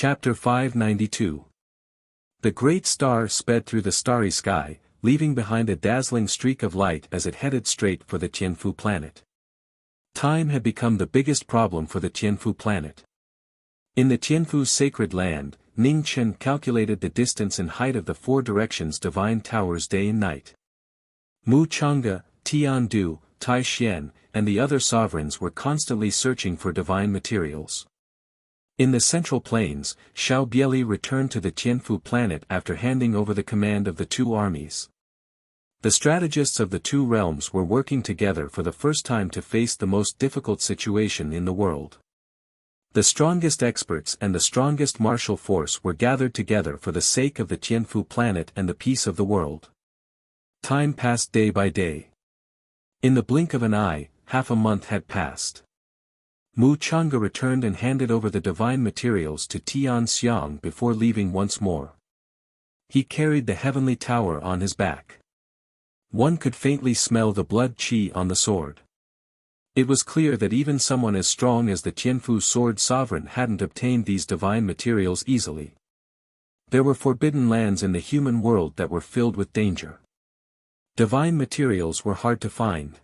Chapter 592. The great star sped through the starry sky, leaving behind a dazzling streak of light as it headed straight for the Tianfu planet. Time had become the biggest problem for the Tianfu planet. In the Tianfu's sacred land, Ning Chen calculated the distance and height of the four directions divine towers day and night. Mu Chang'e, Tian Du, Tai Xian, and the other sovereigns were constantly searching for divine materials. In the central plains, Xiao Bieli returned to the Tianfu planet after handing over the command of the two armies. The strategists of the two realms were working together for the first time to face the most difficult situation in the world. The strongest experts and the strongest martial force were gathered together for the sake of the Tianfu planet and the peace of the world. Time passed day by day. In the blink of an eye, half a month had passed. Mu Chang'e returned and handed over the divine materials to Tian Xiang before leaving once more. He carried the heavenly tower on his back. One could faintly smell the blood qi on the sword. It was clear that even someone as strong as the Tianfu sword sovereign hadn't obtained these divine materials easily. There were forbidden lands in the human world that were filled with danger. Divine materials were hard to find.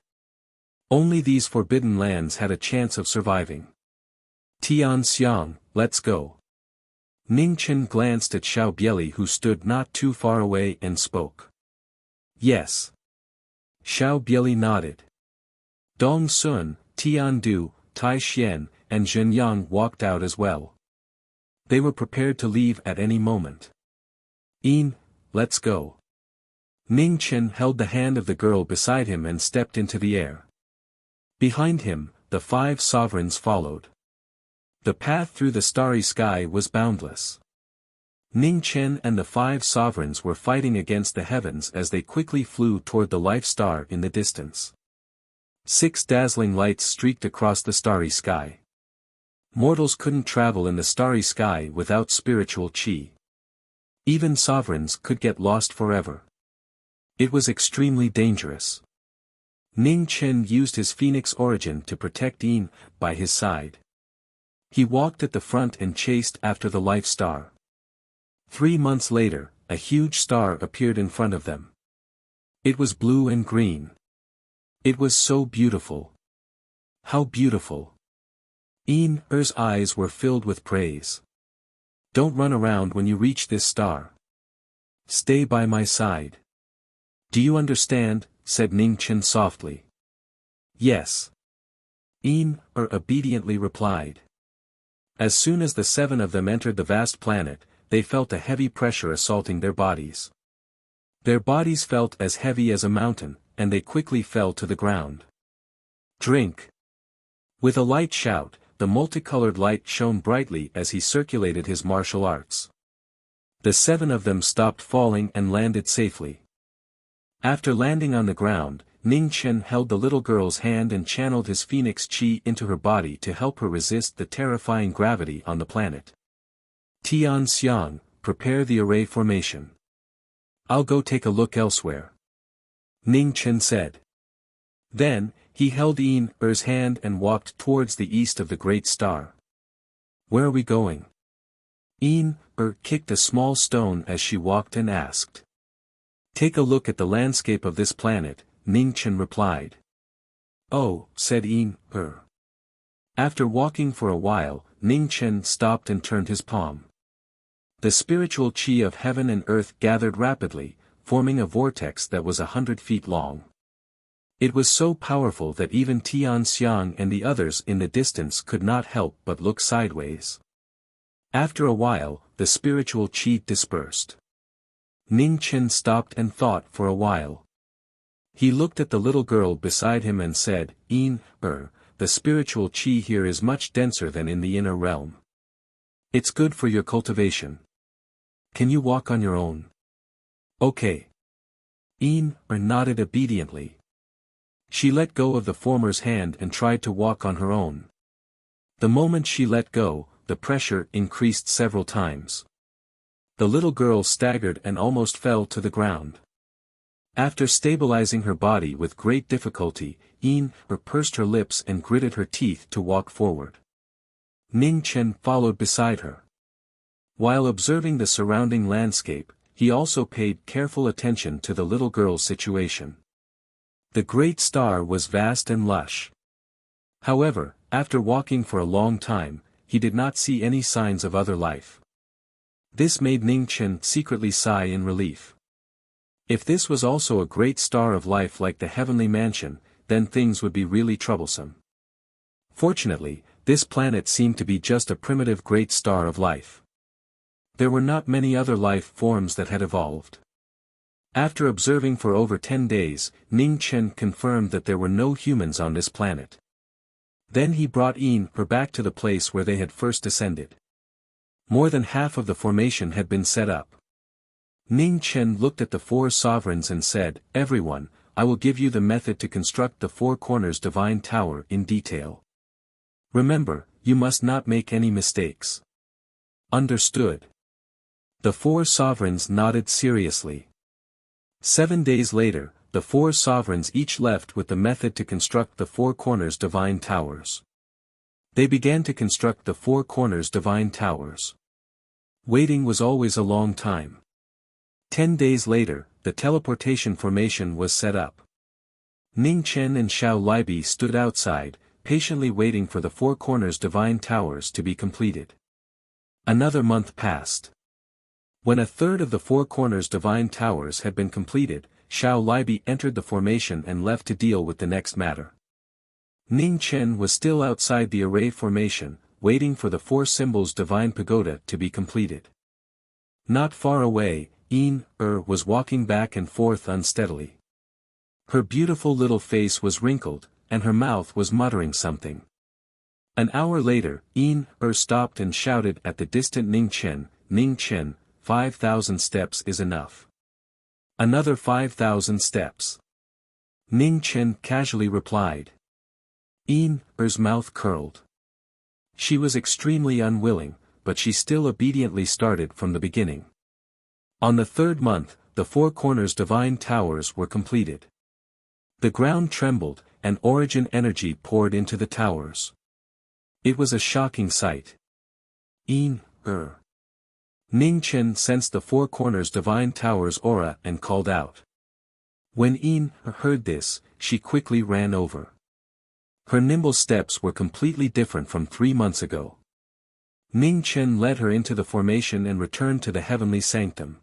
Only these forbidden lands had a chance of surviving. Tian Xiang, let's go. Ning Chen glanced at Xiao Bieli who stood not too far away and spoke. Yes. Xiao Bieli nodded. Dong Sun, Tian Du, Tai Xian, and Zhen Yang walked out as well. They were prepared to leave at any moment. Yin, let's go. Ning Chen held the hand of the girl beside him and stepped into the air. Behind him, the five sovereigns followed. The path through the starry sky was boundless. Ning Chen and the five sovereigns were fighting against the heavens as they quickly flew toward the life star in the distance. 6 dazzling lights streaked across the starry sky. Mortals couldn't travel in the starry sky without spiritual qi. Even sovereigns could get lost forever. It was extremely dangerous. Ning Chen used his phoenix origin to protect Yin by his side. He walked at the front and chased after the life star. 3 months later, a huge star appeared in front of them. It was blue and green. It was so beautiful. How beautiful. Yin Er's eyes were filled with praise. Don't run around when you reach this star. Stay by my side. Do you understand? Said Ning Chen softly. Yes. Yin Er obediently replied. As soon as the 7 of them entered the vast planet, they felt a heavy pressure assaulting their bodies. Their bodies felt as heavy as a mountain, and they quickly fell to the ground. Drink. With a light shout, the multicolored light shone brightly as he circulated his martial arts. The 7 of them stopped falling and landed safely. After landing on the ground, Ning Chen held the little girl's hand and channeled his phoenix qi into her body to help her resist the terrifying gravity on the planet. Tian Xiang, prepare the array formation. I'll go take a look elsewhere. Ning Chen said. Then, he held Yin Er's hand and walked towards the east of the great star. Where are we going? Yin Er kicked a small stone as she walked and asked. Take a look at the landscape of this planet, Ning Chen replied. Oh, said Yin Er. After walking for a while, Ning Chen stopped and turned his palm. The spiritual qi of heaven and earth gathered rapidly, forming a vortex that was 100 feet long. It was so powerful that even Tian Xiang and the others in the distance could not help but look sideways. After a while, the spiritual qi dispersed. Ning Chen stopped and thought for a while. He looked at the little girl beside him and said, Yin Er, the spiritual qi here is much denser than in the inner realm. It's good for your cultivation. Can you walk on your own? Okay. Yin Er nodded obediently. She let go of the former's hand and tried to walk on her own. The moment she let go, the pressure increased several times. The little girl staggered and almost fell to the ground. After stabilizing her body with great difficulty, Yin Er pursed her lips and gritted her teeth to walk forward. Ning Chen followed beside her. While observing the surrounding landscape, he also paid careful attention to the little girl's situation. The great star was vast and lush. However, after walking for a long time, he did not see any signs of other life. This made Ning Chen secretly sigh in relief. If this was also a great star of life like the heavenly mansion, then things would be really troublesome. Fortunately, this planet seemed to be just a primitive great star of life. There were not many other life forms that had evolved. After observing for over 10 days, Ning Chen confirmed that there were no humans on this planet. Then he brought her back to the place where they had first descended. More than half of the formation had been set up. Ning Chen looked at the 4 sovereigns and said, "Everyone, I will give you the method to construct the 4 corners divine tower in detail. Remember, you must not make any mistakes." "Understood." The 4 sovereigns nodded seriously. 7 days later, the 4 sovereigns each left with the method to construct the 4 corners divine towers. They began to construct the 4 corners divine towers. Waiting was always a long time. 10 days later, the teleportation formation was set up. Ning Chen and Xiao Libi stood outside, patiently waiting for the 4 corners divine towers to be completed. Another month passed. When a third of the 4 corners divine towers had been completed, Xiao Libi entered the formation and left to deal with the next matter. Ning Chen was still outside the array formation, waiting for the 4 symbols divine pagoda to be completed. Not far away, was walking back and forth unsteadily. Her beautiful little face was wrinkled, and her mouth was muttering something. An hour later, stopped and shouted at the distant Ning Chen, "Ning Chen, 5,000 steps is enough." "Another 5,000 steps." Ning Chen casually replied. Er's mouth curled. She was extremely unwilling, but she still obediently started from the beginning. On the 3rd month, the 4 corners divine towers were completed. The ground trembled, and origin energy poured into the towers. It was a shocking sight. Ning Chen sensed the 4 corners divine towers aura and called out. When heard this, she quickly ran over. Her nimble steps were completely different from 3 months ago. Ning Chen led her into the formation and returned to the heavenly sanctum.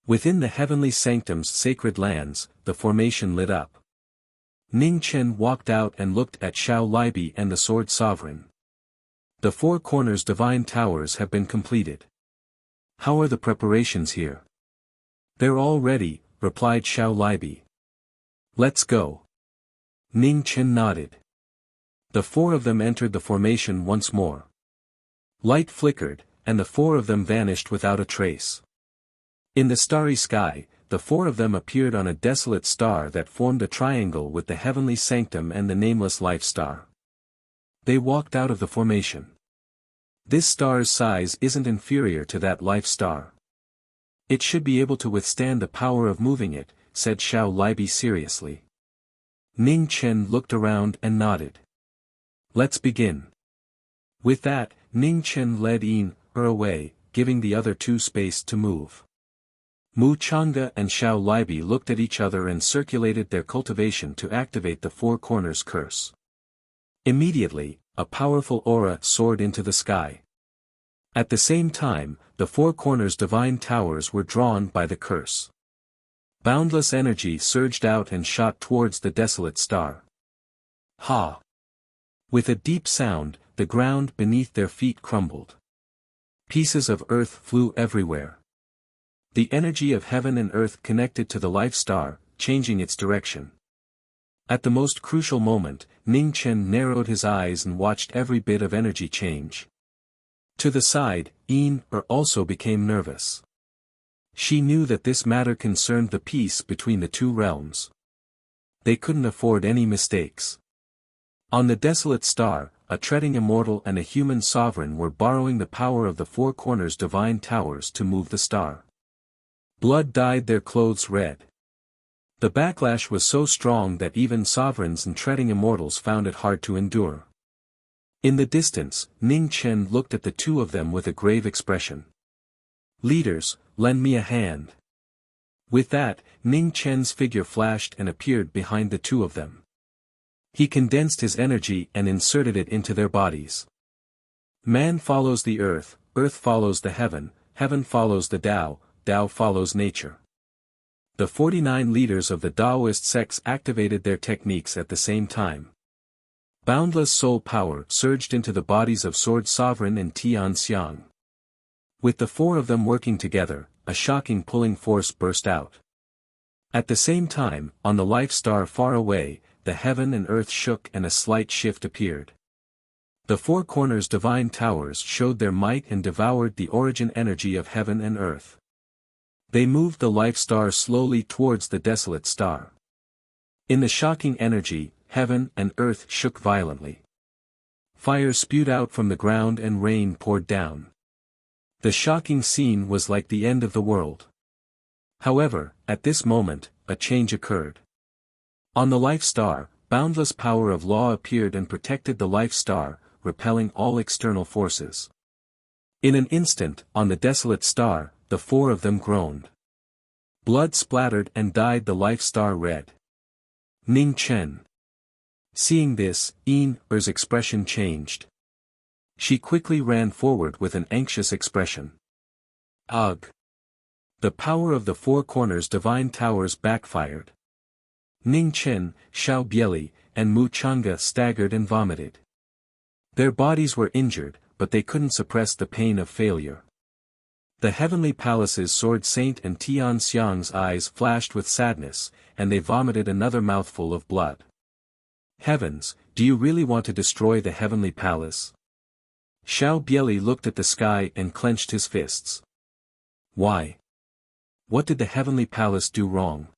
Within the heavenly sanctum's sacred lands, the formation lit up. Ning Chen walked out and looked at Xiao Libi and the Sword Sovereign. The 4 corners divine towers have been completed. How are the preparations here? They're all ready, replied Xiao Libi. Let's go. Ning Chen nodded. The 4 of them entered the formation once more. Light flickered, and the 4 of them vanished without a trace. In the starry sky, the 4 of them appeared on a desolate star that formed a triangle with the heavenly sanctum and the nameless life star. They walked out of the formation. This star's size isn't inferior to that life star. It should be able to withstand the power of moving it, said Xiao Libi seriously. Ning Chen looked around and nodded. Let's begin. With that, Ning Chen led away, giving the other 2 space to move. Mu Chang'e and Xiao Libi looked at each other and circulated their cultivation to activate the 4 corners curse. Immediately, a powerful aura soared into the sky. At the same time, the 4 corners divine towers were drawn by the curse. Boundless energy surged out and shot towards the desolate star. Ha! With a deep sound, the ground beneath their feet crumbled. Pieces of earth flew everywhere. The energy of heaven and earth connected to the life star, changing its direction. At the most crucial moment, Ning Chen narrowed his eyes and watched every bit of energy change. To the side, also became nervous. She knew that this matter concerned the peace between the 2 realms. They couldn't afford any mistakes. On the desolate star, a treading immortal and a human sovereign were borrowing the power of the 4 corners divine towers to move the star. Blood dyed their clothes red. The backlash was so strong that even sovereigns and treading immortals found it hard to endure. In the distance, Ning Chen looked at the 2 of them with a grave expression. Leaders, lend me a hand. With that, Ning Chen's figure flashed and appeared behind the two of them. He condensed his energy and inserted it into their bodies. Man follows the earth follows the heaven follows the Tao, Tao follows nature. The 49 leaders of the Taoist sects activated their techniques at the same time. Boundless soul power surged into the bodies of Sword Sovereign and Tian Xiang. With the four of them working together, a shocking pulling force burst out. At the same time, on the life star far away, the heaven and earth shook and a slight shift appeared. The four corners divine towers showed their might and devoured the origin energy of heaven and earth. They moved the life star slowly towards the desolate star. In the shocking energy, heaven and earth shook violently. Fire spewed out from the ground and rain poured down. The shocking scene was like the end of the world. However, at this moment, a change occurred. On the life star, boundless power of law appeared and protected the life star, repelling all external forces. In an instant, on the desolate star, the four of them groaned. Blood splattered and dyed the life star red. Ning Chen. Seeing this, Er's expression changed. She quickly ran forward with an anxious expression. Ugh! The power of the four corners divine towers backfired. Ning Chen, Xiao Bieli, and Mu Changa staggered and vomited. Their bodies were injured, but they couldn't suppress the pain of failure. The heavenly palace's sword saint and Tian Xiang's eyes flashed with sadness, and they vomited another mouthful of blood. Heavens, do you really want to destroy the heavenly palace? Xiao Bieli looked at the sky and clenched his fists. Why? What did the heavenly palace do wrong?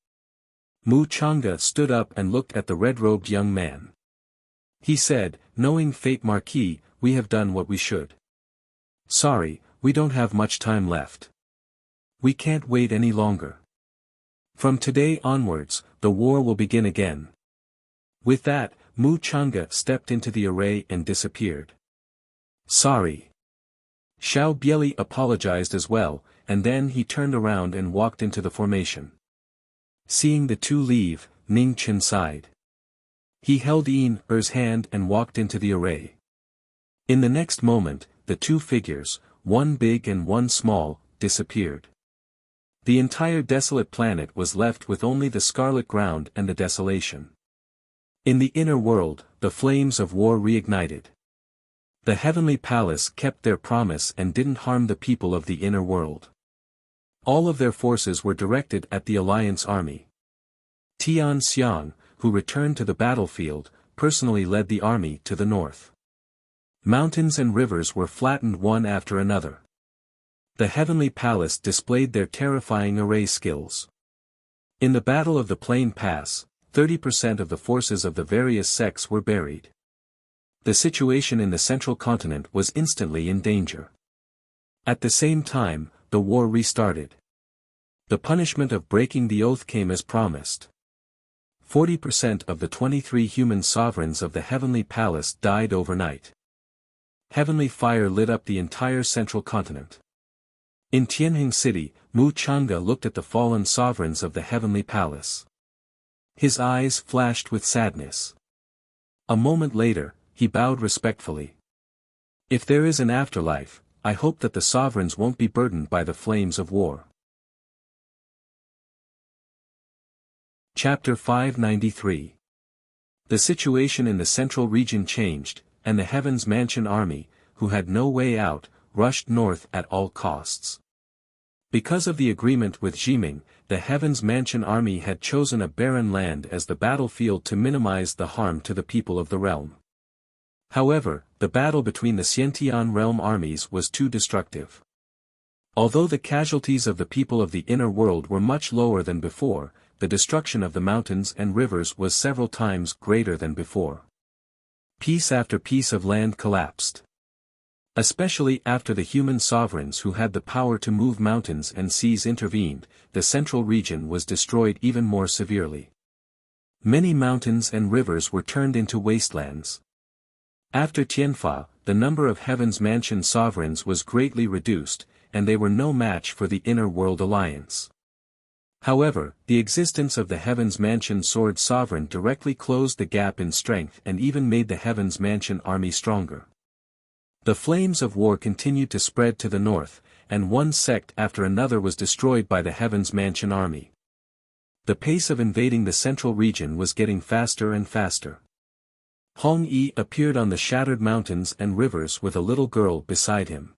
Mu Changa stood up and looked at the red-robed young man. He said, knowing fate Marquis, we have done what we should. Sorry, we don't have much time left. We can't wait any longer. From today onwards, the war will begin again. With that, Mu Changa stepped into the array and disappeared. Sorry. Xiao Bieli apologized as well, and then he turned around and walked into the formation. Seeing the two leave, Ning Chen sighed. He held Er's hand and walked into the array. In the next moment, the two figures, one big and one small, disappeared. The entire desolate planet was left with only the scarlet ground and the desolation. In the inner world, the flames of war reignited. The heavenly palace kept their promise and didn't harm the people of the inner world. All of their forces were directed at the Alliance army. Tian Xiang, who returned to the battlefield, personally led the army to the north. Mountains and rivers were flattened one after another. The heavenly palace displayed their terrifying array skills. In the Battle of the Plain Pass, 30% of the forces of the various sects were buried. The situation in the central continent was instantly in danger. At the same time, the war restarted. The punishment of breaking the oath came as promised. 40% of the 23 human sovereigns of the heavenly palace died overnight. Heavenly fire lit up the entire central continent. In Tianjing City, Mu Changa looked at the fallen sovereigns of the heavenly palace. His eyes flashed with sadness. A moment later, he bowed respectfully. If there is an afterlife, I hope that the sovereigns won't be burdened by the flames of war. Chapter 593. The situation in the central region changed, and the Heaven's Mansion army, who had no way out, rushed north at all costs. Because of the agreement with Jiming, the Heaven's Mansion army had chosen a barren land as the battlefield to minimize the harm to the people of the realm. However, the battle between the Xiantian realm armies was too destructive. Although the casualties of the people of the inner world were much lower than before, the destruction of the mountains and rivers was several times greater than before. Piece after piece of land collapsed. Especially after the human sovereigns who had the power to move mountains and seas intervened, the central region was destroyed even more severely. Many mountains and rivers were turned into wastelands. After Tianfa, the number of Heaven's Mansion sovereigns was greatly reduced, and they were no match for the Inner World Alliance. However, the existence of the Heavens Mansion Sword Sovereign directly closed the gap in strength and even made the Heavens Mansion army stronger. The flames of war continued to spread to the north, and one sect after another was destroyed by the Heavens Mansion army. The pace of invading the central region was getting faster and faster. Hong Yi appeared on the shattered mountains and rivers with a little girl beside him.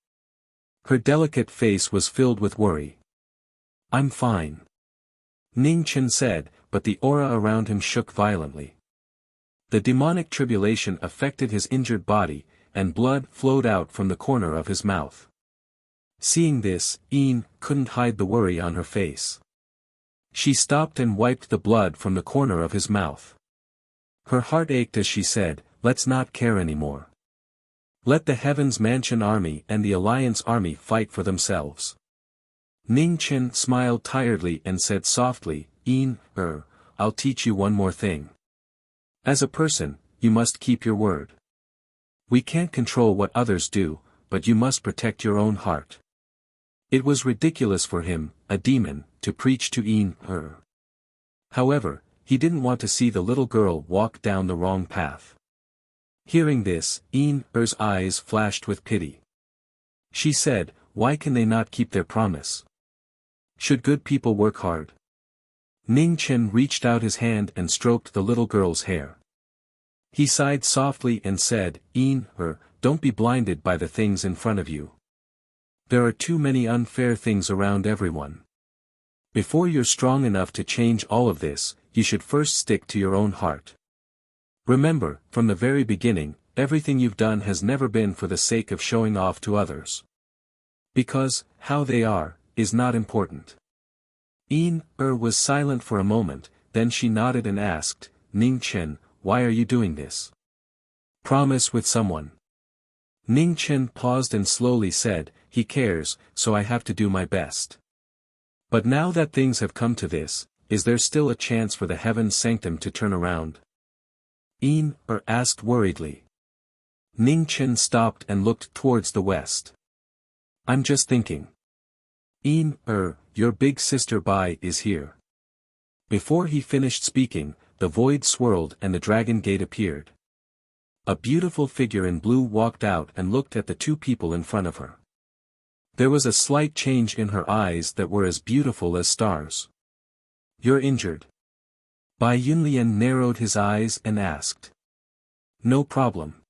Her delicate face was filled with worry. "I'm fine," Ning Chen said, but the aura around him shook violently. The demonic tribulation affected his injured body, and blood flowed out from the corner of his mouth. Seeing this, Yin couldn't hide the worry on her face. She stopped and wiped the blood from the corner of his mouth. Her heart ached as she said, "Let's not care anymore. Let the Heavens Mansion army and the Alliance army fight for themselves." Ning Chen smiled tiredly and said softly, "Yin, I'll teach you one more thing. As a person, you must keep your word. We can't control what others do, but you must protect your own heart." It was ridiculous for him, a demon, to preach to Yin. However, he didn't want to see the little girl walk down the wrong path. Hearing this, Yin's eyes flashed with pity. She said, "Why can they not keep their promise? Should good people work hard?" Ning Chen reached out his hand and stroked the little girl's hair. He sighed softly and said, "Yin, don't be blinded by the things in front of you. There are too many unfair things around everyone. Before you're strong enough to change all of this, you should first stick to your own heart. Remember, from the very beginning, everything you've done has never been for the sake of showing off to others. Because, how they are, is not important." Yin was silent for a moment, then she nodded and asked, "Ning Chen, why are you doing this? Promise with someone." Ning Chen paused and slowly said, "He cares, so I have to do my best. But now that things have come to this, is there still a chance for the Heaven's Sanctum to turn around?" Yin asked worriedly. Ning Chen stopped and looked towards the west. "I'm just thinking. Yin, your big sister Bai is here." Before he finished speaking, the void swirled and the dragon gate appeared. A beautiful figure in blue walked out and looked at the two people in front of her. There was a slight change in her eyes that were as beautiful as stars. "You're injured?" Bai Yunlian narrowed his eyes and asked. "No problem."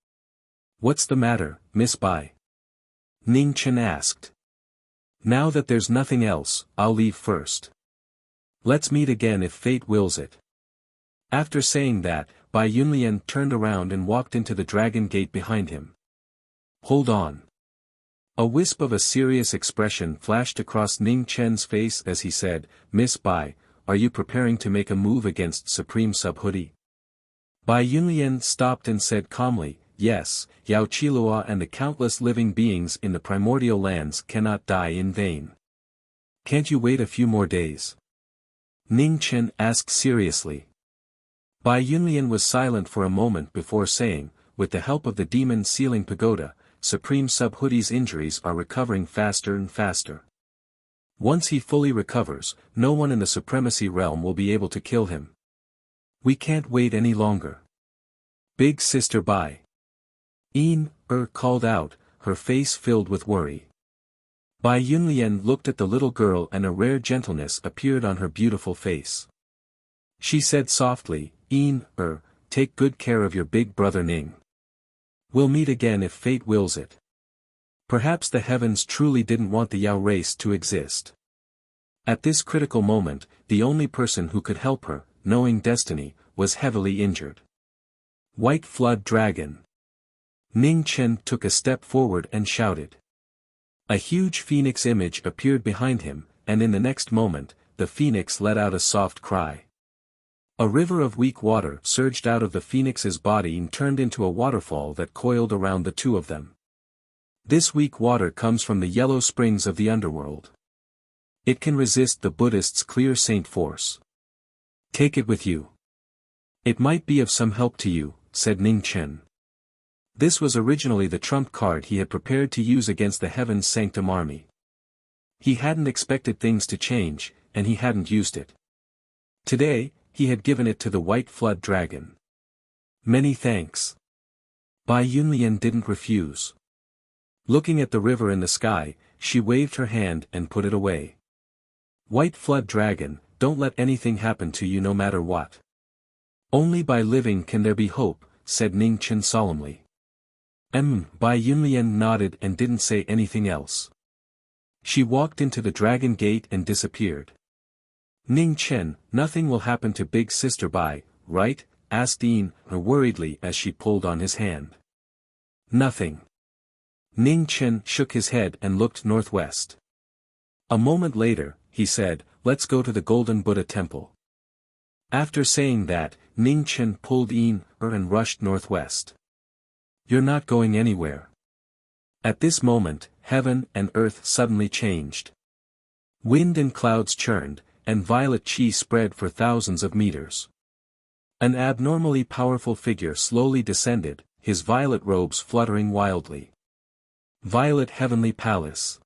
"What's the matter, Miss Bai?" Ning Chen asked. "Now that there's nothing else, I'll leave first. Let's meet again if fate wills it." After saying that, Bai Yunlian turned around and walked into the dragon gate behind him. "Hold on." A wisp of a serious expression flashed across Ning Chen's face as he said, "Miss Bai, are you preparing to make a move against Supreme Subhoodie?" Bai Yunlian stopped and said calmly, "Yes, Yao Qilua and the countless living beings in the primordial lands cannot die in vain. Can't you wait a few more days?" Ning Chen asked seriously. Bai Yunlian was silent for a moment before saying, "With the help of the demon sealing pagoda, Supreme Subhoodie's injuries are recovering faster and faster. Once he fully recovers, no one in the Supremacy Realm will be able to kill him. We can't wait any longer. Big Sister Bai." Yin called out, her face filled with worry. Bai Yunlian looked at the little girl and a rare gentleness appeared on her beautiful face. She said softly, "Yin, take good care of your big brother Ning. We'll meet again if fate wills it." Perhaps the heavens truly didn't want the Yao race to exist. At this critical moment, the only person who could help her, knowing destiny, was heavily injured. White Flood Dragon. Ning Chen took a step forward and shouted. A huge phoenix image appeared behind him, and in the next moment, the phoenix let out a soft cry. A river of weak water surged out of the phoenix's body and turned into a waterfall that coiled around the two of them. This weak water comes from the yellow springs of the underworld. It can resist the Buddhist's clear saint force. Take it with you. It might be of some help to you, said Ning Chen. This was originally the trump card he had prepared to use against the Heaven's Sanctum army. He hadn't expected things to change, and he hadn't used it. Today, he had given it to the White Flood Dragon. Many thanks. Bai Yunlian didn't refuse. Looking at the river in the sky, she waved her hand and put it away. White Flood Dragon, don't let anything happen to you no matter what. Only by living can there be hope, said Ning Chen solemnly. Bai Yunlian nodded and didn't say anything else. She walked into the dragon gate and disappeared. Ning Chen, nothing will happen to big sister Bai, right? Asked Yin, worriedly as she pulled on his hand. Nothing. Ning Chen shook his head and looked northwest. A moment later, he said, let's go to the Golden Buddha Temple. After saying that, Ning Chen pulled Yin and rushed northwest. You're not going anywhere. At this moment, heaven and earth suddenly changed. Wind and clouds churned, and violet chi spread for thousands of meters. An abnormally powerful figure slowly descended, his violet robes fluttering wildly. Violet Heavenly Palace.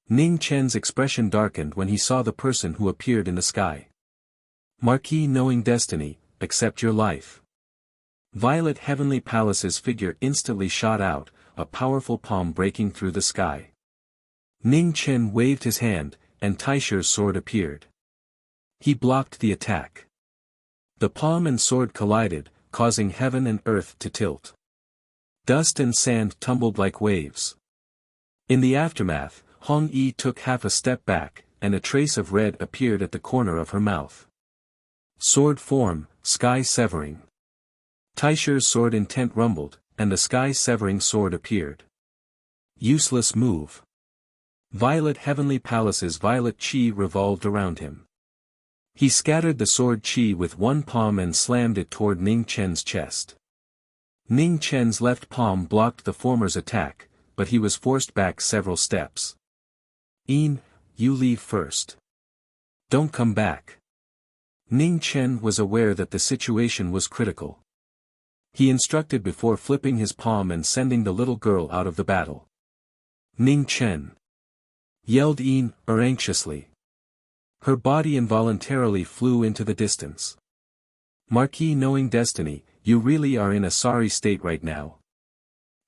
Ning Chen's expression darkened when he saw the person who appeared in the sky. Marquis knowing destiny, accept your life. Violet Heavenly Palace's figure instantly shot out, a powerful palm breaking through the sky. Ning Chen waved his hand, and Taisher's sword appeared. He blocked the attack. The palm and sword collided, causing heaven and earth to tilt. Dust and sand tumbled like waves. In the aftermath, Hong Yi took half a step back, and a trace of red appeared at the corner of her mouth. Sword form, sky severing. Taisher's sword intent rumbled, and the sky-severing sword appeared. Useless move. Violet Heavenly Palace's violet chi revolved around him. He scattered the sword chi with one palm and slammed it toward Ning Chen's chest. Ning Chen's left palm blocked the former's attack, but he was forced back several steps. Yin, you leave first. Don't come back. Ning Chen was aware that the situation was critical. He instructed before flipping his palm and sending the little girl out of the battle. Ning Chen! Yelled Yin, anxiously. Her body involuntarily flew into the distance. Marquis knowing destiny, you really are in a sorry state right now.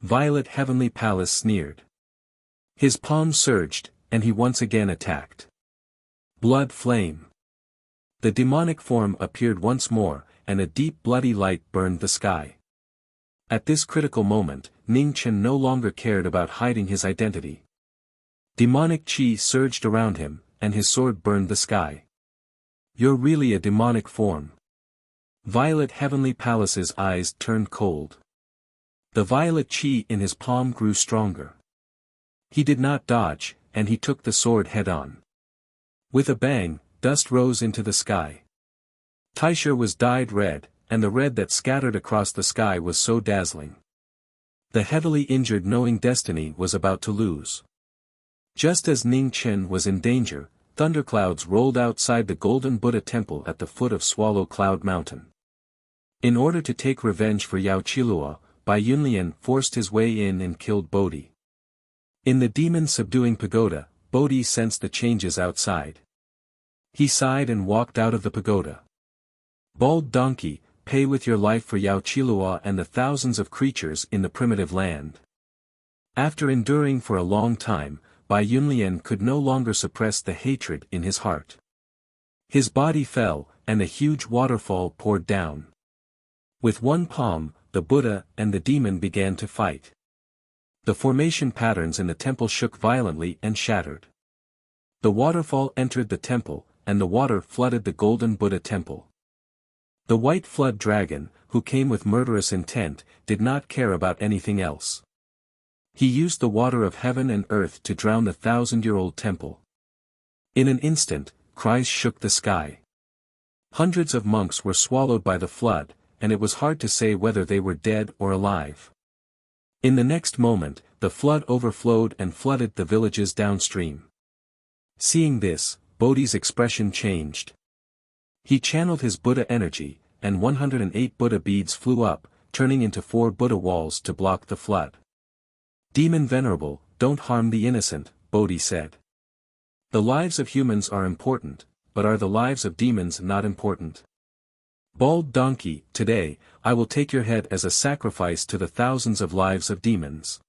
Violet Heavenly Palace sneered. His palm surged, and he once again attacked. Blood flame. The demonic form appeared once more, and a deep bloody light burned the sky. At this critical moment, Ning Chen no longer cared about hiding his identity. Demonic chi surged around him, and his sword burned the sky. You're really a demonic form. Violet Heavenly Palace's eyes turned cold. The violet chi in his palm grew stronger. He did not dodge, and he took the sword head-on. With a bang, dust rose into the sky. Taisher was dyed red, and the red that scattered across the sky was so dazzling. The heavily injured knowing destiny was about to lose. Just as Ning Chen was in danger, thunderclouds rolled outside the Golden Buddha Temple at the foot of Swallow Cloud Mountain. In order to take revenge for Yao Qilua, Bai Yunlian forced his way in and killed Bodhi. In the demon-subduing pagoda, Bodhi sensed the changes outside. He sighed and walked out of the pagoda. Bald donkey, pay with your life for Yao Qilua and the thousands of creatures in the primitive land. After enduring for a long time, Bai Yunlian could no longer suppress the hatred in his heart. His body fell, and a huge waterfall poured down. With one palm, the Buddha and the demon began to fight. The formation patterns in the temple shook violently and shattered. The waterfall entered the temple, and the water flooded the Golden Buddha Temple. The White Flood Dragon, who came with murderous intent, did not care about anything else. He used the water of heaven and earth to drown the 1,000-year-old temple. In an instant, cries shook the sky. Hundreds of monks were swallowed by the flood, and it was hard to say whether they were dead or alive. In the next moment, the flood overflowed and flooded the villages downstream. Seeing this, Bodhi's expression changed. He channeled his Buddha energy, and 108 Buddha beads flew up, turning into 4 Buddha walls to block the flood. Demon Venerable, don't harm the innocent, Bodhi said. The lives of humans are important, but are the lives of demons not important? Bald donkey, today, I will take your head as a sacrifice to the thousands of lives of demons.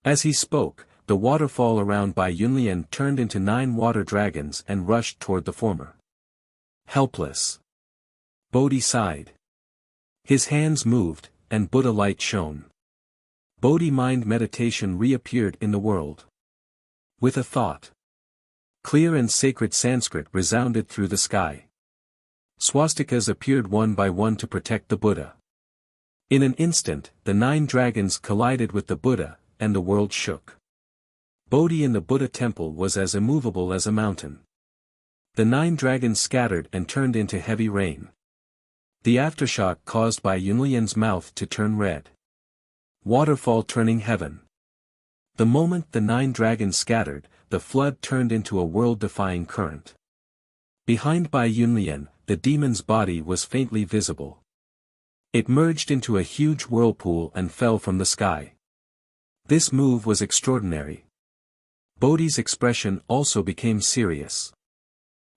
As he spoke, the waterfall around Bai Yunlian turned into 9 water dragons and rushed toward the former. Helpless. Bodhi sighed. His hands moved, and Buddha light shone. Bodhi mind meditation reappeared in the world. With a thought. Clear and sacred Sanskrit resounded through the sky. Swastikas appeared one by one to protect the Buddha. In an instant, the 9 dragons collided with the Buddha, and the world shook. Bodhi in the Buddha temple was as immovable as a mountain. The 9 dragons scattered and turned into heavy rain. The aftershock caused Bai Yunlian's mouth to turn red. Waterfall turning heaven. The moment the 9 dragons scattered, the flood turned into a world-defying current. Behind Bai Yunlian, the demon's body was faintly visible. It merged into a huge whirlpool and fell from the sky. This move was extraordinary. Bodhi's expression also became serious.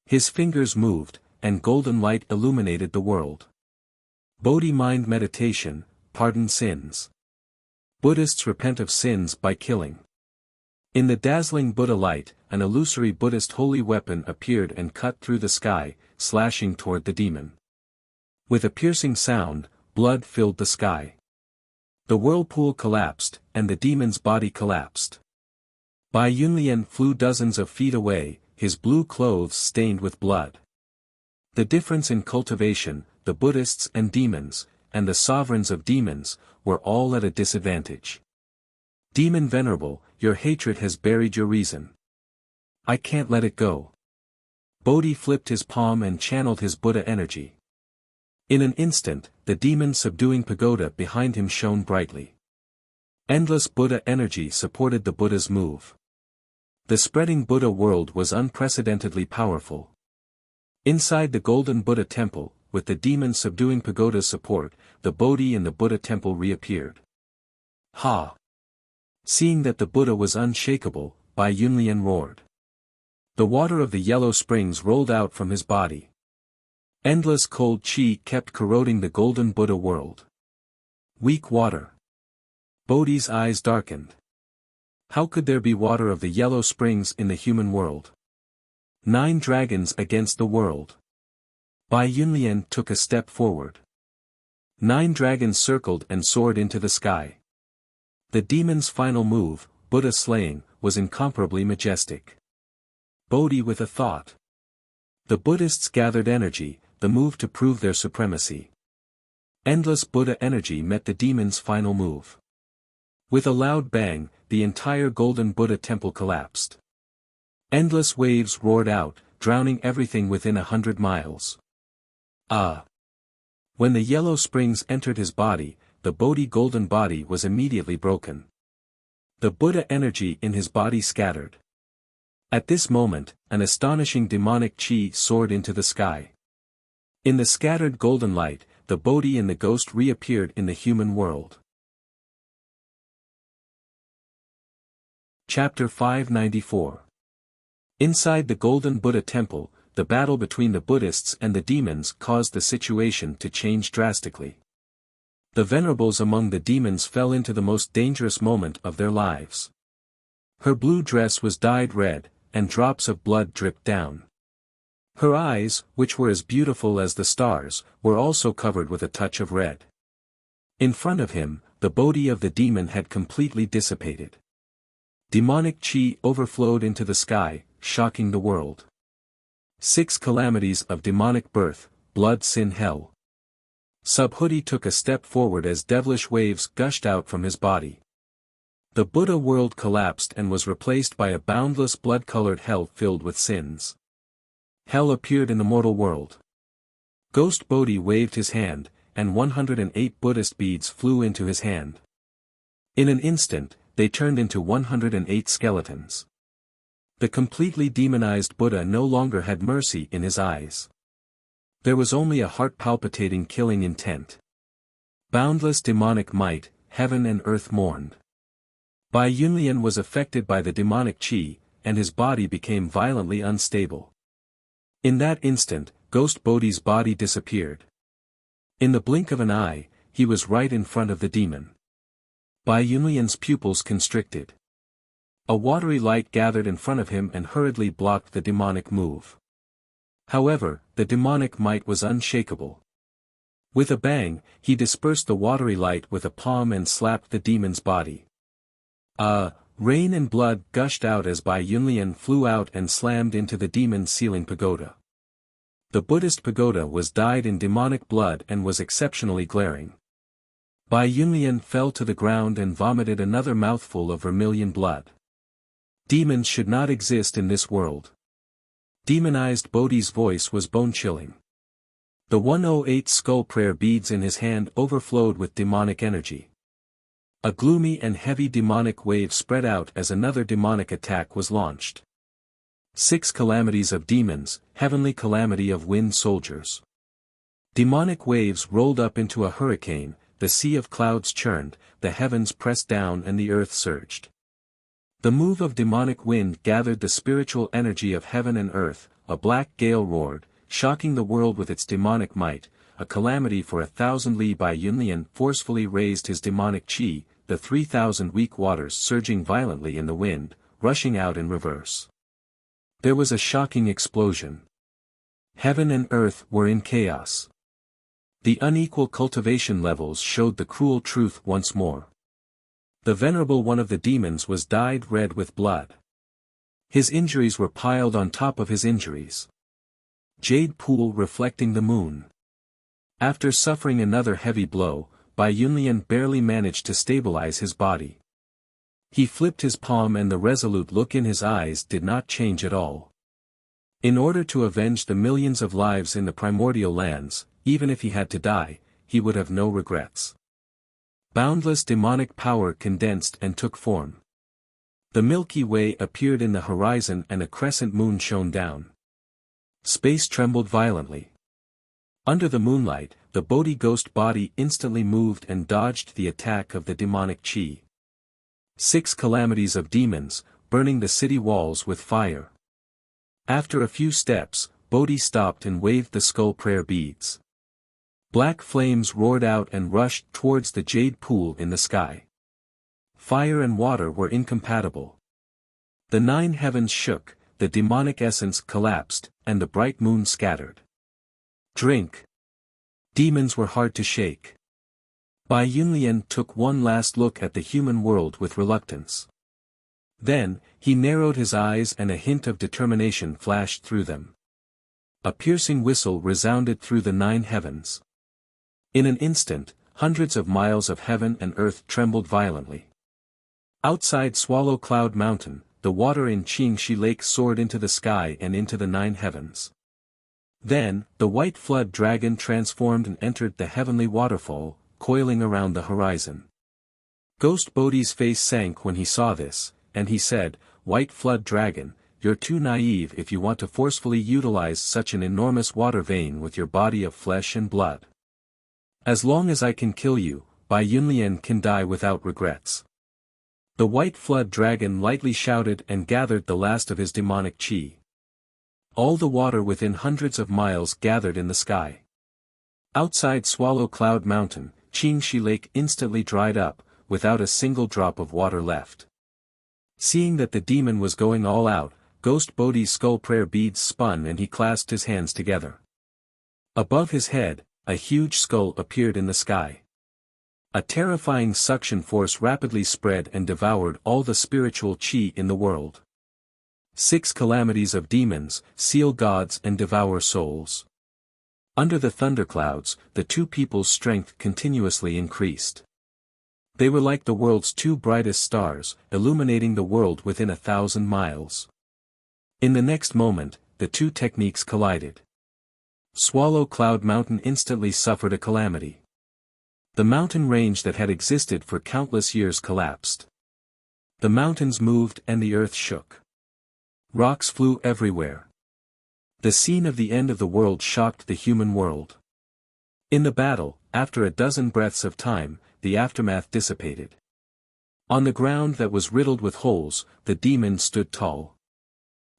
His fingers moved, and golden light illuminated the world. Bodhi mind meditation, pardon sins. Buddhists repent of sins by killing. In the dazzling Buddha light, an illusory Buddhist holy weapon appeared and cut through the sky, slashing toward the demon. With a piercing sound, blood filled the sky. The whirlpool collapsed, and the demon's body collapsed. Bai Yunlian flew dozens of feet away, his blue clothes stained with blood. The difference in cultivation, the Buddhists and demons, and the sovereigns of demons, were all at a disadvantage. Demon Venerable, your hatred has buried your reason. I can't let it go. Bodhi flipped his palm and channeled his Buddha energy. In an instant, the demon subduing pagoda behind him shone brightly. Endless Buddha energy supported the Buddha's move. The spreading Buddha world was unprecedentedly powerful. Inside the golden Buddha temple, with the demon subduing pagoda's support, the Bodhi in the Buddha temple reappeared. Ha! Seeing that the Buddha was unshakable, Bai Yunlian roared. The water of the yellow springs rolled out from his body. Endless cold chi kept corroding the golden Buddha world. Weak water. Bodhi's eyes darkened. How could there be water of the yellow springs in the human world? 9 dragons against the world. Bai Yunlian took a step forward. 9 dragons circled and soared into the sky. The demon's final move, Buddha slaying, was incomparably majestic. Bodhi with a thought. The Buddhists gathered energy, the move to prove their supremacy. Endless Buddha energy met the demon's final move. With a loud bang, the entire golden Buddha temple collapsed. Endless waves roared out, drowning everything within 100 miles. Ah! When the yellow springs entered his body, the Bodhi golden body was immediately broken. The Buddha energy in his body scattered. At this moment, an astonishing demonic chi soared into the sky. In the scattered golden light, the Bodhi and the ghost reappeared in the human world. Chapter 594. Inside the golden Buddha temple, the battle between the Buddhists and the demons caused the situation to change drastically. The venerables among the demons fell into the most dangerous moment of their lives. Her blue dress was dyed red, and drops of blood dripped down. Her eyes, which were as beautiful as the stars, were also covered with a touch of red. In front of him, the Bodhi of the demon had completely dissipated. Demonic chi overflowed into the sky, shocking the world. 6 calamities of demonic birth, blood, sin, hell. Subhuti took a step forward as devilish waves gushed out from his body. The Buddha world collapsed and was replaced by a boundless blood-colored hell filled with sins. Hell appeared in the mortal world. Ghost Bodhi waved his hand, and 108 Buddhist beads flew into his hand. In an instant, they turned into 108 skeletons. The completely demonized Buddha no longer had mercy in his eyes. There was only a heart-palpitating killing intent. Boundless demonic might, heaven and earth mourned. Bai Yunlian was affected by the demonic chi, and his body became violently unstable. In that instant, Ghost Bodhi's body disappeared. In the blink of an eye, he was right in front of the demon. Bai Yunlian's pupils constricted. A watery light gathered in front of him and hurriedly blocked the demonic move. However, the demonic might was unshakable. With a bang, he dispersed the watery light with a palm and slapped the demon's body. Rain and blood gushed out as Bai Yunlian flew out and slammed into the demon's ceiling pagoda. The Buddhist pagoda was dyed in demonic blood and was exceptionally glaring. Bai Yunlian fell to the ground and vomited another mouthful of vermilion blood. Demons should not exist in this world. Demonized Bodhi's voice was bone-chilling. The 108 skull prayer beads in his hand overflowed with demonic energy. A gloomy and heavy demonic wave spread out as another demonic attack was launched. 6 calamities of demons, heavenly calamity of wind soldiers. Demonic waves rolled up into a hurricane, the sea of clouds churned, the heavens pressed down and the earth surged. The move of demonic wind gathered the spiritual energy of heaven and earth, a black gale roared, shocking the world with its demonic might, a calamity for 1,000 li. Bai Yunlian forcefully raised his demonic chi, the 3,000 weak waters surging violently in the wind, rushing out in reverse. There was a shocking explosion. Heaven and earth were in chaos. The unequal cultivation levels showed the cruel truth once more. The venerable one of the demons was dyed red with blood. His injuries were piled on top of his injuries. Jade pool reflecting the moon. After suffering another heavy blow, Bai Yunlian barely managed to stabilize his body. He flipped his palm and the resolute look in his eyes did not change at all. In order to avenge the millions of lives in the primordial lands, even if he had to die, he would have no regrets. Boundless demonic power condensed and took form. The Milky Way appeared in the horizon and a crescent moon shone down. Space trembled violently. Under the moonlight, the Bodhi ghost body instantly moved and dodged the attack of the demonic chi. 6 calamities of demons, burning the city walls with fire. After a few steps, Bodhi stopped and waved the skull prayer beads. Black flames roared out and rushed towards the jade pool in the sky. Fire and water were incompatible. The 9 heavens shook, the demonic essence collapsed, and the bright moon scattered. Drink. Demons were hard to shake. Bai Yunlian took one last look at the human world with reluctance. Then, he narrowed his eyes and a hint of determination flashed through them. A piercing whistle resounded through the 9 heavens. In an instant, hundreds of miles of heaven and earth trembled violently. Outside Swallow Cloud Mountain, the water in Qingxi Lake soared into the sky and into the 9 heavens. Then, the white flood dragon transformed and entered the heavenly waterfall, coiling around the horizon. Ghost Bodhi's face sank when he saw this, and he said, "White flood dragon, you're too naive if you want to forcefully utilize such an enormous water vein with your body of flesh and blood. As long as I can kill you, Bai Yunlian can die without regrets." The white flood dragon lightly shouted and gathered the last of his demonic chi. All the water within hundreds of miles gathered in the sky. Outside Swallow Cloud Mountain, Qingxi Lake instantly dried up, without a single drop of water left. Seeing that the demon was going all out, Ghost Bodhi's skull prayer beads spun and he clasped his hands together. Above his head, a huge skull appeared in the sky. A terrifying suction force rapidly spread and devoured all the spiritual chi in the world. 6 calamities of demons, seal gods and devour souls. Under the thunderclouds, the 2 people's strength continuously increased. They were like the world's 2 brightest stars, illuminating the world within 1,000 miles. In the next moment, the 2 techniques collided. Swallow Cloud Mountain instantly suffered a calamity. The mountain range that had existed for countless years collapsed. The mountains moved and the earth shook. Rocks flew everywhere. The scene of the end of the world shocked the human world. In the battle, after a dozen breaths of time, the aftermath dissipated. On the ground that was riddled with holes, the demon stood tall.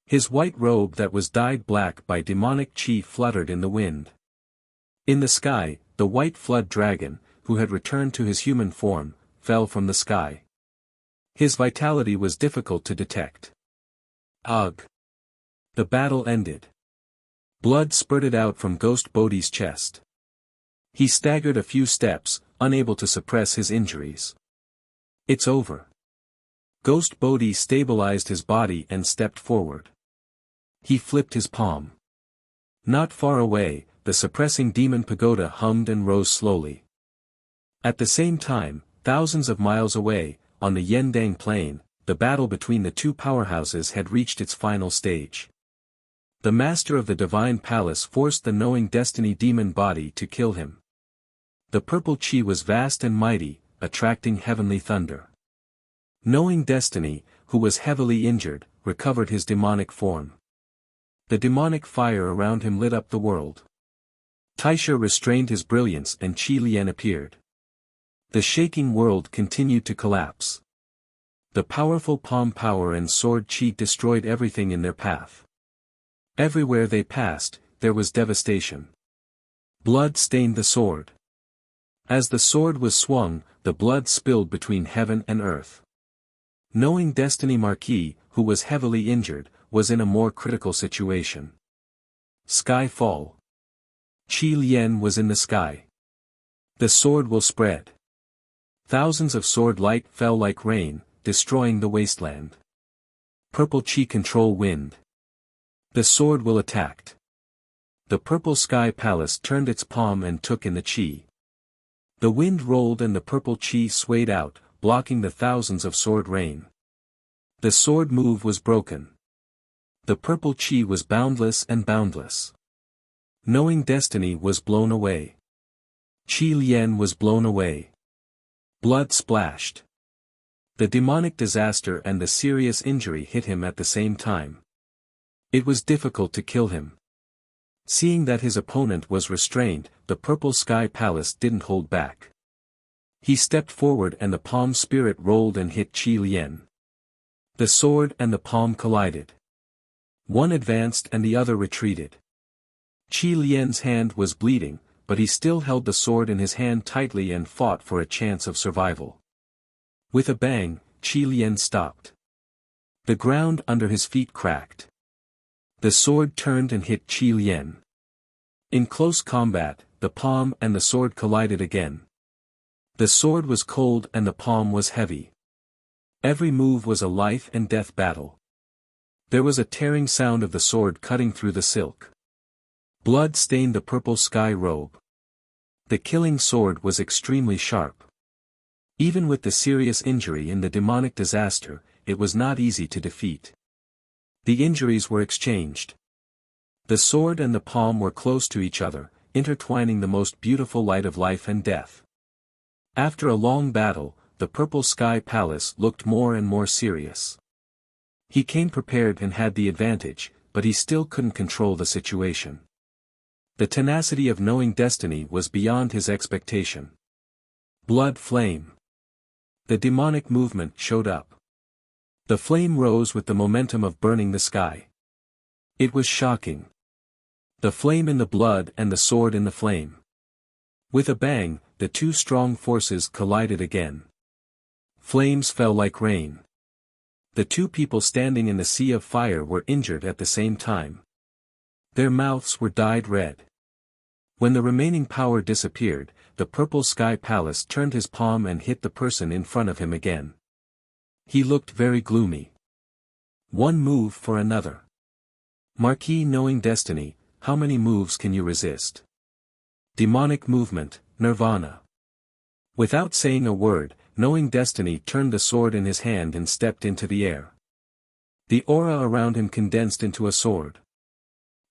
His white robe that was dyed black by demonic chi fluttered in the wind. In the sky, the white flood dragon, who had returned to his human form, fell from the sky. His vitality was difficult to detect. Ugh! The battle ended. Blood spurted out from Ghost Bodhi's chest. He staggered a few steps, unable to suppress his injuries. It's over. Ghost Bodhi stabilized his body and stepped forward. He flipped his palm. Not far away, the suppressing demon pagoda hummed and rose slowly. At the same time, thousands of miles away, on the Yendang plain, the battle between the two powerhouses had reached its final stage. The master of the divine palace forced the knowing destiny demon body to kill him. The purple chi was vast and mighty, attracting heavenly thunder. Knowing destiny, who was heavily injured, recovered his demonic form. The demonic fire around him lit up the world. Taisha restrained his brilliance and Qi Lian appeared. The shaking world continued to collapse. The powerful palm power and sword chi destroyed everything in their path. Everywhere they passed, there was devastation. Blood stained the sword. As the sword was swung, the blood spilled between heaven and earth. Knowing destiny Marquis, who was heavily injured, was in a more critical situation. Sky fall. Qi Lian was in the sky. The sword will spread. Thousands of sword light fell like rain, destroying the wasteland. Purple chi control wind. The sword will attack. The purple sky palace turned its palm and took in the chi. The wind rolled and the purple chi swayed out, blocking the thousands of sword rain. The sword move was broken. The purple chi was boundless and boundless. Knowing destiny was blown away. Qi Lian was blown away. Blood splashed. The demonic disaster and the serious injury hit him at the same time. It was difficult to kill him. Seeing that his opponent was restrained, the purple sky palace didn't hold back. He stepped forward and the palm spirit rolled and hit Qi Lian. The sword and the palm collided. One advanced and the other retreated. Qi Lian's hand was bleeding, but he still held the sword in his hand tightly and fought for a chance of survival. With a bang, Qi Lian stopped. The ground under his feet cracked. The sword turned and hit Qi Lian. In close combat, the palm and the sword collided again. The sword was cold and the palm was heavy. Every move was a life and death battle. There was a tearing sound of the sword cutting through the silk. Blood stained the purple sky robe. The killing sword was extremely sharp. Even with the serious injury in the demonic disaster, it was not easy to defeat. The injuries were exchanged. The sword and the palm were close to each other, intertwining the most beautiful light of life and death. After a long battle, the purple sky palace looked more and more serious. He came prepared and had the advantage, but he still couldn't control the situation. The tenacity of knowing destiny was beyond his expectation. Blood flame. The demonic movement showed up. The flame rose with the momentum of burning the sky. It was shocking. The flame in the blood and the sword in the flame. With a bang, the two strong forces collided again. Flames fell like rain. The two people standing in the sea of fire were injured at the same time. Their mouths were dyed red. When the remaining power disappeared, the purple sky palace turned his palm and hit the person in front of him again. He looked very gloomy. One move for another. Marquis knowing destiny, how many moves can you resist? Demonic movement, nirvana. Without saying a word, knowing destiny turned the sword in his hand and stepped into the air. The aura around him condensed into a sword.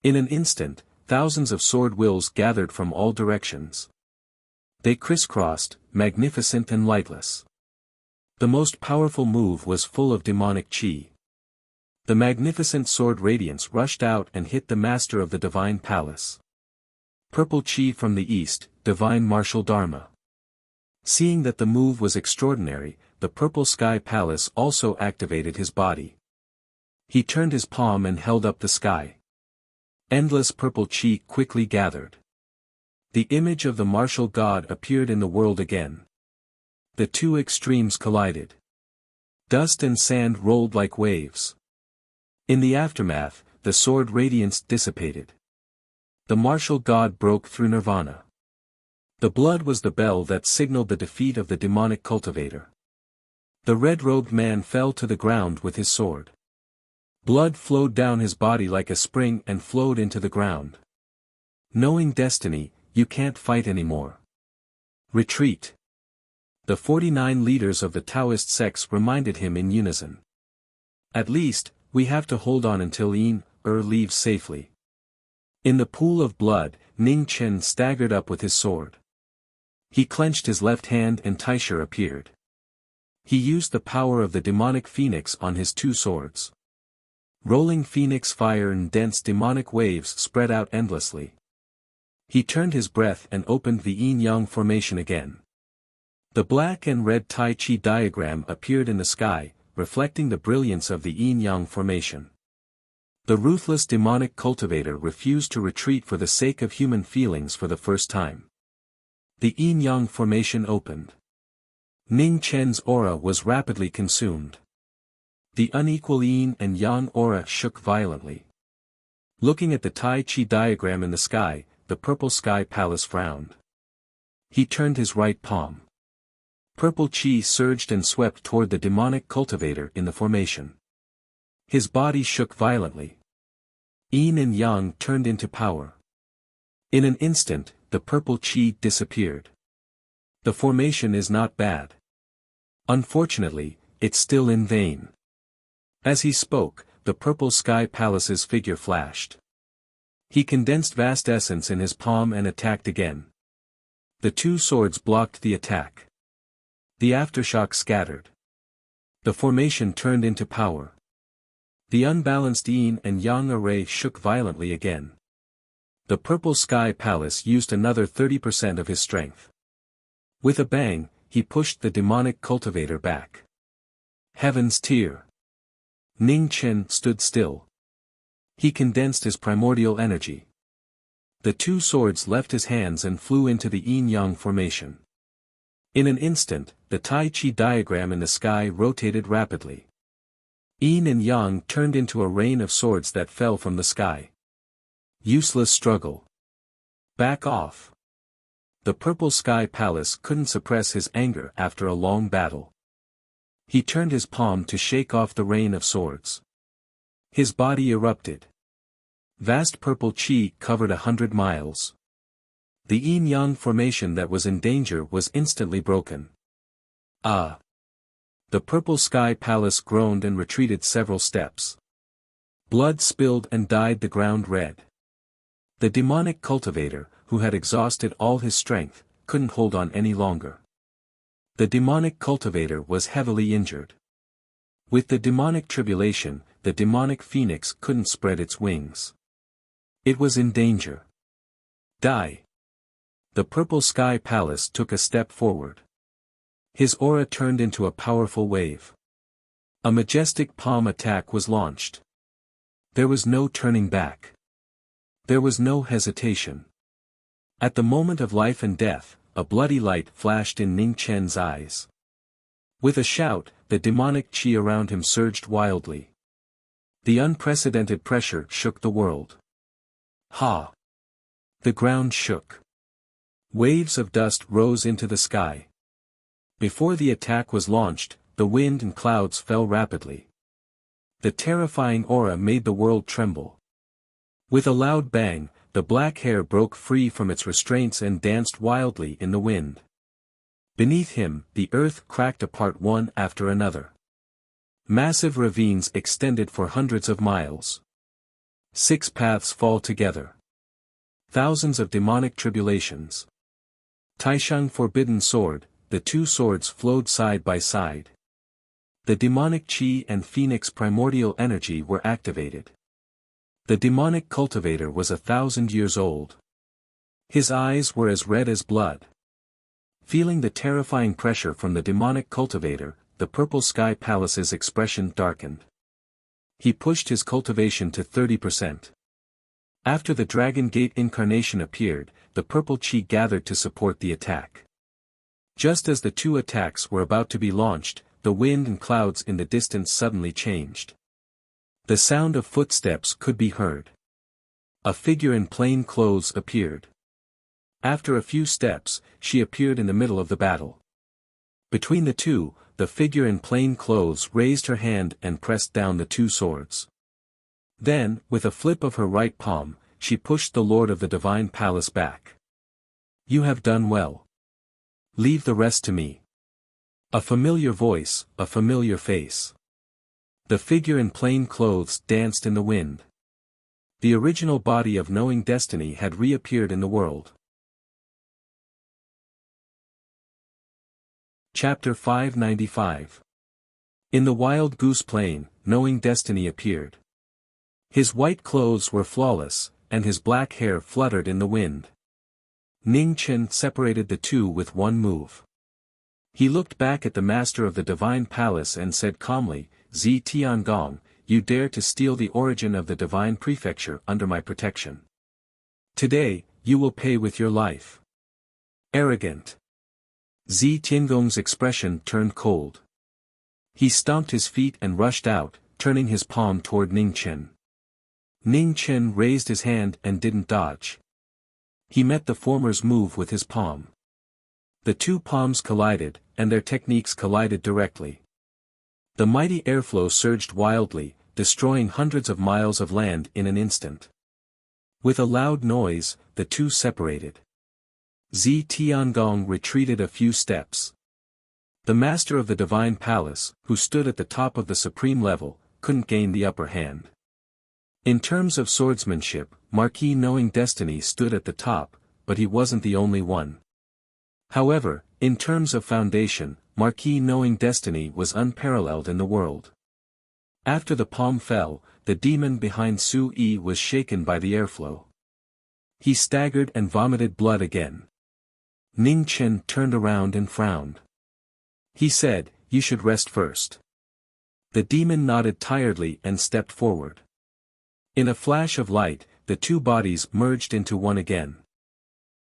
In an instant, thousands of sword wills gathered from all directions. They crisscrossed, magnificent and lightless. The most powerful move was full of demonic chi. The magnificent sword radiance rushed out and hit the master of the divine palace. Purple chi from the east, divine martial dharma. Seeing that the move was extraordinary, the purple sky palace also activated his body. He turned his palm and held up the sky. Endless purple chi quickly gathered. The image of the martial god appeared in the world again. The two extremes collided. Dust and sand rolled like waves. In the aftermath, the sword radiance dissipated. The martial god broke through nirvana. The blood was the bell that signaled the defeat of the demonic cultivator. The red-robed man fell to the ground with his sword. Blood flowed down his body like a spring and flowed into the ground. Knowing destiny, you can't fight anymore. Retreat. The 49 leaders of the Taoist sects reminded him in unison. At least, we have to hold on until Yin-Er leaves safely. In the pool of blood, Ning Chen staggered up with his sword. He clenched his left hand and Taisha appeared. He used the power of the demonic phoenix on his two swords. Rolling phoenix fire and dense demonic waves spread out endlessly. He turned his breath and opened the yin-yang formation again. The black and red Tai Chi diagram appeared in the sky, reflecting the brilliance of the yin-yang formation. The ruthless demonic cultivator refused to retreat for the sake of human feelings for the first time. The yin-yang formation opened. Ning Chen's aura was rapidly consumed. The unequal yin and yang aura shook violently. Looking at the Tai Chi diagram in the sky, the purple sky palace frowned. He turned his right palm. Purple chi surged and swept toward the demonic cultivator in the formation. His body shook violently. Yin and yang turned into power. In an instant, the purple chi disappeared. The formation is not bad. Unfortunately, it's still in vain. As he spoke, the purple sky palace's figure flashed. He condensed vast essence in his palm and attacked again. The two swords blocked the attack. The aftershock scattered. The formation turned into power. The unbalanced yin and yang array shook violently again. The purple sky palace used another 30% of his strength. With a bang, he pushed the demonic cultivator back. Heaven's tear. Ning Chen stood still. He condensed his primordial energy. The two swords left his hands and flew into the yin-yang formation. In an instant, the Tai Chi diagram in the sky rotated rapidly. Yin and yang turned into a rain of swords that fell from the sky. Useless struggle. Back off. The purple sky palace couldn't suppress his anger after a long battle. He turned his palm to shake off the rain of swords. His body erupted. Vast purple chi covered 100 miles. The yin-yang formation that was in danger was instantly broken. Ah! The purple sky palace groaned and retreated several steps. Blood spilled and dyed the ground red. The demonic cultivator, who had exhausted all his strength, couldn't hold on any longer. The demonic cultivator was heavily injured. With the demonic tribulation, the demonic phoenix couldn't spread its wings. It was in danger. Die! The purple sky palace took a step forward. His aura turned into a powerful wave. A majestic palm attack was launched. There was no turning back. There was no hesitation. At the moment of life and death, a bloody light flashed in Ning Chen's eyes. With a shout, the demonic chi around him surged wildly. The unprecedented pressure shook the world. Ha! The ground shook. Waves of dust rose into the sky. Before the attack was launched, the wind and clouds fell rapidly. The terrifying aura made the world tremble. With a loud bang, the black hair broke free from its restraints and danced wildly in the wind. Beneath him, the earth cracked apart one after another. Massive ravines extended for hundreds of miles. 6 paths fall together. Thousands of demonic tribulations. Taisheng forbidden sword, the two swords flowed side by side. The demonic chi and phoenix primordial energy were activated. The demonic cultivator was 1,000 years old. His eyes were as red as blood. Feeling the terrifying pressure from the demonic cultivator, the purple sky palace's expression darkened. he pushed his cultivation to 30%. After the Dragon Gate incarnation appeared, the purple chi gathered to support the attack. Just as the two attacks were about to be launched, the wind and clouds in the distance suddenly changed. The sound of footsteps could be heard. A figure in plain clothes appeared. After a few steps, she appeared in the middle of the battle. Between the two, the figure in plain clothes raised her hand and pressed down the two swords. Then, with a flip of her right palm, she pushed the Lord of the Divine Palace back. "You have done well. Leave the rest to me." A familiar voice, a familiar face. The figure in plain clothes danced in the wind. The original body of knowing destiny had reappeared in the world. Chapter 595. In the wild goose plain, knowing destiny appeared. His white clothes were flawless, and his black hair fluttered in the wind. Ning Chen separated the two with one move. He looked back at the master of the Divine Palace and said calmly, "Zi Tiangong, you dare to steal the origin of the Divine Prefecture under my protection. Today, you will pay with your life." Arrogant. Zi Tiangong's expression turned cold. He stomped his feet and rushed out, turning his palm toward Ning Chen. Ning Chen raised his hand and didn't dodge. He met the former's move with his palm. The two palms collided, and their techniques collided directly. The mighty airflow surged wildly, destroying hundreds of miles of land in an instant. With a loud noise, the two separated. Zi Tiangong retreated a few steps. The master of the Divine Palace, who stood at the top of the supreme level, couldn't gain the upper hand. In terms of swordsmanship, Marquis knowing destiny stood at the top, but he wasn't the only one. However, in terms of foundation, Marquis knowing destiny was unparalleled in the world. After the palm fell, the demon behind Su Yi was shaken by the airflow. He staggered and vomited blood again. Ning Chen turned around and frowned. He said, "You should rest first." The demon nodded tiredly and stepped forward. In a flash of light, the two bodies merged into one again.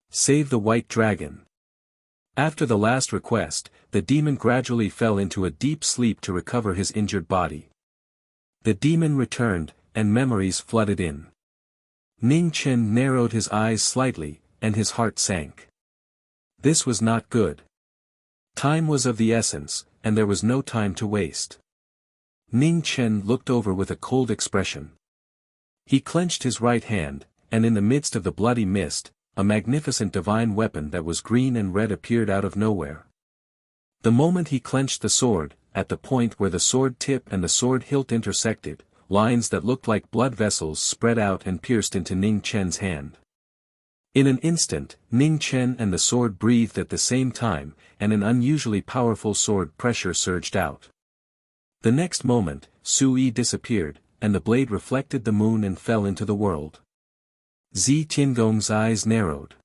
"Save the white dragon." After the last request, the demon gradually fell into a deep sleep to recover his injured body. The demon returned, and memories flooded in. Ning Chen narrowed his eyes slightly, and his heart sank. This was not good. Time was of the essence, and there was no time to waste. Ning Chen looked over with a cold expression. He clenched his right hand, and in the midst of the bloody mist, a magnificent divine weapon that was green and red appeared out of nowhere. The moment he clenched the sword, at the point where the sword tip and the sword hilt intersected, lines that looked like blood vessels spread out and pierced into Ning Chen's hand. In an instant, Ning Chen and the sword breathed at the same time, and an unusually powerful sword pressure surged out. The next moment, Su Yi disappeared, and the blade reflected the moon and fell into the world. Zi Tiangong's eyes narrowed.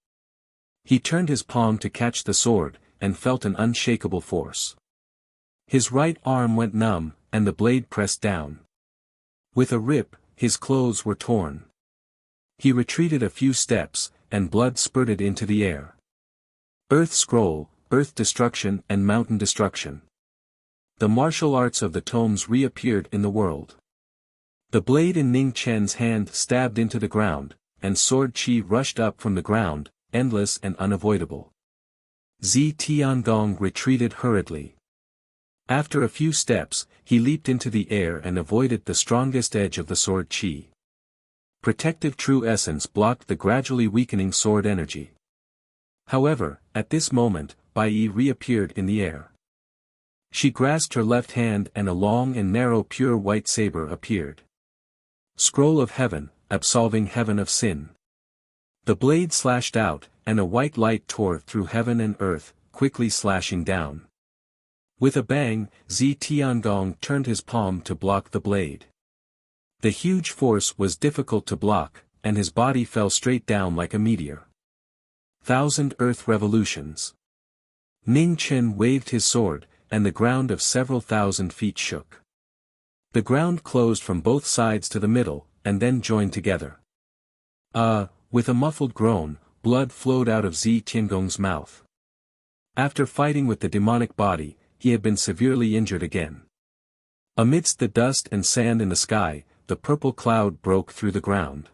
He turned his palm to catch the sword, and felt an unshakable force. His right arm went numb, and the blade pressed down. With a rip, his clothes were torn. He retreated a few steps, and blood spurted into the air. Earth scroll, earth destruction and mountain destruction. The martial arts of the tomes reappeared in the world. The blade in Ning Chen's hand stabbed into the ground, and sword chi rushed up from the ground, endless and unavoidable. Zi Tiangong retreated hurriedly. After a few steps, he leaped into the air and avoided the strongest edge of the sword chi. Protective true essence blocked the gradually weakening sword energy. However, at this moment, Bai Yi reappeared in the air. She grasped her left hand and a long and narrow pure white saber appeared. Scroll of Heaven, absolving heaven of sin. The blade slashed out, and a white light tore through heaven and earth, quickly slashing down. With a bang, Zi Tiangong turned his palm to block the blade. The huge force was difficult to block, and his body fell straight down like a meteor. 1,000 earth revolutions. Ning Chen waved his sword, and the ground of several thousand feet shook. The ground closed from both sides to the middle, and then joined together. With a muffled groan, blood flowed out of Zi Tiangong's mouth. After fighting with the demonic body, he had been severely injured again. Amidst the dust and sand in the sky, the purple cloud broke through the ground.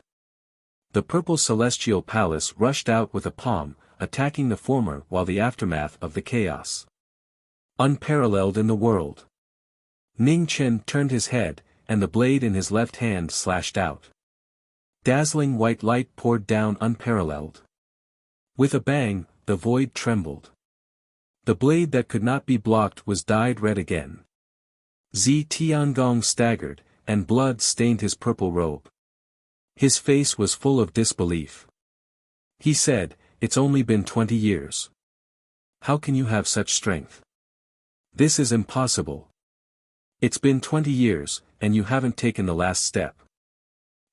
The purple celestial palace rushed out with a palm, attacking the former while the aftermath of the chaos. Unparalleled in the world. Ning Chen turned his head, and the blade in his left hand slashed out. Dazzling white light poured down unparalleled. With a bang, the void trembled. The blade that could not be blocked was dyed red again. Zi Tiangong staggered, and blood stained his purple robe. His face was full of disbelief. He said, "It's only been 20 years. How can you have such strength? This is impossible. It's been 20 years, and you haven't taken the last step."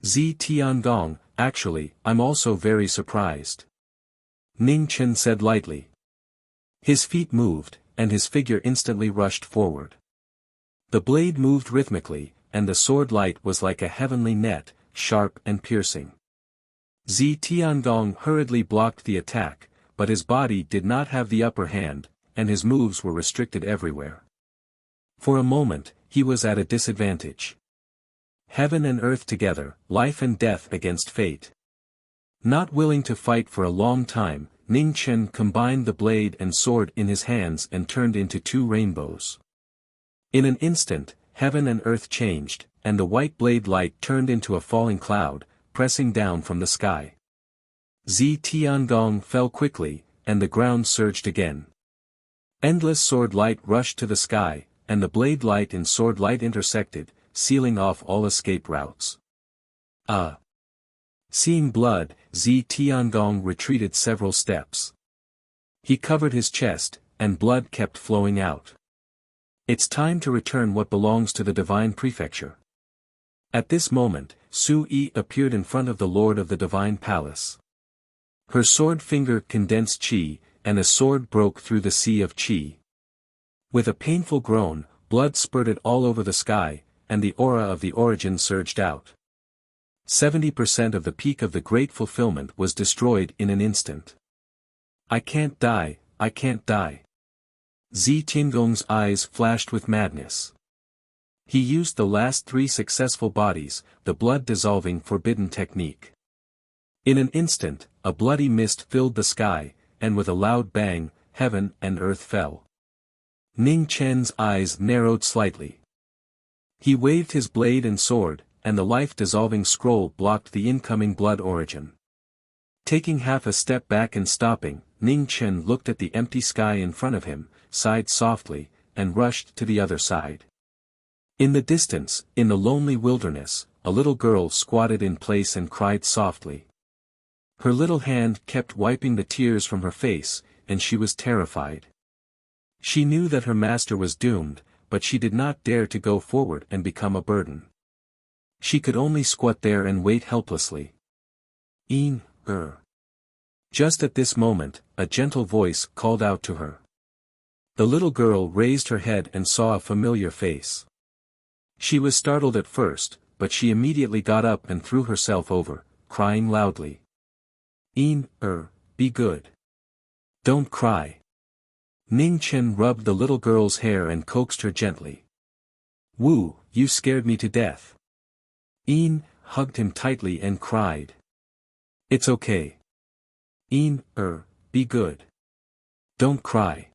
Zi Tiangong, "Actually, I'm also very surprised," Ning Chen said lightly. His feet moved, and his figure instantly rushed forward. The blade moved rhythmically, and the sword light was like a heavenly net, sharp and piercing. Zi Tiangong hurriedly blocked the attack, but his body did not have the upper hand, and his moves were restricted everywhere. For a moment, he was at a disadvantage. Heaven and earth together, life and death against fate. Not willing to fight for a long time, Ning Chen combined the blade and sword in his hands and turned into two rainbows. In an instant, heaven and earth changed, and the white blade light turned into a falling cloud, pressing down from the sky. Zi Tiangong fell quickly, and the ground surged again. Endless sword light rushed to the sky, and the blade light and sword light intersected, sealing off all escape routes. Seeing blood, Zi Tiangong retreated several steps. He covered his chest, and blood kept flowing out. It's time to return what belongs to the divine prefecture. At this moment, Su Yi appeared in front of the lord of the divine palace. Her sword finger condensed qi, and a sword broke through the sea of qi. With a painful groan, blood spurted all over the sky, and the aura of the origin surged out. 70% of the peak of the great fulfillment was destroyed in an instant. I can't die, I can't die. Zi Tiangong's eyes flashed with madness. He used the last 3 successful bodies, the blood-dissolving forbidden technique. In an instant, a bloody mist filled the sky, and with a loud bang, heaven and earth fell. Ning Chen's eyes narrowed slightly. He waved his blade and sword, and the life-dissolving scroll blocked the incoming blood origin. Taking half a step back and stopping, Ning Chen looked at the empty sky in front of him, sighed softly, and rushed to the other side. In the distance, in the lonely wilderness, a little girl squatted in place and cried softly. Her little hand kept wiping the tears from her face, and she was terrified. She knew that her master was doomed, but she did not dare to go forward and become a burden. She could only squat there and wait helplessly. Just at this moment, a gentle voice called out to her. The little girl raised her head and saw a familiar face. She was startled at first, but she immediately got up and threw herself over, crying loudly. Be good. Don't cry. Ning Chen rubbed the little girl's hair and coaxed her gently. Wu, you scared me to death. Hugged him tightly and cried. It's okay. Be good. Don't cry.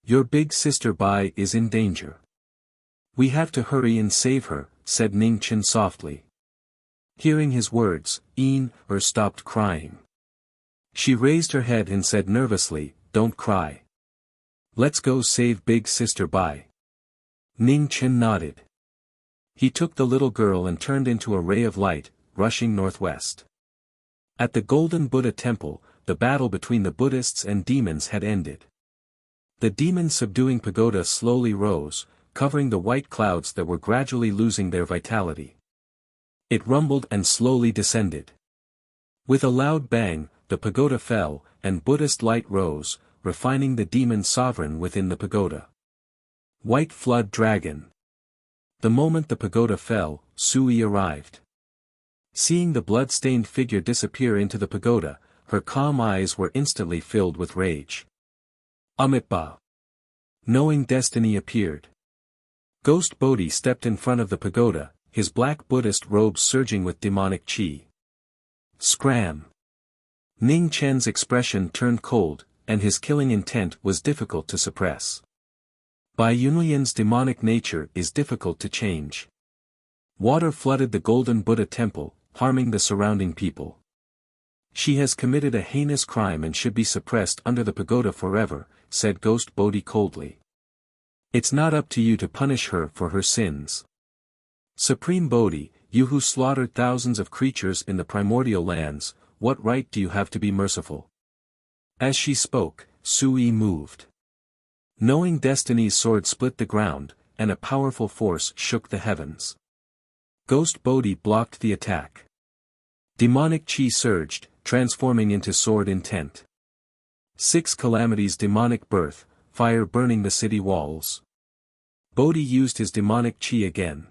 Your big sister Bai is in danger. We have to hurry and save her, said Ning Chen softly. Hearing his words, stopped crying. She raised her head and said nervously, Don't cry. Let's go save big sister Bai. Ning Chen nodded. He took the little girl and turned into a ray of light, rushing northwest. At the Golden Buddha Temple, the battle between the Buddhists and demons had ended. The demon-subduing pagoda slowly rose, covering the white clouds that were gradually losing their vitality. It rumbled and slowly descended. With a loud bang, the pagoda fell, and Buddhist light rose, refining the demon sovereign within the pagoda. White Flood Dragon. The moment the pagoda fell, Sui arrived. Seeing the blood-stained figure disappear into the pagoda, her calm eyes were instantly filled with rage. Amitba. Knowing destiny appeared. Ghost Bodhi stepped in front of the pagoda, his black Buddhist robes surging with demonic chi. Scram. Ning Chen's expression turned cold, and his killing intent was difficult to suppress. Bai Yunlian's demonic nature is difficult to change. Water flooded the Golden Buddha temple, harming the surrounding people. She has committed a heinous crime and should be suppressed under the pagoda forever, said Ghost Bodhi coldly. It's not up to you to punish her for her sins. Supreme Bodhi, you who slaughtered thousands of creatures in the primordial lands, what right do you have to be merciful? As she spoke, Sui moved. Knowing destiny's sword split the ground, and a powerful force shook the heavens. Ghost Bodhi blocked the attack. Demonic chi surged, transforming into sword intent. 6 calamities: demonic birth, fire burning the city walls. Bodhi used his demonic chi again.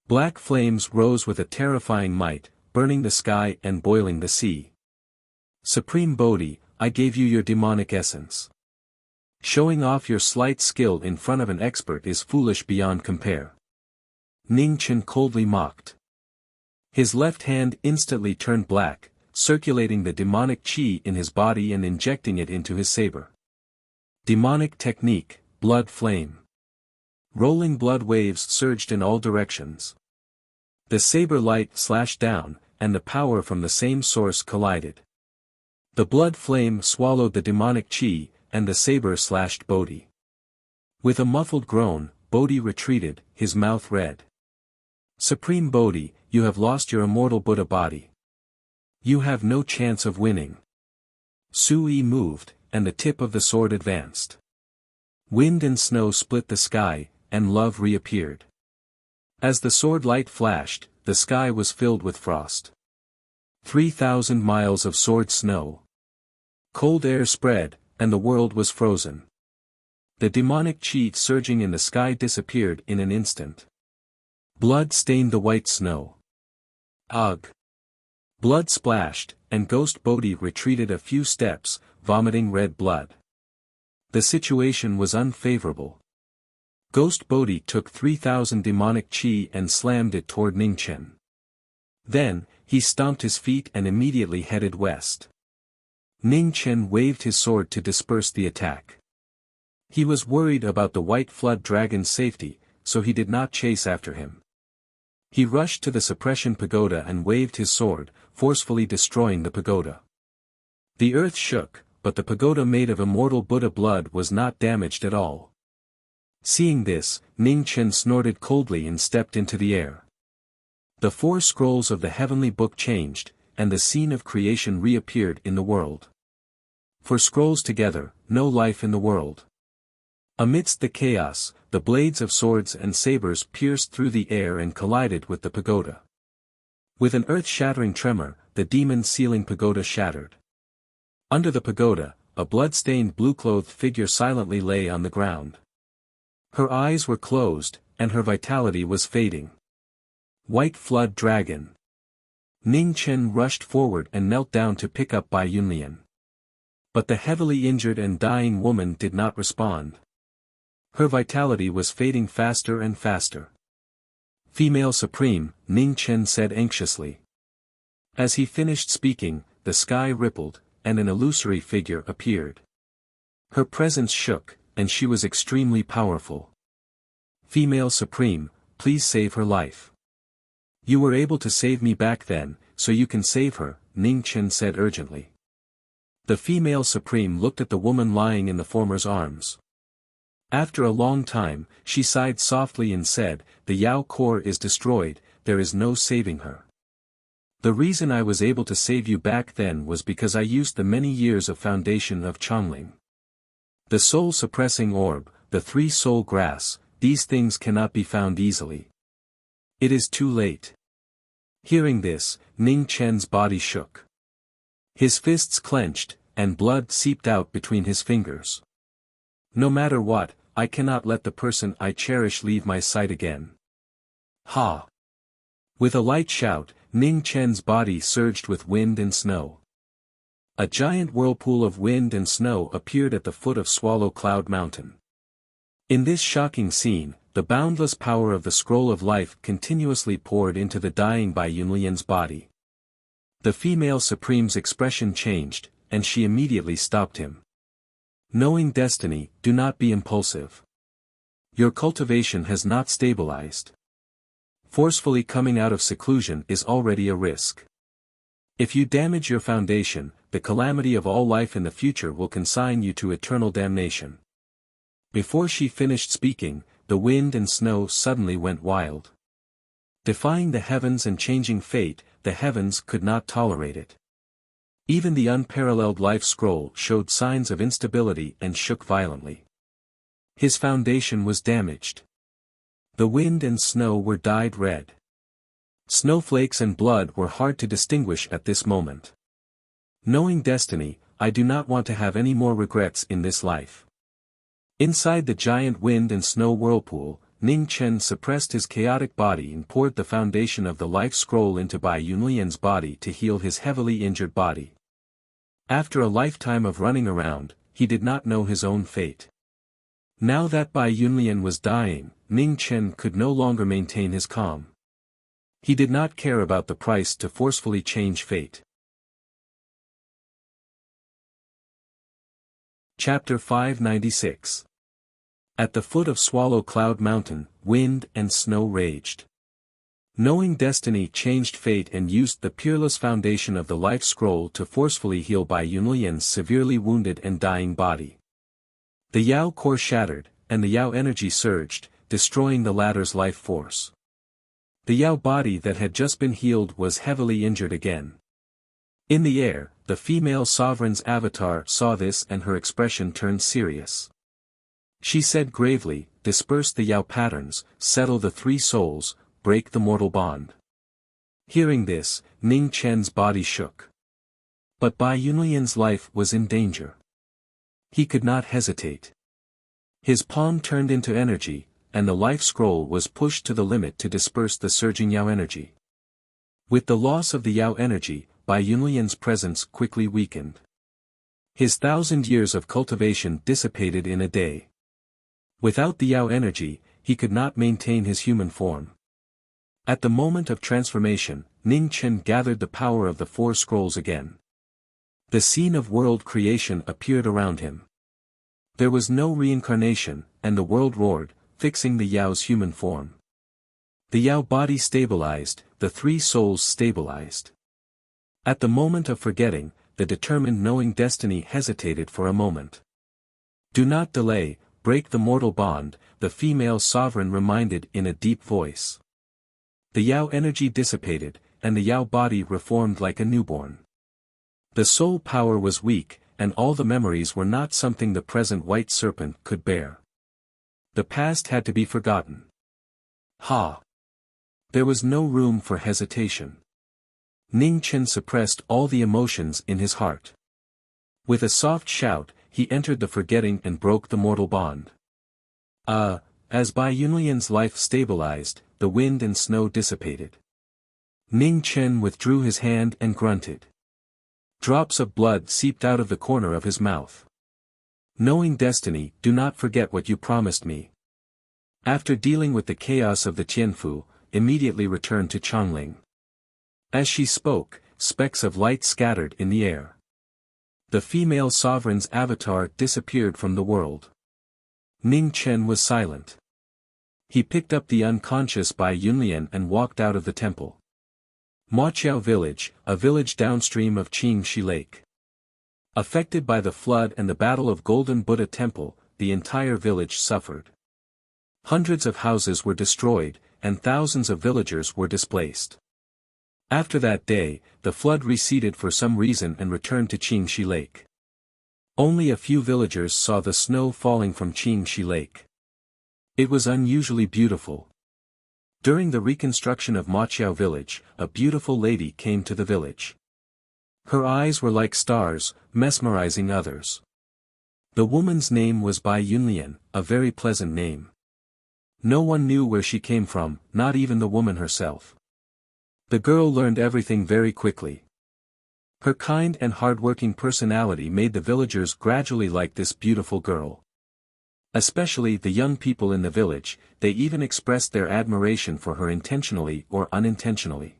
Black flames rose with a terrifying might, burning the sky and boiling the sea. Supreme Bodhi, I gave you your demonic essence. Showing off your slight skill in front of an expert is foolish beyond compare. Ning Chen coldly mocked. His left hand instantly turned black, circulating the demonic chi in his body and injecting it into his saber. Demonic technique, blood flame. Rolling blood waves surged in all directions. The saber light slashed down, and the power from the same source collided. The blood flame swallowed the demonic chi, and the saber slashed Bodhi. With a muffled groan, Bodhi retreated, his mouth red. Supreme Bodhi, you have lost your immortal Buddha body. You have no chance of winning. Sui moved, and the tip of the sword advanced. Wind and snow split the sky, and love reappeared. As the sword light flashed, the sky was filled with frost. 3,000 miles of sword snow. Cold air spread, and the world was frozen. The demonic chi surging in the sky disappeared in an instant. Blood stained the white snow. Ugh! Blood splashed, and Ghost Bodhi retreated a few steps, vomiting red blood. The situation was unfavorable. Ghost Bodhi took 3,000 demonic chi and slammed it toward Ning Chen. Then, he stomped his feet and immediately headed west. Ning Chen waved his sword to disperse the attack. He was worried about the White Flood Dragon's safety, so he did not chase after him. He rushed to the suppression pagoda and waved his sword, forcefully destroying the pagoda. The earth shook, but the pagoda made of immortal Buddha blood was not damaged at all. Seeing this, Ning Chen snorted coldly and stepped into the air. The 4 scrolls of the heavenly book changed, and the scene of creation reappeared in the world. 4 scrolls together, no life in the world. Amidst the chaos, the blades of swords and sabers pierced through the air and collided with the pagoda. With an earth-shattering tremor, the demon-sealing pagoda shattered. Under the pagoda, a blood-stained blue-clothed figure silently lay on the ground. Her eyes were closed, and her vitality was fading. White Flood Dragon. Ning Chen rushed forward and knelt down to pick up Bai Yunlian. But the heavily injured and dying woman did not respond. Her vitality was fading faster and faster. Female Supreme, Ning Chen said anxiously. As he finished speaking, the sky rippled, and an illusory figure appeared. Her presence shook, and she was extremely powerful. Female Supreme, please save her life. You were able to save me back then, so you can save her, Ning Chen said urgently. The female Supreme looked at the woman lying in the former's arms. After a long time, she sighed softly and said, the Yao core is destroyed, there is no saving her. The reason I was able to save you back then was because I used the many years of foundation of Chongling. The soul-suppressing orb, the 3 soul grass, these things cannot be found easily. It is too late. Hearing this, Ning Chen's body shook. His fists clenched, and blood seeped out between his fingers. No matter what, I cannot let the person I cherish leave my sight again. Ha! With a light shout, Ning Chen's body surged with wind and snow. A giant whirlpool of wind and snow appeared at the foot of Swallow Cloud Mountain. In this shocking scene, the boundless power of the Scroll of Life continuously poured into the dying Bai Yunlian's body. The female Supreme's expression changed, and she immediately stopped him. Knowing destiny, do not be impulsive. Your cultivation has not stabilized. Forcefully coming out of seclusion is already a risk. If you damage your foundation, the calamity of all life in the future will consign you to eternal damnation. Before she finished speaking, the wind and snow suddenly went wild. Defying the heavens and changing fate, the heavens could not tolerate it. Even the unparalleled life scroll showed signs of instability and shook violently. His foundation was damaged. The wind and snow were dyed red. Snowflakes and blood were hard to distinguish at this moment. Knowing destiny, I do not want to have any more regrets in this life. Inside the giant wind and snow whirlpool, Ning Chen suppressed his chaotic body and poured the foundation of the life scroll into Bai Yunlian's body to heal his heavily injured body. After a lifetime of running around, he did not know his own fate. Now that Bai Yunlian was dying, Ning Chen could no longer maintain his calm. He did not care about the price to forcefully change fate. Chapter 596. At the foot of Swallow Cloud Mountain, wind and snow raged. Knowing destiny changed fate and used the peerless foundation of the life scroll to forcefully heal Bai Yunlian's severely wounded and dying body. The Yao core shattered, and the Yao energy surged, destroying the latter's life force. The Yao body that had just been healed was heavily injured again. In the air, the female sovereign's avatar saw this and her expression turned serious. She said gravely, "Disperse the Yao patterns, settle the three souls, break the mortal bond." Hearing this, Ning Chen's body shook. But Bai Yunlian's life was in danger. He could not hesitate. His palm turned into energy, and the life scroll was pushed to the limit to disperse the surging Yao energy. With the loss of the Yao energy, Bai Yunlian's presence quickly weakened. His 1,000 years of cultivation dissipated in a day. Without the Yao energy, he could not maintain his human form. At the moment of transformation, Ning Chen gathered the power of the four scrolls again. The scene of world creation appeared around him. There was no reincarnation, and the world roared, fixing the Yao's human form. The Yao body stabilized, the three souls stabilized. At the moment of forgetting, the determined knowing destiny hesitated for a moment. "Do not delay, break the mortal bond," the female sovereign reminded in a deep voice. The Yao energy dissipated, and the Yao body reformed like a newborn. The soul power was weak, and all the memories were not something the present white serpent could bear. The past had to be forgotten. Ha! There was no room for hesitation. Ning Chen suppressed all the emotions in his heart. With a soft shout, he entered the forgetting and broke the mortal bond. As Bai Yunlian's life stabilized, the wind and snow dissipated. Ning Chen withdrew his hand and grunted. Drops of blood seeped out of the corner of his mouth. "Knowing destiny, do not forget what you promised me." After dealing with the chaos of the Tianfu, immediately returned to Changling. As she spoke, specks of light scattered in the air. The female sovereign's avatar disappeared from the world. Ning Chen was silent. He picked up the unconscious Bai Yunlian and walked out of the temple. Wuxia village, a village downstream of Qingxi Lake. Affected by the flood and the Battle of Golden Buddha Temple, the entire village suffered. Hundreds of houses were destroyed, and thousands of villagers were displaced. After that day, the flood receded for some reason and returned to Qingxi Lake. Only a few villagers saw the snow falling from Qingxi Lake. It was unusually beautiful. During the reconstruction of Wuxia village, a beautiful lady came to the village. Her eyes were like stars, mesmerizing others. The woman's name was Bai Yunlian, a very pleasant name. No one knew where she came from, not even the woman herself. The girl learned everything very quickly. Her kind and hard-working personality made the villagers gradually like this beautiful girl. Especially the young people in the village, they even expressed their admiration for her intentionally or unintentionally.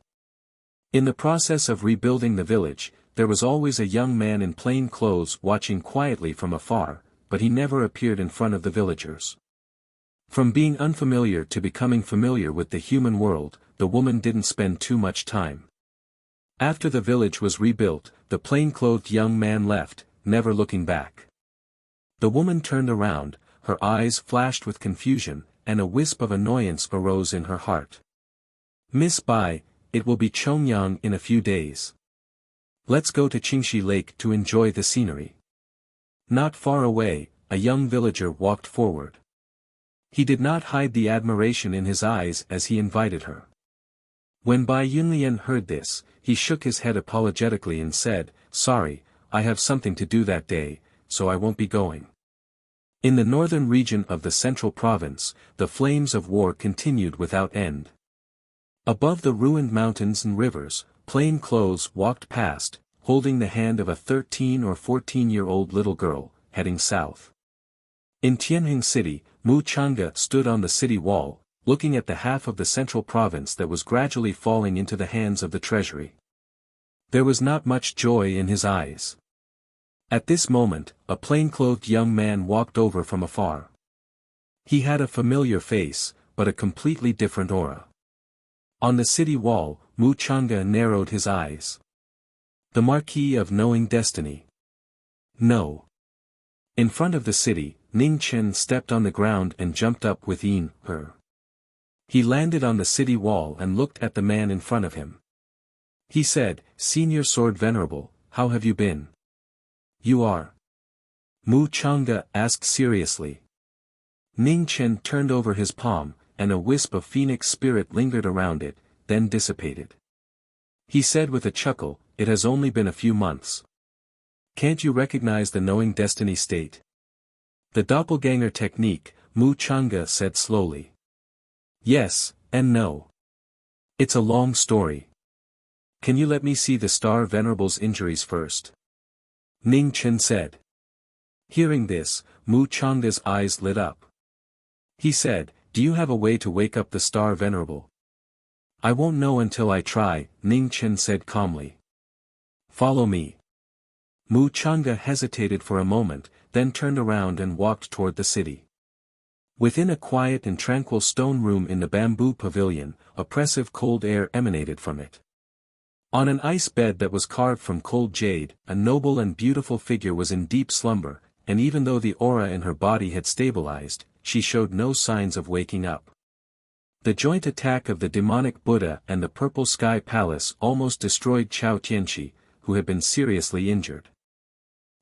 In the process of rebuilding the village, there was always a young man in plain clothes watching quietly from afar, but he never appeared in front of the villagers. From being unfamiliar to becoming familiar with the human world, the woman didn't spend too much time. After the village was rebuilt, the plain-clothed young man left, never looking back. The woman turned around, her eyes flashed with confusion, and a wisp of annoyance arose in her heart. "Miss Bai, it will be Chongyang in a few days. Let's go to Qingxi Lake to enjoy the scenery." Not far away, a young villager walked forward. He did not hide the admiration in his eyes as he invited her. When Bai Yunlian heard this, he shook his head apologetically and said, "Sorry, I have something to do that day, so I won't be going." In the northern region of the central province, the flames of war continued without end. Above the ruined mountains and rivers, plain clothes walked past, holding the hand of a 13 or 14-year-old little girl, heading south. In Tianjin City, Mu Chang'e stood on the city wall, looking at the half of the central province that was gradually falling into the hands of the treasury. There was not much joy in his eyes. At this moment, a plain-clothed young man walked over from afar. He had a familiar face, but a completely different aura. On the city wall, Mu Chang'e narrowed his eyes. The Marquis of Knowing Destiny. No. In front of the city, Ning Chen stepped on the ground and jumped up with her. He landed on the city wall and looked at the man in front of him. He said, "Senior Sword Venerable, how have you been?" "You are?" Mu Chang'e asked seriously. Ning Chen turned over his palm, and a wisp of phoenix spirit lingered around it, then dissipated. He said with a chuckle, "It has only been a few months. Can't you recognize the knowing destiny state?" "The doppelganger technique," Mu Chang'e said slowly. "Yes, and no. It's a long story. Can you let me see the Star Venerable's injuries first?" Ning Chen said. Hearing this, Mu Chang'e's eyes lit up. He said, "Do you have a way to wake up the Star Venerable?" "I won't know until I try," Ning Chen said calmly. "Follow me." Mu Chang'e hesitated for a moment, then turned around and walked toward the city. Within a quiet and tranquil stone room in the bamboo pavilion, oppressive cold air emanated from it. On an ice bed that was carved from cold jade, a noble and beautiful figure was in deep slumber, and even though the aura in her body had stabilized, she showed no signs of waking up. The joint attack of the demonic Buddha and the Purple Sky Palace almost destroyed Chao Tianxi, who had been seriously injured.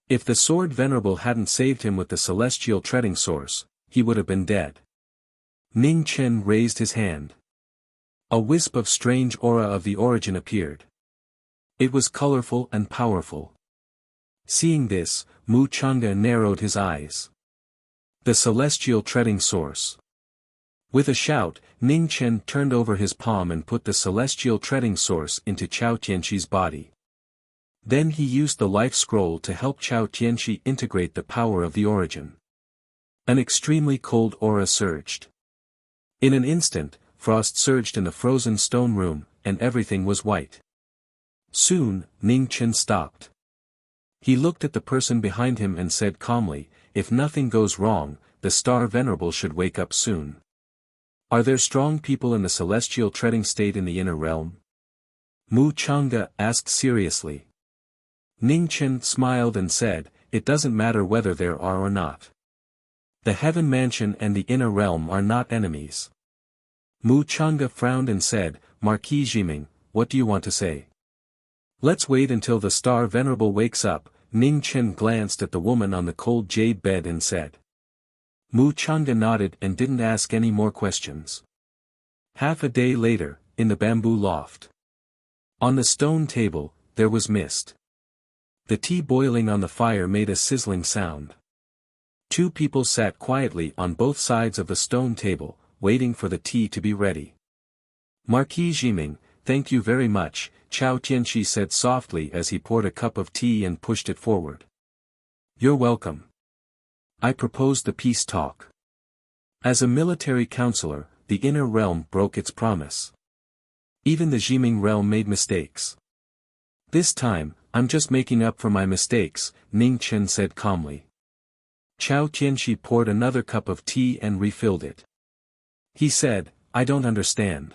If the Sword Venerable hadn't saved him with the celestial treading source, he would have been dead. Ning Chen raised his hand. A wisp of strange aura of the origin appeared. It was colorful and powerful. Seeing this, Mu Chang'e narrowed his eyes. The celestial treading source. With a shout, Ning Chen turned over his palm and put the celestial treading source into Chao Tianxi's body. Then he used the life scroll to help Chao Tianxi integrate the power of the origin. An extremely cold aura surged. In an instant, frost surged in the frozen stone room, and everything was white. Soon, Ning Chen stopped. He looked at the person behind him and said calmly, "If nothing goes wrong, the Star Venerable should wake up soon. Are there strong people in the celestial treading state in the inner realm?" Mu Chang'e asked seriously. Ning Chen smiled and said, "It doesn't matter whether there are or not. The Heaven Mansion and the Inner Realm are not enemies." Mu Chang'e frowned and said, "Marquis Jiming, what do you want to say?" "Let's wait until the Star Venerable wakes up," Ning Chen glanced at the woman on the cold jade bed and said. Mu Chang'e nodded and didn't ask any more questions. Half a day later, in the bamboo loft. On the stone table, there was mist. The tea boiling on the fire made a sizzling sound. Two people sat quietly on both sides of the stone table, waiting for the tea to be ready. Marquis Jiming, thank you very much, Chao Tianqi said softly as he poured a cup of tea and pushed it forward. You're welcome. I proposed the peace talk. As a military counselor, the inner realm broke its promise. Even the Jiming realm made mistakes. This time, I'm just making up for my mistakes, Ning Chen said calmly. Chao Tianqi poured another cup of tea and refilled it. He said, I don't understand.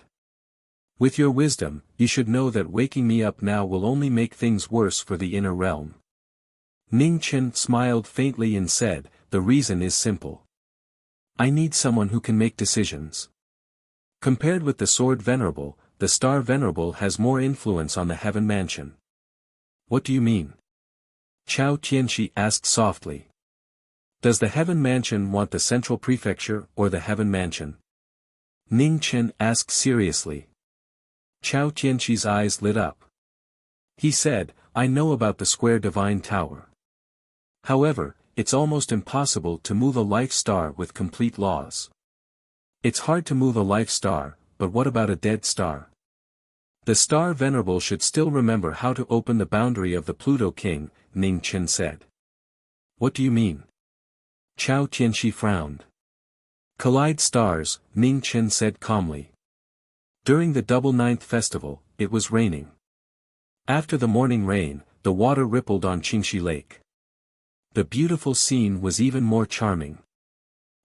With your wisdom, you should know that waking me up now will only make things worse for the inner realm. Ning Chen smiled faintly and said, the reason is simple. I need someone who can make decisions. Compared with the Sword Venerable, the Star Venerable has more influence on the Heaven Mansion. What do you mean? Chao Tianqi asked softly. Does the Heaven Mansion want the Central Prefecture or the Heaven Mansion? Ning Chen asked seriously. Chao Tianqi's eyes lit up. He said, I know about the Square Divine Tower. However, it's almost impossible to move a life star with complete laws. It's hard to move a life star, but what about a dead star? The Star Venerable should still remember how to open the boundary of the Pluto King, Ning Chen said. What do you mean? Chao Tianqi frowned. Collide stars, Ning Chen said calmly. During the Double Ninth Festival, it was raining. After the morning rain, the water rippled on Qingxi Lake. The beautiful scene was even more charming.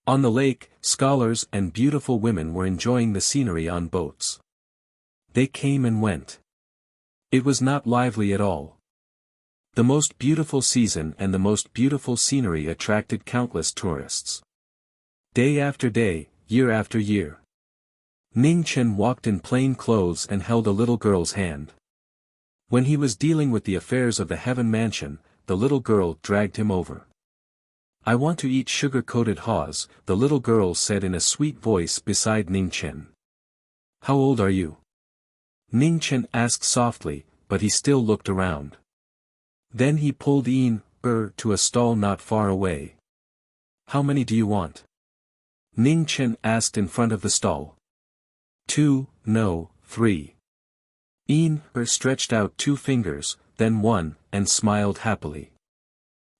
On the lake, scholars and beautiful women were enjoying the scenery on boats. They came and went. It was not lively at all. The most beautiful season and the most beautiful scenery attracted countless tourists. Day after day, year after year. Ning Chen walked in plain clothes and held a little girl's hand. When he was dealing with the affairs of the Heaven Mansion, the little girl dragged him over. I want to eat sugar-coated haws, the little girl said in a sweet voice beside Ning Chen. How old are you? Ning Chen asked softly, but he still looked around. Then he pulled Yin to a stall not far away. How many do you want? Ning Chen asked in front of the stall. 2, no, 3. Yin stretched out 2 fingers, then 1, and smiled happily.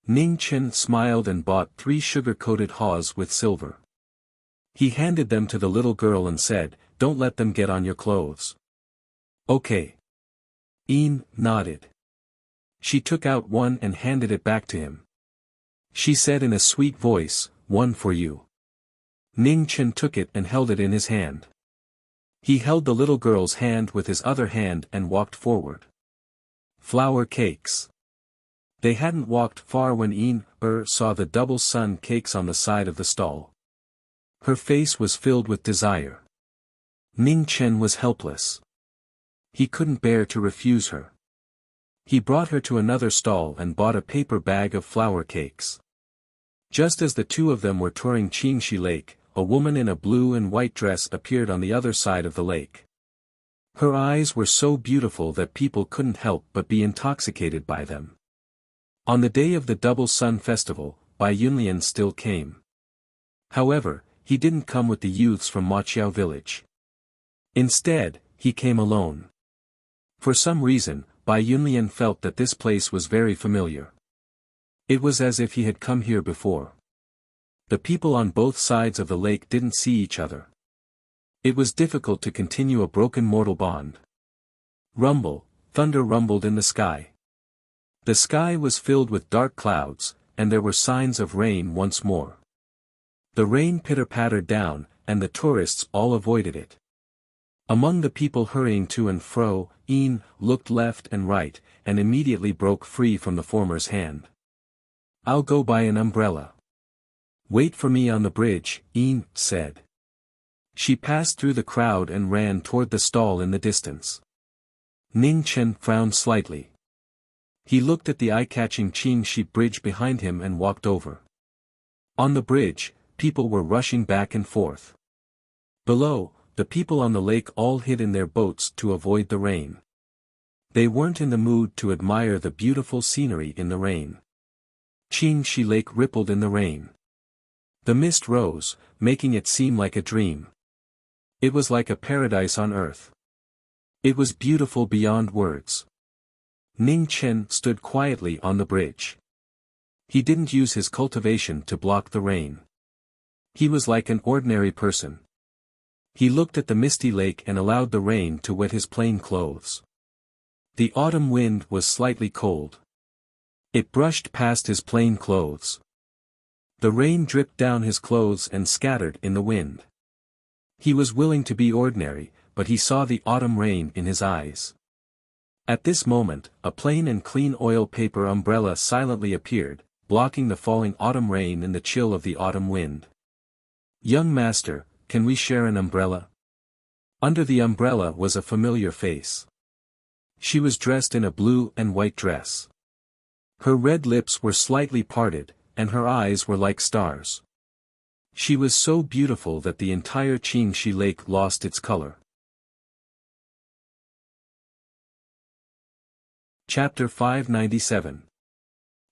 Ning Chen smiled and bought 3 sugar-coated haws with silver. He handed them to the little girl and said, don't let them get on your clothes. Okay. Yin nodded. She took out 1 and handed it back to him. She said in a sweet voice, 1 for you. Ning Chen took it and held it in his hand. He held the little girl's hand with his other hand and walked forward. Flour cakes. They hadn't walked far when Yin saw the double sun cakes on the side of the stall. Her face was filled with desire. Ning Chen was helpless. He couldn't bear to refuse her. He brought her to another stall and bought a paper bag of flour cakes. Just as the two of them were touring Qingxi Lake, a woman in a blue and white dress appeared on the other side of the lake. Her eyes were so beautiful that people couldn't help but be intoxicated by them. On the day of the Double Sun Festival, Bai Yunlian still came. However, he didn't come with the youths from Wuxia village. Instead, he came alone. For some reason, Bai Yunlian felt that this place was very familiar. It was as if he had come here before. The people on both sides of the lake didn't see each other. It was difficult to continue a broken mortal bond. Rumble, thunder rumbled in the sky. The sky was filled with dark clouds, and there were signs of rain once more. The rain pitter-pattered down, and the tourists all avoided it. Among the people hurrying to and fro, Yin looked left and right, and immediately broke free from the former's hand. I'll go buy an umbrella. Wait for me on the bridge, Yin said. She passed through the crowd and ran toward the stall in the distance. Ning Chen frowned slightly. He looked at the eye-catching Qingxi bridge behind him and walked over. On the bridge, people were rushing back and forth. Below, the people on the lake all hid in their boats to avoid the rain. They weren't in the mood to admire the beautiful scenery in the rain. Qingxi Lake rippled in the rain. The mist rose, making it seem like a dream. It was like a paradise on earth. It was beautiful beyond words. Ning Chen stood quietly on the bridge. He didn't use his cultivation to block the rain. He was like an ordinary person. He looked at the misty lake and allowed the rain to wet his plain clothes. The autumn wind was slightly cold. It brushed past his plain clothes. The rain dripped down his clothes and scattered in the wind. He was willing to be ordinary, but he saw the autumn rain in his eyes. At this moment, a plain and clean oil paper umbrella silently appeared, blocking the falling autumn rain in the chill of the autumn wind. "Young master, can we share an umbrella?" Under the umbrella was a familiar face. She was dressed in a blue and white dress. Her red lips were slightly parted, and her eyes were like stars. She was so beautiful that the entire Qingxi Lake lost its color. Chapter 597.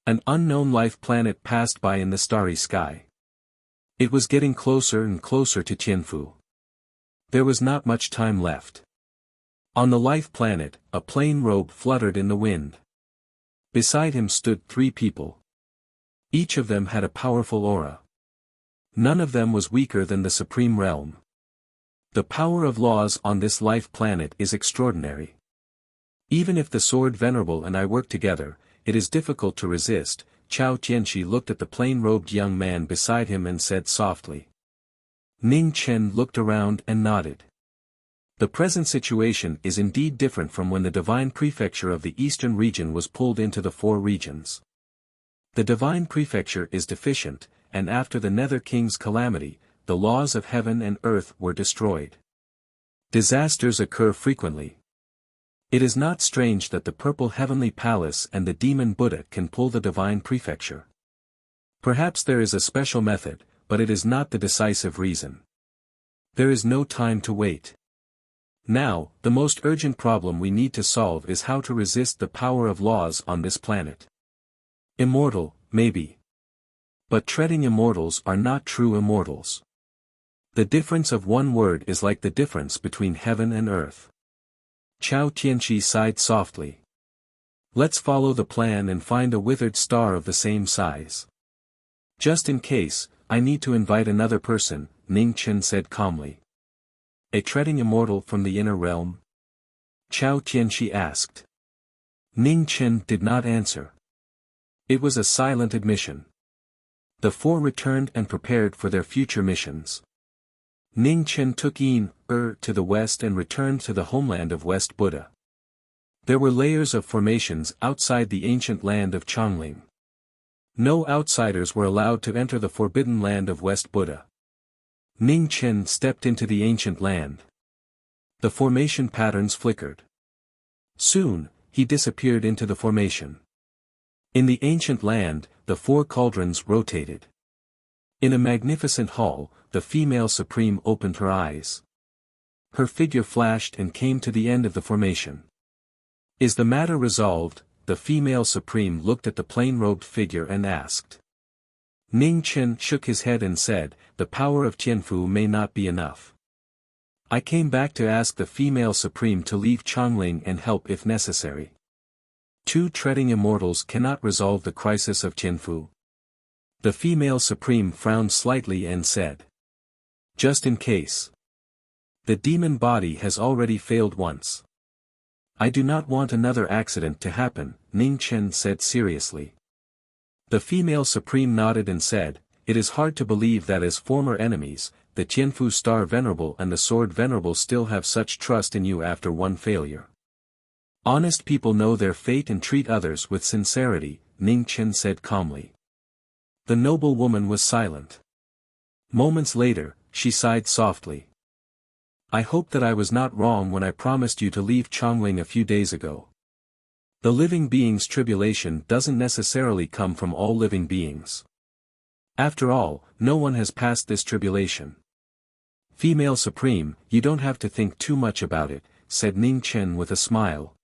An unknown life planet passed by in the starry sky. It was getting closer and closer to Tianfu. There was not much time left. On the life planet, a plain robe fluttered in the wind. Beside him stood 3 people. Each of them had a powerful aura. None of them was weaker than the supreme realm. The power of laws on this life planet is extraordinary. Even if the Sword Venerable and I work together, it is difficult to resist. Chao Tianxi looked at the plain-robed young man beside him and said softly. Ning Chen looked around and nodded. The present situation is indeed different from when the divine prefecture of the eastern region was pulled into the 4 regions. The divine prefecture is deficient, and after the Nether King's calamity, the laws of heaven and earth were destroyed. Disasters occur frequently. It is not strange that the Purple Heavenly Palace and the Demon Buddha can pull the divine prefecture. Perhaps there is a special method, but it is not the decisive reason. There is no time to wait. Now, the most urgent problem we need to solve is how to resist the power of laws on this planet. Immortal, maybe. But treading immortals are not true immortals. The difference of one word is like the difference between heaven and earth. Chao Tianxi sighed softly. Let's follow the plan and find a withered star of the same size. Just in case, I need to invite another person, Ning Chen said calmly. A treading immortal from the inner realm? Chao Tianxi asked. Ning Chen did not answer. It was a silent admission. The 4 returned and prepared for their future missions. Ning Chen took to the west and returned to the homeland of West Buddha. There were layers of formations outside the ancient land of Chongling. No outsiders were allowed to enter the forbidden land of West Buddha. Ning Chen stepped into the ancient land. The formation patterns flickered. Soon, he disappeared into the formation. In the ancient land, the 4 cauldrons rotated. In a magnificent hall, the female supreme opened her eyes. Her figure flashed and came to the end of the formation. Is the matter resolved? The female supreme looked at the plain-robed figure and asked. Ning Chen shook his head and said, the power of Tianfu may not be enough. I came back to ask the female supreme to leave Chongling and help if necessary. 2 treading immortals cannot resolve the crisis of Tianfu. The female supreme frowned slightly and said. Just in case. The demon body has already failed once. I do not want another accident to happen, Ning Chen said seriously. The female supreme nodded and said, it is hard to believe that as former enemies, the Tianfu Star Venerable and the Sword Venerable still have such trust in you after one failure. Honest people know their fate and treat others with sincerity, Ning Chen said calmly. The noble woman was silent. Moments later, she sighed softly. I hope that I was not wrong when I promised you to leave Chongling a few days ago. The living being's tribulation doesn't necessarily come from all living beings. After all, no one has passed this tribulation. Female Supreme, you don't have to think too much about it, said Ning Chen with a smile.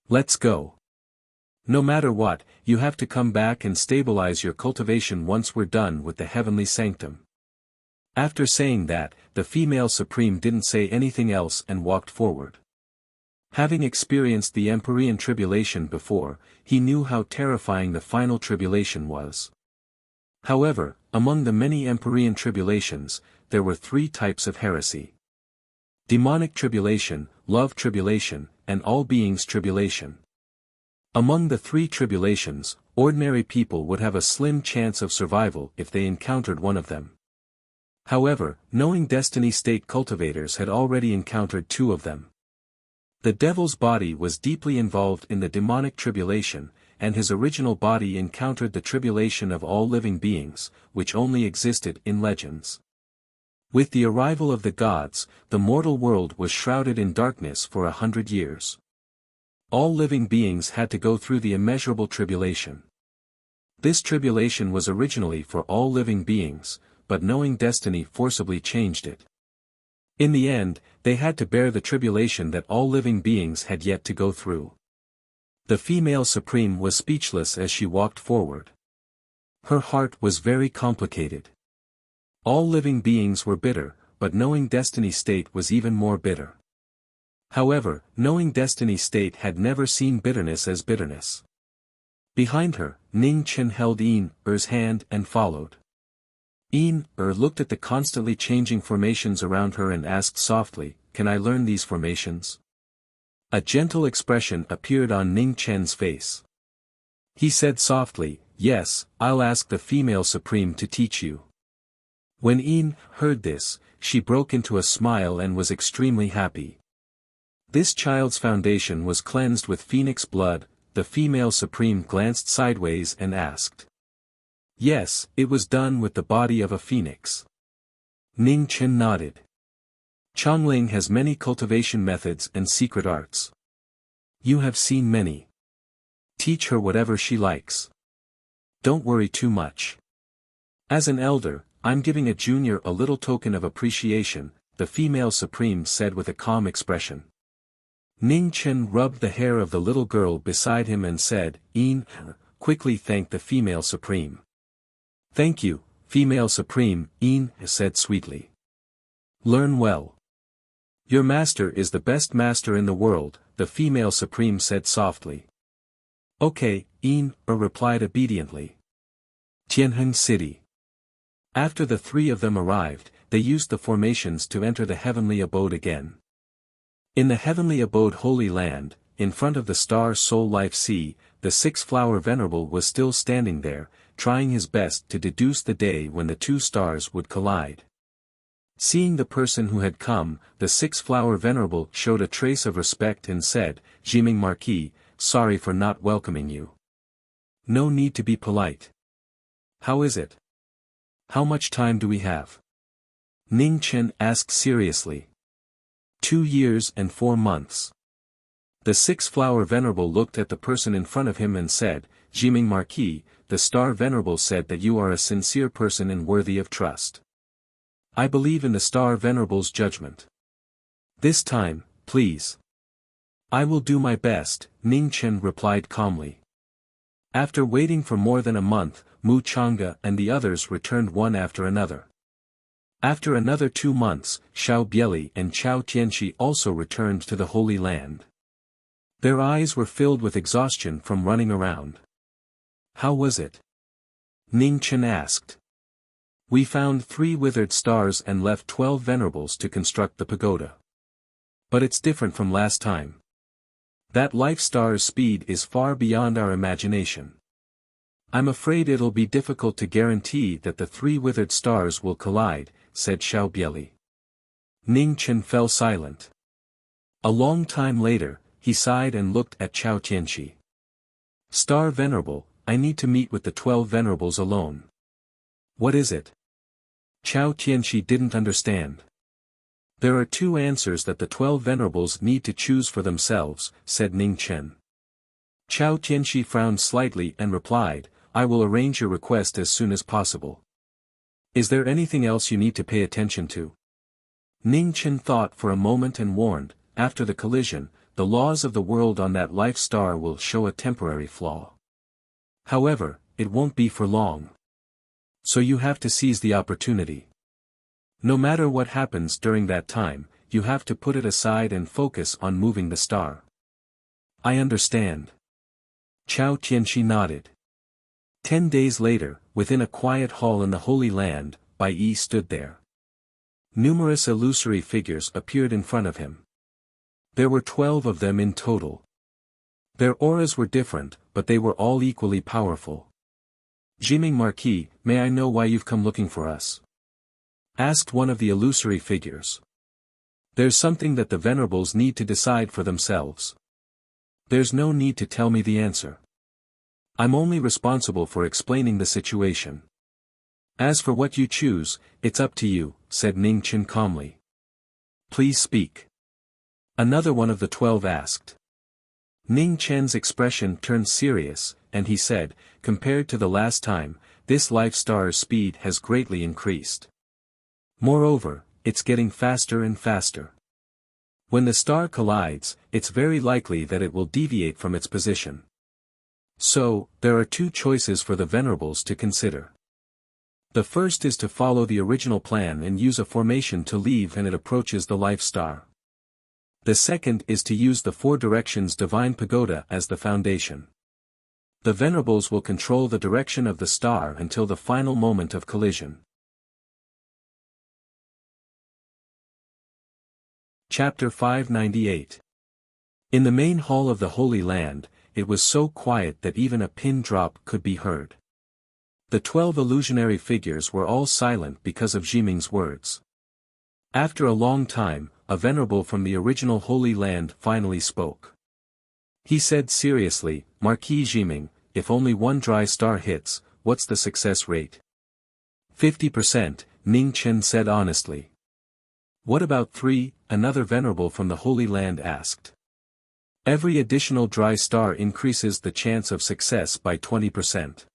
Let's go. No matter what, you have to come back and stabilize your cultivation once we're done with the heavenly sanctum. After saying that, the female supreme didn't say anything else and walked forward. Having experienced the Empyrean tribulation before, he knew how terrifying the final tribulation was. However, among the many Empyrean tribulations, there were three types of heresy: demonic tribulation, love tribulation, and all beings tribulation. Among the three tribulations, ordinary people would have a slim chance of survival if they encountered one of them. However, knowing destiny state cultivators had already encountered two of them. The devil's body was deeply involved in the demonic tribulation, and his original body encountered the tribulation of all living beings, which only existed in legends. With the arrival of the gods, the mortal world was shrouded in darkness for 100 years. All living beings had to go through the immeasurable tribulation. This tribulation was originally for all living beings, but knowing destiny forcibly changed it. In the end, they had to bear the tribulation that all living beings had yet to go through. The female supreme was speechless as she walked forward. Her heart was very complicated. All living beings were bitter, but knowing destiny state was even more bitter. However, knowing destiny state had never seen bitterness as bitterness. Behind her, Ning Chen held Er's hand and followed. Er looked at the constantly changing formations around her and asked softly, "Can I learn these formations?" A gentle expression appeared on Ning Chen's face. He said softly, "Yes, I'll ask the female supreme to teach you." When heard this, she broke into a smile and was extremely happy. This child's foundation was cleansed with phoenix blood. The female supreme glanced sideways and asked. "Yes, it was done with the body of a phoenix." Ning Chen nodded. "Chongling has many cultivation methods and secret arts. You have seen many. Teach her whatever she likes. Don't worry too much. As an elder, I'm giving a junior a little token of appreciation," the female supreme said with a calm expression. Ning Chen rubbed the hair of the little girl beside him and said, quickly thanked the female supreme. "Thank you, female supreme," said sweetly. "Learn well. Your master is the best master in the world," the female supreme said softly. "Okay," replied obediently. Tianheng City. After the three of them arrived, they used the formations to enter the heavenly abode again. In the heavenly abode Holy Land, in front of the star Soul Life Sea, the six-flower venerable was still standing there, trying his best to deduce the day when the two stars would collide. Seeing the person who had come, the six-flower venerable showed a trace of respect and said, "Jiming Marquis, sorry for not welcoming you. No need to be polite. How is it? How much time do we have?" Ning Chen asked seriously. 2 years and 4 months. The six-flower venerable looked at the person in front of him and said, "Jiming Marquis, the star venerable said that you are a sincere person and worthy of trust. I believe in the star venerable's judgment. This time, please." "I will do my best," Ning Chen replied calmly. After waiting for more than a month, Mu Chang'e and the others returned one after another. After another 2 months, Xiao Bieli and Chao Tianxi also returned to the Holy Land. Their eyes were filled with exhaustion from running around. "How was it?" Ning Chen asked. "We found 3 withered stars and left 12 venerables to construct the pagoda. But it's different from last time. That life star's speed is far beyond our imagination. I'm afraid it'll be difficult to guarantee that the 3 withered stars will collide," said Xiao Bieli. Ning Chen fell silent. A long time later, he sighed and looked at Chao Tianxi. "Star Venerable, I need to meet with the 12 venerables alone." "What is it?" Chao Tianxi didn't understand. "There are 2 answers that the 12 venerables need to choose for themselves," said Ning Chen. Chao Tianxi frowned slightly and replied, "I will arrange your request as soon as possible. Is there anything else you need to pay attention to?" Ning Chen thought for a moment and warned, "After the collision, the laws of the world on that life star will show a temporary flaw. However, it won't be for long. So you have to seize the opportunity." No matter what happens during that time, you have to put it aside and focus on moving the star. I understand. Chao Tianxi nodded. 10 days later, within a quiet hall in the Holy Land, Bai Yi stood there. Numerous illusory figures appeared in front of him. There were 12 of them in total. Their auras were different, but they were all equally powerful. Jiming Marquis, may I know why you've come looking for us? Asked one of the illusory figures. There's something that the venerables need to decide for themselves. There's no need to tell me the answer. I'm only responsible for explaining the situation. As for what you choose, it's up to you, said Ning Chen calmly. Please speak. Another one of the 12 asked. Ning Chen's expression turned serious, and he said, compared to the last time, this life star's speed has greatly increased. Moreover, it's getting faster and faster. When the star collides, it's very likely that it will deviate from its position. So, there are two choices for the venerables to consider. The first is to follow the original plan and use a formation to leave when it approaches the life star. The second is to use the Four Directions Divine Pagoda as the foundation. The venerables will control the direction of the star until the final moment of collision. Chapter 598. In the main hall of the Holy Land, it was so quiet that even a pin drop could be heard. The 12 illusionary figures were all silent because of Jiming's words. After a long time, a venerable from the original Holy Land finally spoke. He said seriously, Marquis Jiming, if only one dry star hits, what's the success rate? 50%, Ning Chen said honestly. What about 3? Another venerable from the Holy Land asked. Every additional dry star increases the chance of success by 20%.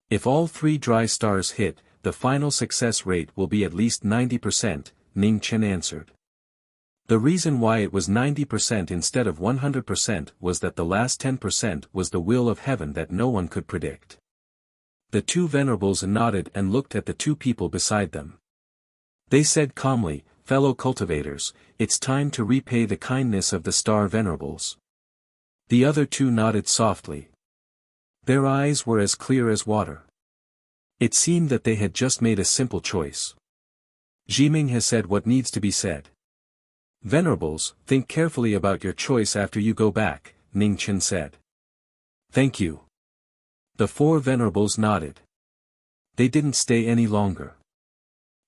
If all 3 dry stars hit, the final success rate will be at least 90%, Ning Chen answered. The reason why it was 90% instead of 100% was that the last 10% was the will of heaven that no one could predict. The 2 venerables nodded and looked at the 2 people beside them. They said calmly, fellow cultivators, it's time to repay the kindness of the star venerables. The other 2 nodded softly. Their eyes were as clear as water. It seemed that they had just made a simple choice. Jiming has said what needs to be said. Venerables, think carefully about your choice after you go back, Ning Chen said. Thank you. The 4 venerables nodded. They didn't stay any longer.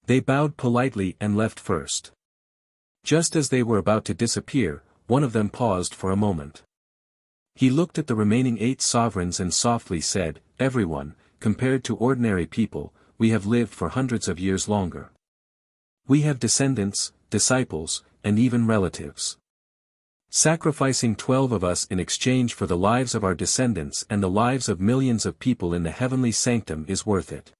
They bowed politely and left first. Just as they were about to disappear, one of them paused for a moment. He looked at the remaining 8 sovereigns and softly said, everyone, compared to ordinary people, we have lived for hundreds of years longer. We have descendants, disciples, and even relatives. Sacrificing 12 of us in exchange for the lives of our descendants and the lives of millions of people in the heavenly sanctum is worth it.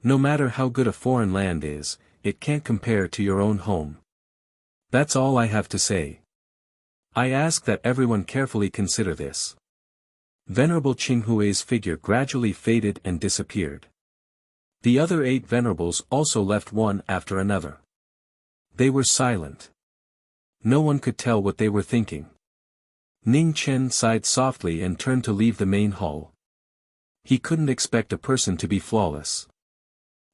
No matter how good a foreign land is, it can't compare to your own home. That's all I have to say. I ask that everyone carefully consider this. Venerable Qinghui's figure gradually faded and disappeared. The other 8 venerables also left one after another. They were silent. No one could tell what they were thinking. Ning Chen sighed softly and turned to leave the main hall. He couldn't expect a person to be flawless.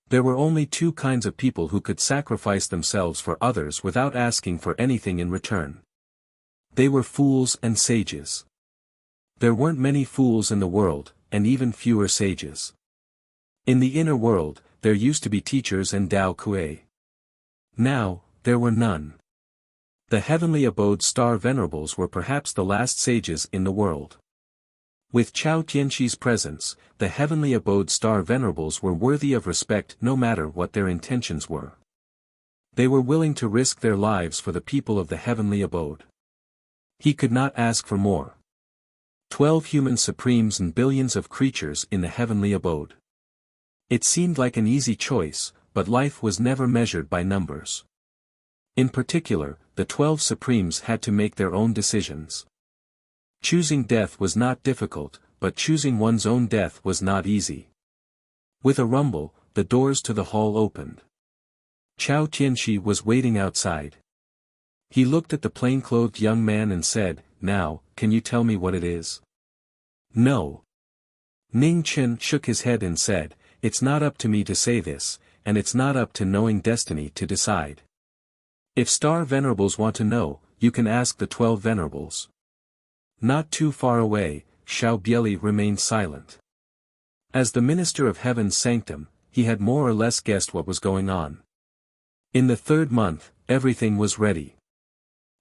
There were only 2 kinds of people who could sacrifice themselves for others without asking for anything in return. They were fools and sages. There weren't many fools in the world, and even fewer sages. In the inner world, there used to be teachers and Dao Kuei. Now, there were none. The heavenly abode star venerables were perhaps the last sages in the world. With Chao Tianxi's presence, the heavenly abode star venerables were worthy of respect no matter what their intentions were. They were willing to risk their lives for the people of the heavenly abode. He could not ask for more. 12 human supremes and billions of creatures in the heavenly abode. It seemed like an easy choice, but life was never measured by numbers. In particular, the 12 supremes had to make their own decisions. Choosing death was not difficult, but choosing one's own death was not easy. With a rumble, the doors to the hall opened. Chao Tianxi was waiting outside. He looked at the plain-clothed young man and said, "Now, can you tell me what it is?" "No." Ning Chen shook his head and said, "It's not up to me to say this, and it's not up to knowing destiny to decide. If Star Venerables want to know, you can ask the 12 Venerables." Not too far away, Xiao Bieli remained silent. As the Minister of Heaven's Sanctum, he had more or less guessed what was going on. In the 3rd month, everything was ready.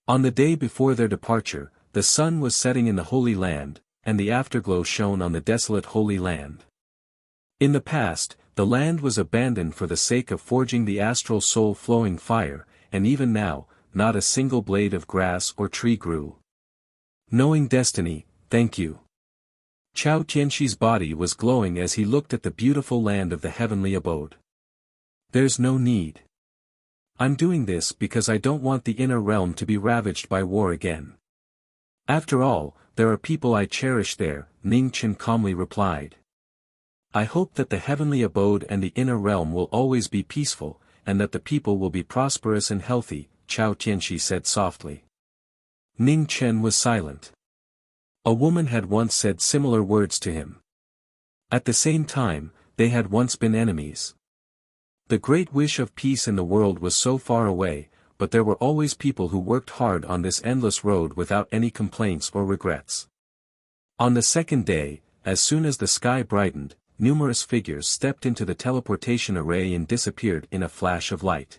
On the day before their departure, the sun was setting in the Holy Land, and the afterglow shone on the desolate Holy Land. In the past, the land was abandoned for the sake of forging the astral soul-flowing fire, and even now, not a single blade of grass or tree grew. Knowing destiny, thank you. Chao Tianxi's body was glowing as he looked at the beautiful land of the heavenly abode. There's no need. I'm doing this because I don't want the inner realm to be ravaged by war again. After all, there are people I cherish there, Ning Chen calmly replied. I hope that the heavenly abode and the inner realm will always be peaceful, and that the people will be prosperous and healthy, Chao Tianxi said softly. Ning Chen was silent. A woman had once said similar words to him. At the same time, they had once been enemies. The great wish of peace in the world was so far away, but there were always people who worked hard on this endless road without any complaints or regrets. On the 2nd day, as soon as the sky brightened, numerous figures stepped into the teleportation array and disappeared in a flash of light.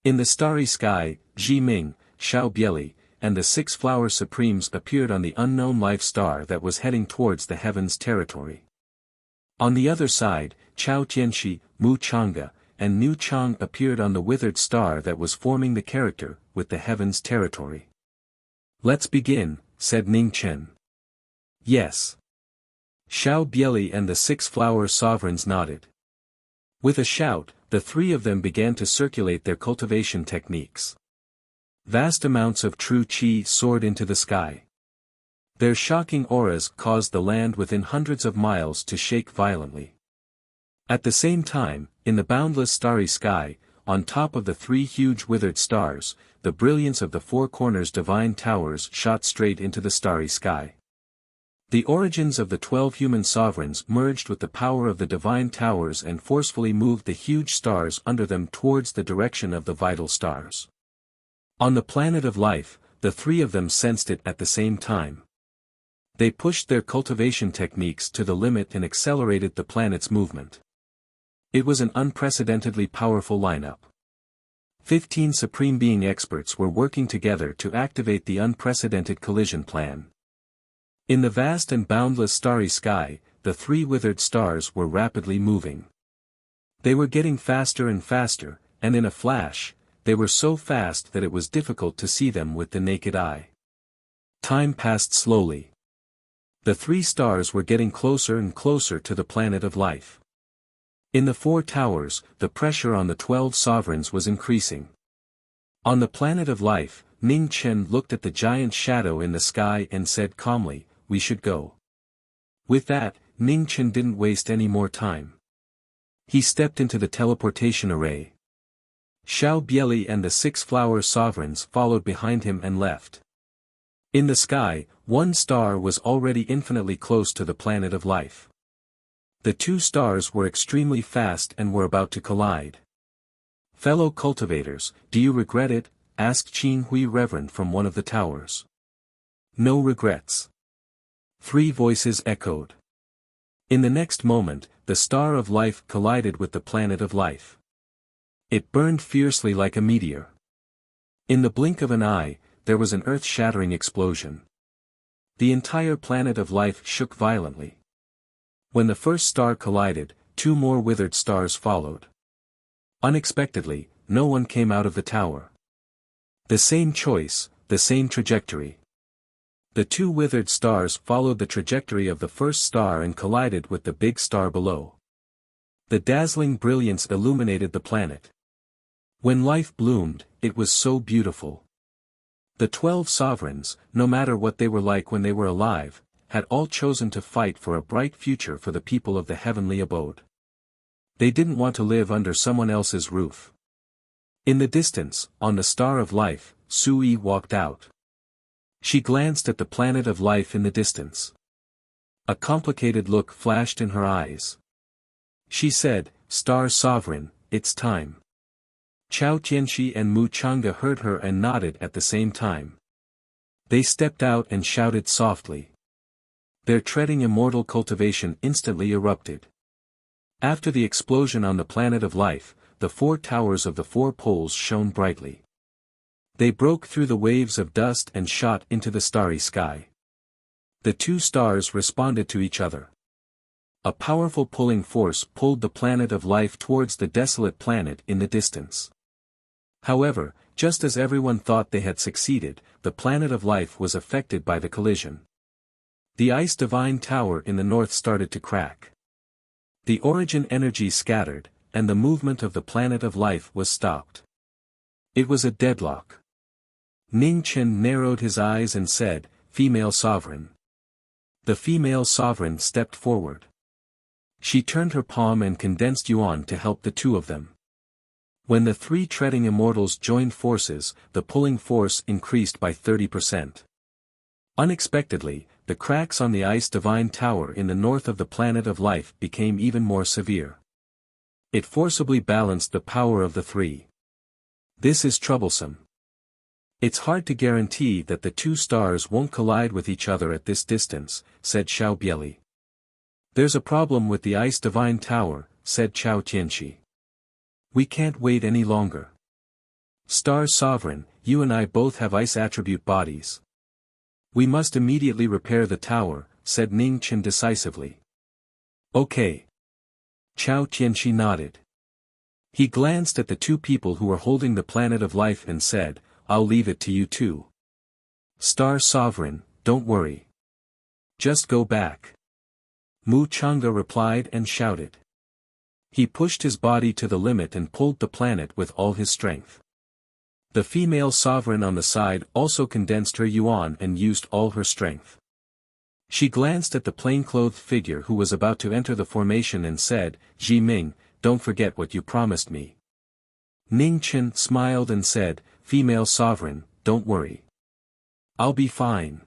In the starry sky, Ji Ming, Xiao Bieli, and the 6 Flower Supremes appeared on the unknown life star that was heading towards the heavens territory. On the other side, Chao Tianxi, Mu Chang'e, and Nu Chang appeared on the withered star that was forming the character, with the heavens territory. "Let's begin," said Ning Chen. "Yes." Xiao Bieli and the 6 Flower Sovereigns nodded. With a shout, the 3 of them began to circulate their cultivation techniques. Vast amounts of true qi soared into the sky. Their shocking auras caused the land within hundreds of miles to shake violently. At the same time, in the boundless starry sky, on top of the 3 huge withered stars, the brilliance of the 4 corners divine towers shot straight into the starry sky. The origins of the 12 human sovereigns merged with the power of the divine towers and forcefully moved the huge stars under them towards the direction of the vital stars. On the planet of life, the 3 of them sensed it at the same time. They pushed their cultivation techniques to the limit and accelerated the planet's movement. It was an unprecedentedly powerful lineup. 15 Supreme Being experts were working together to activate the unprecedented collision plan. In the vast and boundless starry sky, the 3 withered stars were rapidly moving. They were getting faster and faster, and in a flash, they were so fast that it was difficult to see them with the naked eye. Time passed slowly. The 3 stars were getting closer and closer to the planet of life. In the 4 towers, the pressure on the 12 sovereigns was increasing. On the planet of life, Ning Chen looked at the giant shadow in the sky and said calmly, "We should go." With that, Ning Chen didn't waste any more time. He stepped into the teleportation array. Xiao Bieli and the 6 Flower Sovereigns followed behind him and left. In the sky, 1 star was already infinitely close to the planet of life. The 2 stars were extremely fast and were about to collide. "Fellow cultivators, do you regret it?" asked Qin Hui Reverend from one of the towers. "No regrets." 3 voices echoed. In the next moment, the star of life collided with the planet of life. It burned fiercely like a meteor. In the blink of an eye, there was an earth-shattering explosion. The entire planet of life shook violently. When the first star collided, 2 more withered stars followed. Unexpectedly, no one came out of the tower. The same choice, the same trajectory. The 2 withered stars followed the trajectory of the first star and collided with the big star below. The dazzling brilliance illuminated the planet. When life bloomed, it was so beautiful. The 12 sovereigns, no matter what they were like when they were alive, had all chosen to fight for a bright future for the people of the heavenly abode. They didn't want to live under someone else's roof. In the distance, on the Star of Life, Sui walked out. She glanced at the planet of life in the distance. A complicated look flashed in her eyes. She said, "Star Sovereign, it's time." Chao Tianxi and Mu Chang'e heard her and nodded at the same time. They stepped out and shouted softly. Their treading immortal cultivation instantly erupted. After the explosion on the planet of life, the four towers of the four poles shone brightly. They broke through the waves of dust and shot into the starry sky. The two stars responded to each other. A powerful pulling force pulled the planet of life towards the desolate planet in the distance. However, just as everyone thought they had succeeded, the planet of life was affected by the collision. The Ice Divine Tower in the north started to crack. The origin energy scattered, and the movement of the planet of life was stopped. It was a deadlock. Ning Chen narrowed his eyes and said, "Female Sovereign." The female sovereign stepped forward. She turned her palm and condensed yuan to help the two of them. When the three treading immortals joined forces, the pulling force increased by 30%. Unexpectedly, the cracks on the Ice Divine Tower in the north of the planet of life became even more severe. It forcibly balanced the power of the three. This is troublesome. It's hard to guarantee that the two stars won't collide with each other at this distance, said Xiao Bieli. There's a problem with the Ice Divine Tower, said Chao Tianxi. We can't wait any longer. Star Sovereign, you and I both have ice attribute bodies. We must immediately repair the tower, said Ning Chen decisively. Okay. Chao Tianxi nodded. He glanced at the two people who were holding the planet of life and said, "I'll leave it to you two. Star Sovereign, don't worry. Just go back." Mu Chang'e replied and shouted. He pushed his body to the limit and pulled the planet with all his strength. The female sovereign on the side also condensed her yuan and used all her strength. She glanced at the plainclothed figure who was about to enter the formation and said, "Ji Ming, don't forget what you promised me." Ning Chen smiled and said, "Female sovereign, don't worry. I'll be fine."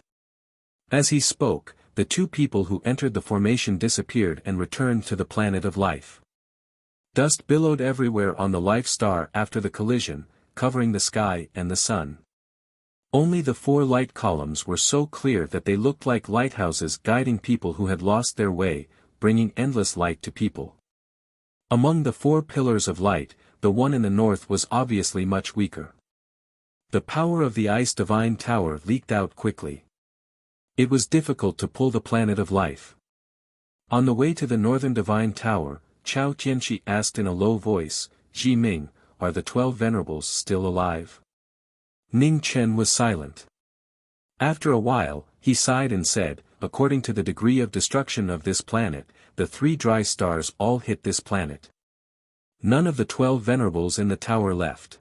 As he spoke, the two people who entered the formation disappeared and returned to the planet of life. Dust billowed everywhere on the life star after the collision, covering the sky and the sun. Only the four light columns were so clear that they looked like lighthouses guiding people who had lost their way, bringing endless light to people. Among the four pillars of light, the one in the north was obviously much weaker. The power of the Ice Divine Tower leaked out quickly. It was difficult to pull the planet of life. On the way to the northern Divine Tower, Chao Tianxi asked in a low voice, "Ji Ming, are the 12 venerables still alive?" Ning Chen was silent. After a while, he sighed and said, "According to the degree of destruction of this planet, the 3 dry stars all hit this planet. None of the 12 venerables in the tower left."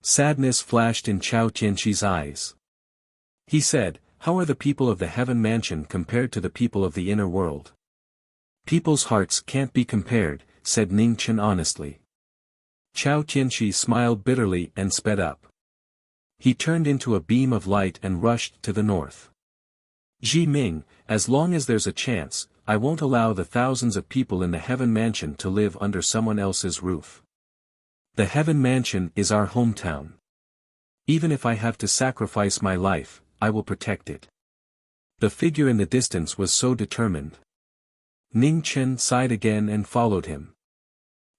Sadness flashed in Chao Tianxi's eyes. He said, "How are the people of the Heaven Mansion compared to the people of the inner world?" "People's hearts can't be compared," said Ning Chen honestly. Chao Tianxi smiled bitterly and sped up. He turned into a beam of light and rushed to the north. "Ji Ming, as long as there's a chance, I won't allow the thousands of people in the Heaven Mansion to live under someone else's roof. The Heaven Mansion is our hometown. Even if I have to sacrifice my life, I will protect it." The figure in the distance was so determined. Ning Chen sighed again and followed him.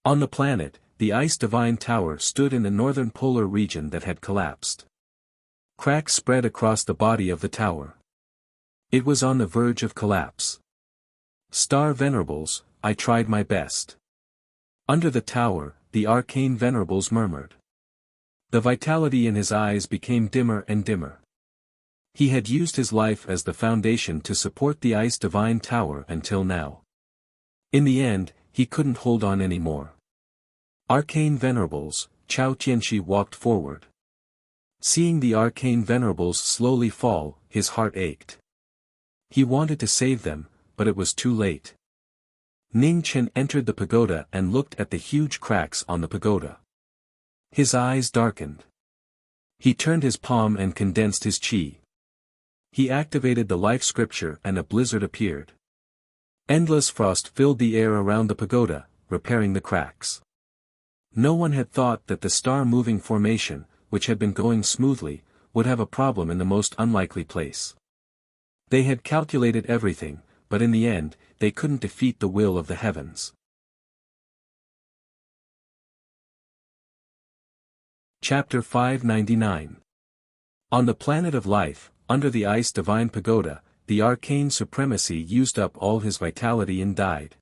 On the planet, the Ice Divine Tower stood in the northern polar region that had collapsed. Cracks spread across the body of the tower. It was on the verge of collapse. "Star Venerables, I tried my best." Under the tower, the arcane venerables murmured. The vitality in his eyes became dimmer and dimmer. He had used his life as the foundation to support the Ice Divine Tower until now. In the end, he couldn't hold on anymore. "Arcane venerables," Chao Tianxi walked forward. Seeing the arcane venerables slowly fall, his heart ached. He wanted to save them, but it was too late. Ning Chen entered the pagoda and looked at the huge cracks on the pagoda. His eyes darkened. He turned his palm and condensed his chi. He activated the life scripture and a blizzard appeared. Endless frost filled the air around the pagoda, repairing the cracks. No one had thought that the star-moving formation, which had been going smoothly, would have a problem in the most unlikely place. They had calculated everything, but in the end, they couldn't defeat the will of the heavens. Chapter 599. On the planet of life, under the ice divine pagoda, the arcane supremacy used up all his vitality and died.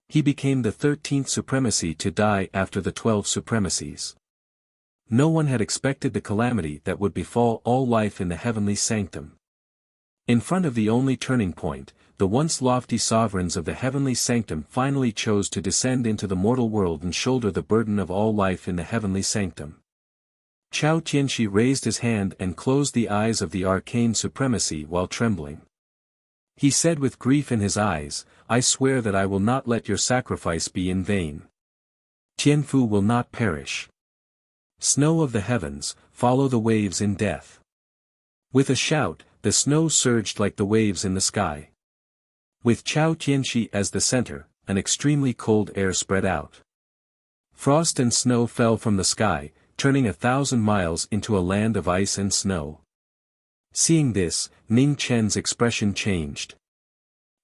He became the 13th supremacy to die after the 12 supremacies. No one had expected the calamity that would befall all life in the heavenly sanctum. In front of the only turning point, the once lofty sovereigns of the heavenly sanctum finally chose to descend into the mortal world and shoulder the burden of all life in the heavenly sanctum. Chao Tianxi raised his hand and closed the eyes of the arcane supremacy while trembling. He said with grief in his eyes, "I swear that I will not let your sacrifice be in vain. Tianfu will not perish. Snow of the heavens, follow the waves in death." With a shout, the snow surged like the waves in the sky. With Chao Tianxi as the center, an extremely cold air spread out. Frost and snow fell from the sky, turning 1,000 miles into a land of ice and snow. Seeing this, Ning Chen's expression changed.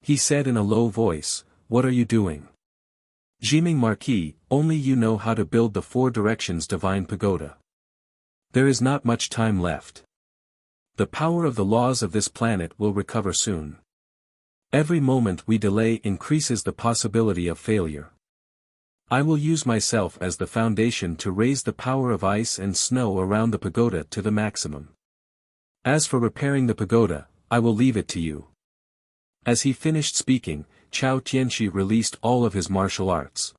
He said in a low voice, "What are you doing?" "Jiming Marquis, only you know how to build the four directions divine pagoda. There is not much time left. The power of the laws of this planet will recover soon. Every moment we delay increases the possibility of failure. I will use myself as the foundation to raise the power of ice and snow around the pagoda to the maximum. As for repairing the pagoda, I will leave it to you." As he finished speaking, Chao Tianxi released all of his martial arts.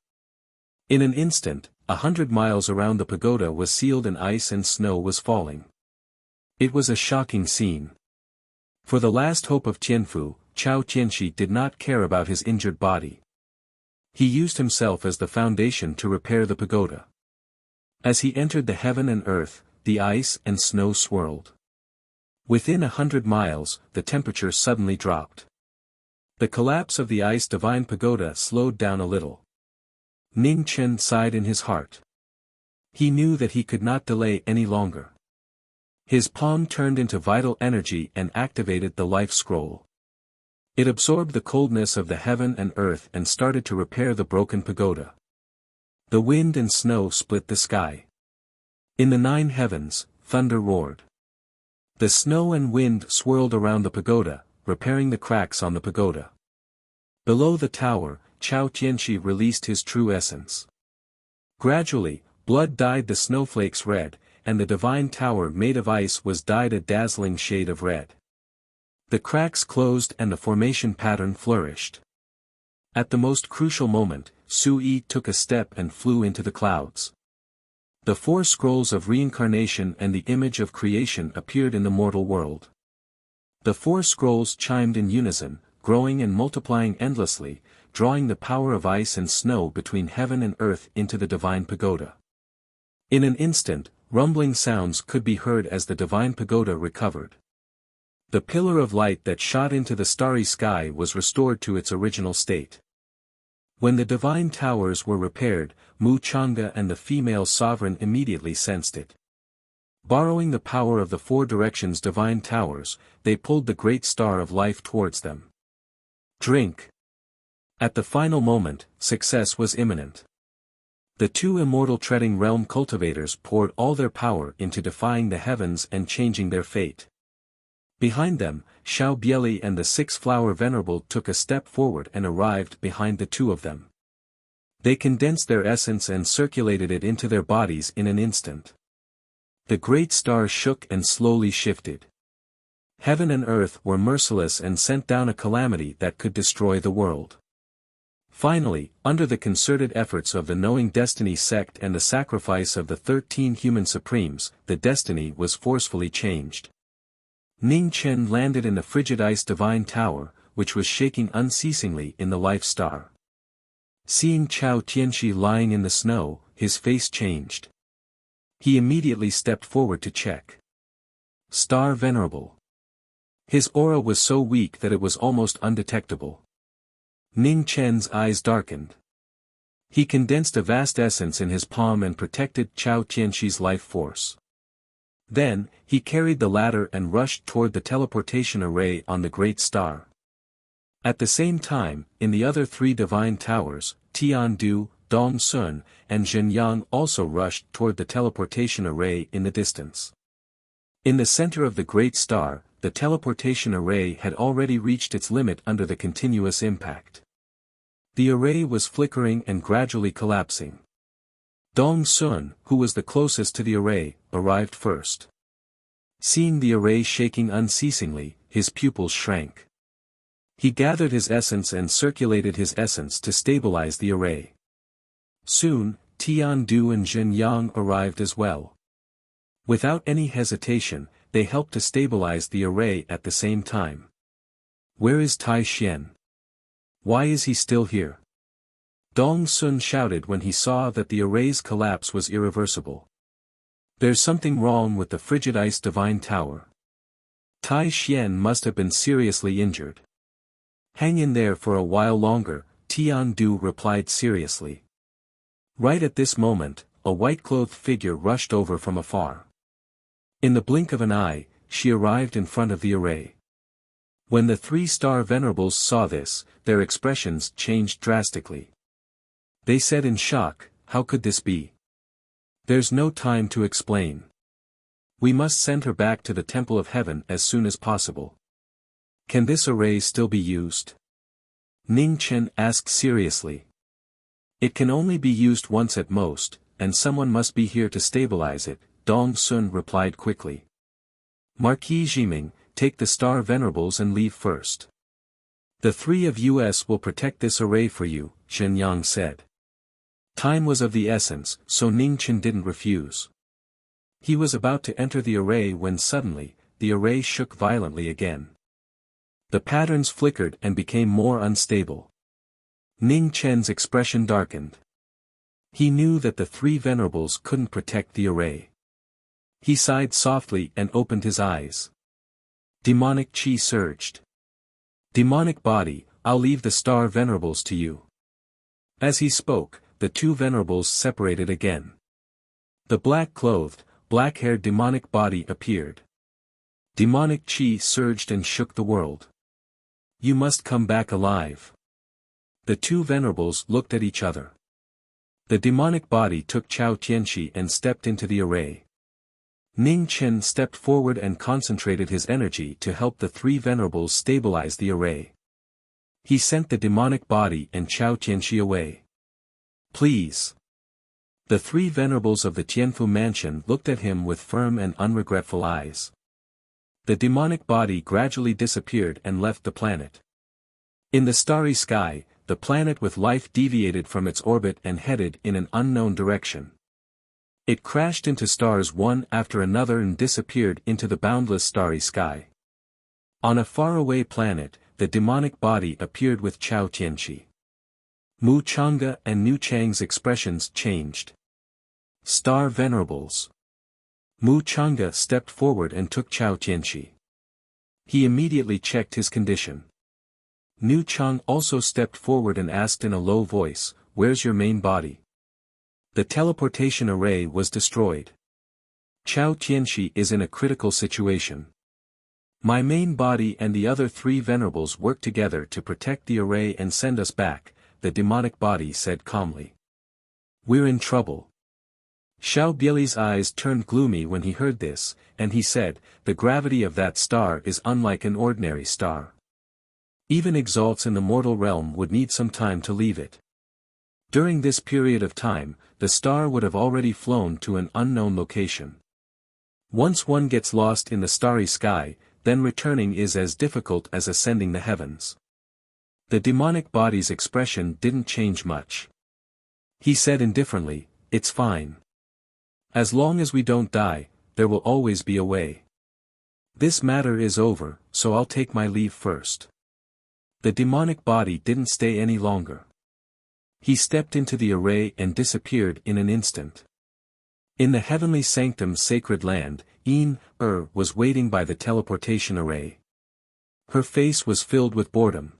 In an instant, 100 miles around the pagoda was sealed and ice and snow was falling. It was a shocking scene. For the last hope of Tianfu, Chao Tianxi did not care about his injured body. He used himself as the foundation to repair the pagoda. As he entered the heaven and earth, the ice and snow swirled. Within 100 miles, the temperature suddenly dropped. The collapse of the ice divine pagoda slowed down a little. Ning Chen sighed in his heart. He knew that he could not delay any longer. His palm turned into vital energy and activated the life scroll. It absorbed the coldness of the heaven and earth and started to repair the broken pagoda. The wind and snow split the sky. In the 9 heavens, thunder roared. The snow and wind swirled around the pagoda, repairing the cracks on the pagoda. Below the tower, Chao Tianxi released his true essence. Gradually, blood dyed the snowflakes red, and the divine tower made of ice was dyed a dazzling shade of red. The cracks closed and the formation pattern flourished. At the most crucial moment, Sui took a step and flew into the clouds. The 4 scrolls of reincarnation and the image of creation appeared in the mortal world. The 4 scrolls chimed in unison, growing and multiplying endlessly, drawing the power of ice and snow between heaven and earth into the divine pagoda. In an instant, rumbling sounds could be heard as the divine pagoda recovered. The pillar of light that shot into the starry sky was restored to its original state. When the divine towers were repaired, Mu Chang'e and the female sovereign immediately sensed it. Borrowing the power of the 4 directions divine towers, they pulled the great star of life towards them. Drink. At the final moment, success was imminent. The 2 immortal treading realm cultivators poured all their power into defying the heavens and changing their fate. Behind them, Xiao Bieli and the 6-flower venerable took a step forward and arrived behind the 2 of them. They condensed their essence and circulated it into their bodies in an instant. The great star shook and slowly shifted. Heaven and earth were merciless and sent down a calamity that could destroy the world. Finally, under the concerted efforts of the Knowing Destiny sect and the sacrifice of the 13 human supremes, the destiny was forcefully changed. Ning Chen landed in the frigid ice divine tower, which was shaking unceasingly in the life star. Seeing Chao Tianxi lying in the snow, his face changed. He immediately stepped forward to check. Star Venerable. His aura was so weak that it was almost undetectable. Ning Chen's eyes darkened. He condensed a vast essence in his palm and protected Chao Tianxi's life force. Then, he carried the ladder and rushed toward the teleportation array on the Great Star. At the same time, in the other three divine towers, Tiandu, Dong Sun, and Zhenyang also rushed toward the teleportation array in the distance. In the center of the Great Star, the teleportation array had already reached its limit under the continuous impact. The array was flickering and gradually collapsing. Dong Sun, who was the closest to the array, arrived first. Seeing the array shaking unceasingly, his pupils shrank. He gathered his essence and circulated his essence to stabilize the array. Soon, Tiandu and Zhenyang arrived as well. Without any hesitation, they helped to stabilize the array at the same time. Where is Tai Xian? Why is he still here? Dong Sun shouted when he saw that the array's collapse was irreversible. There's something wrong with the Frigid Ice Divine Tower. Tai Xian must have been seriously injured. Hang in there for a while longer, Tiandu replied seriously. Right at this moment, a white-clothed figure rushed over from afar. In the blink of an eye, she arrived in front of the array. When the three star venerables saw this, their expressions changed drastically. They said in shock, how could this be? There's no time to explain. We must send her back to the Temple of Heaven as soon as possible. Can this array still be used? Ning Chen asked seriously. It can only be used once at most, and someone must be here to stabilize it, Dong Sun replied quickly. Marquis Jiming, take the star venerables and leave first. The three of us will protect this array for you, Zhenyang said. Time was of the essence, so Ning Chen didn't refuse. He was about to enter the array when suddenly, the array shook violently again. The patterns flickered and became more unstable. Ning Chen's expression darkened. He knew that the three venerables couldn't protect the array. He sighed softly and opened his eyes. Demonic chi surged. Demonic body, I'll leave the star venerables to you. As he spoke, the two venerables separated again. The black-clothed, black-haired demonic body appeared. Demonic chi surged and shook the world. You must come back alive. The two venerables looked at each other. The demonic body took Chao Tianxi and stepped into the array. Ning Chen stepped forward and concentrated his energy to help the three venerables stabilize the array. He sent the demonic body and Chao Tianxi away. Please. The three venerables of the Tianfu mansion looked at him with firm and unregretful eyes. The demonic body gradually disappeared and left the planet. In the starry sky, the planet with life deviated from its orbit and headed in an unknown direction. It crashed into stars one after another and disappeared into the boundless starry sky. On a faraway planet, the demonic body appeared with Chao Tianxi. Mu Chang'e and Nu Chang's expressions changed. Star venerables. Mu Chang'e stepped forward and took Chao Tianxi. He immediately checked his condition. Nu Chang also stepped forward and asked in a low voice, "Where's your main body?" The teleportation array was destroyed. Chao Tianxi is in a critical situation. My main body and the other three venerables work together to protect the array and send us back, the demonic body said calmly. We're in trouble. Xiao Bieli's eyes turned gloomy when he heard this, and he said, the gravity of that star is unlike an ordinary star. Even exalts in the mortal realm would need some time to leave it. During this period of time, the star would have already flown to an unknown location. Once one gets lost in the starry sky, then returning is as difficult as ascending the heavens. The demonic body's expression didn't change much. He said indifferently, it's fine. As long as we don't die, there will always be a way. This matter is over, so I'll take my leave first. The demonic body didn't stay any longer. He stepped into the array and disappeared in an instant. In the heavenly sanctum sacred land, was waiting by the teleportation array. Her face was filled with boredom.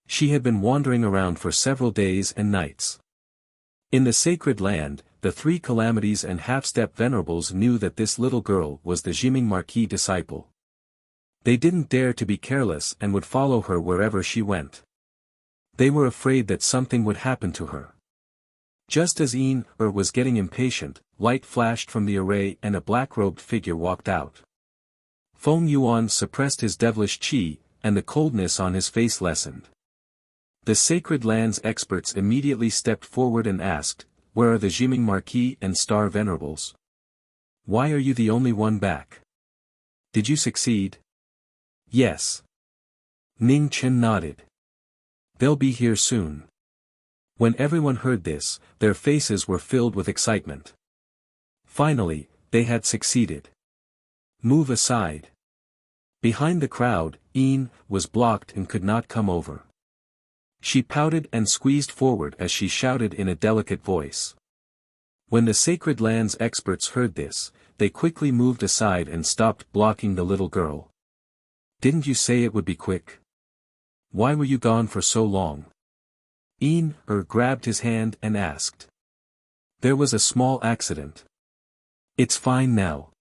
She had been wandering around for several days and nights. In the sacred land, the three calamities and half-step venerables knew that this little girl was the Jiming Marquis disciple. They didn't dare to be careless and would follow her wherever she went. They were afraid that something would happen to her. Just as was getting impatient, light flashed from the array and a black-robed figure walked out. Feng Yuan suppressed his devilish qi, and the coldness on his face lessened. The sacred land's experts immediately stepped forward and asked, "Where are the Jiming Marquis and Star Venerables? Why are you the only one back? Did you succeed?" "Yes." Ning Chen nodded. "They'll be here soon." When everyone heard this, their faces were filled with excitement. Finally, they had succeeded. "Move aside." Behind the crowd, was blocked and could not come over. She pouted and squeezed forward as she shouted in a delicate voice. When the sacred land's experts heard this, they quickly moved aside and stopped blocking the little girl. "Didn't you say it would be quick? Why were you gone for so long?" Grabbed his hand and asked. "There was a small accident. It's fine now.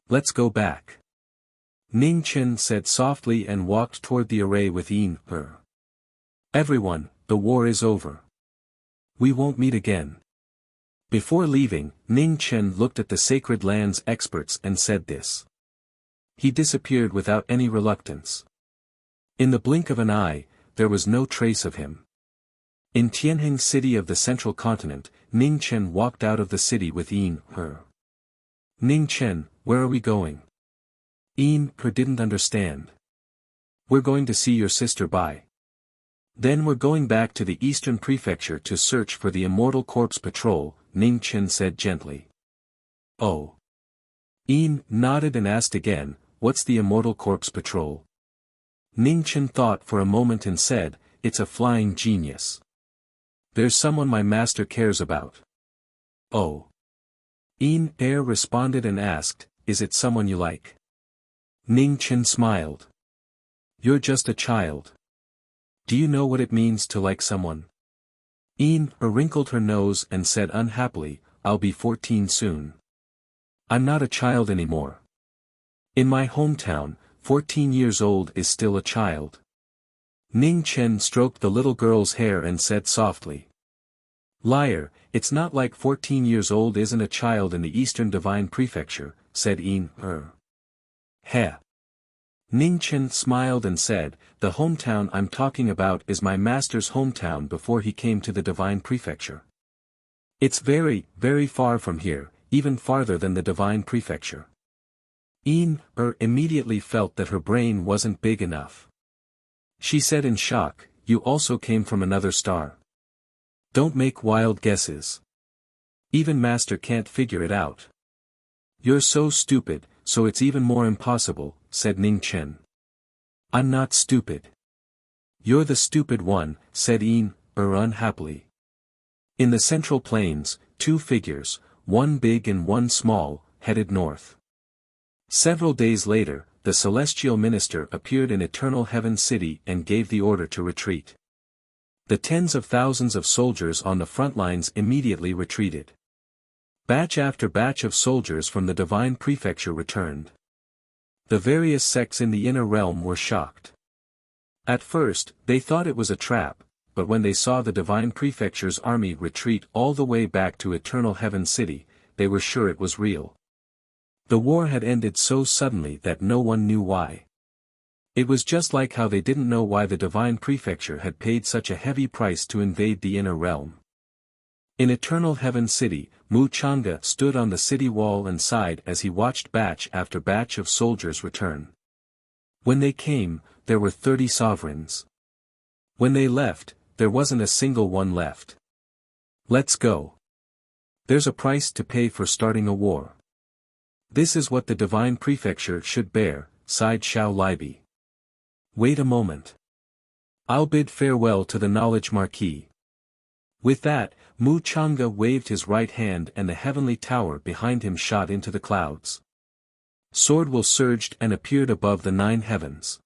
Let's go back." Ning Chen said softly and walked toward the array with "Everyone, the war is over. We won't meet again." Before leaving, Ning Chen looked at the sacred land's experts and said this. He disappeared without any reluctance. In the blink of an eye, there was no trace of him. In Tianjin city of the central continent, Ning Chen walked out of the city with "Ning Chen, where are we going?" Didn't understand. "We're going to see your sister Bai. Then we're going back to the Eastern Prefecture to search for the Immortal Corpse Patrol," Ning Chen said gently. "Oh." Nodded and asked again, "What's the Immortal Corpse Patrol?" Ning Chen thought for a moment and said, "It's a flying genius. There's someone my master cares about." "Oh." Responded and asked, "Is it someone you like?" Ning Chen smiled. "You're just a child. Do you know what it means to like someone?" Wrinkled her nose and said unhappily, "I'll be 14 soon. I'm not a child anymore. In my hometown, 14 years old is still a child." Ning Chen stroked the little girl's hair and said softly. "Liar, it's not like 14 years old isn't a child in the Eastern Divine Prefecture," said Heh. Ning Chen smiled and said, "The hometown I'm talking about is my master's hometown before he came to the Divine Prefecture. It's very, very far from here, even farther than the Divine Prefecture." Immediately felt that her brain wasn't big enough. She said in shock, "You also came from another star. Don't make wild guesses. Even master can't figure it out." "You're so stupid, so it's even more impossible," said Ning Chen. "I'm not stupid. You're the stupid one," said unhappily. In the central plains, two figures, one big and one small, headed north. Several days later, the celestial minister appeared in Eternal Heaven City and gave the order to retreat. The tens of thousands of soldiers on the front lines immediately retreated. Batch after batch of soldiers from the Divine Prefecture returned. The various sects in the inner realm were shocked. At first, they thought it was a trap, but when they saw the Divine Prefecture's army retreat all the way back to Eternal Heaven City, they were sure it was real. The war had ended so suddenly that no one knew why. It was just like how they didn't know why the Divine Prefecture had paid such a heavy price to invade the inner realm. In Eternal Heaven City, Mu Changa stood on the city wall and sighed as he watched batch after batch of soldiers return. When they came, there were 30 sovereigns. When they left, there wasn't a single one left. "Let's go. There's a price to pay for starting a war. This is what the Divine Prefecture should bear," sighed Xiao Libi. "Wait a moment. I'll bid farewell to the Knowledge Marquis. With that, Mu Changa waved his right hand and the heavenly tower behind him shot into the clouds. Sword will surged and appeared above the 9 heavens.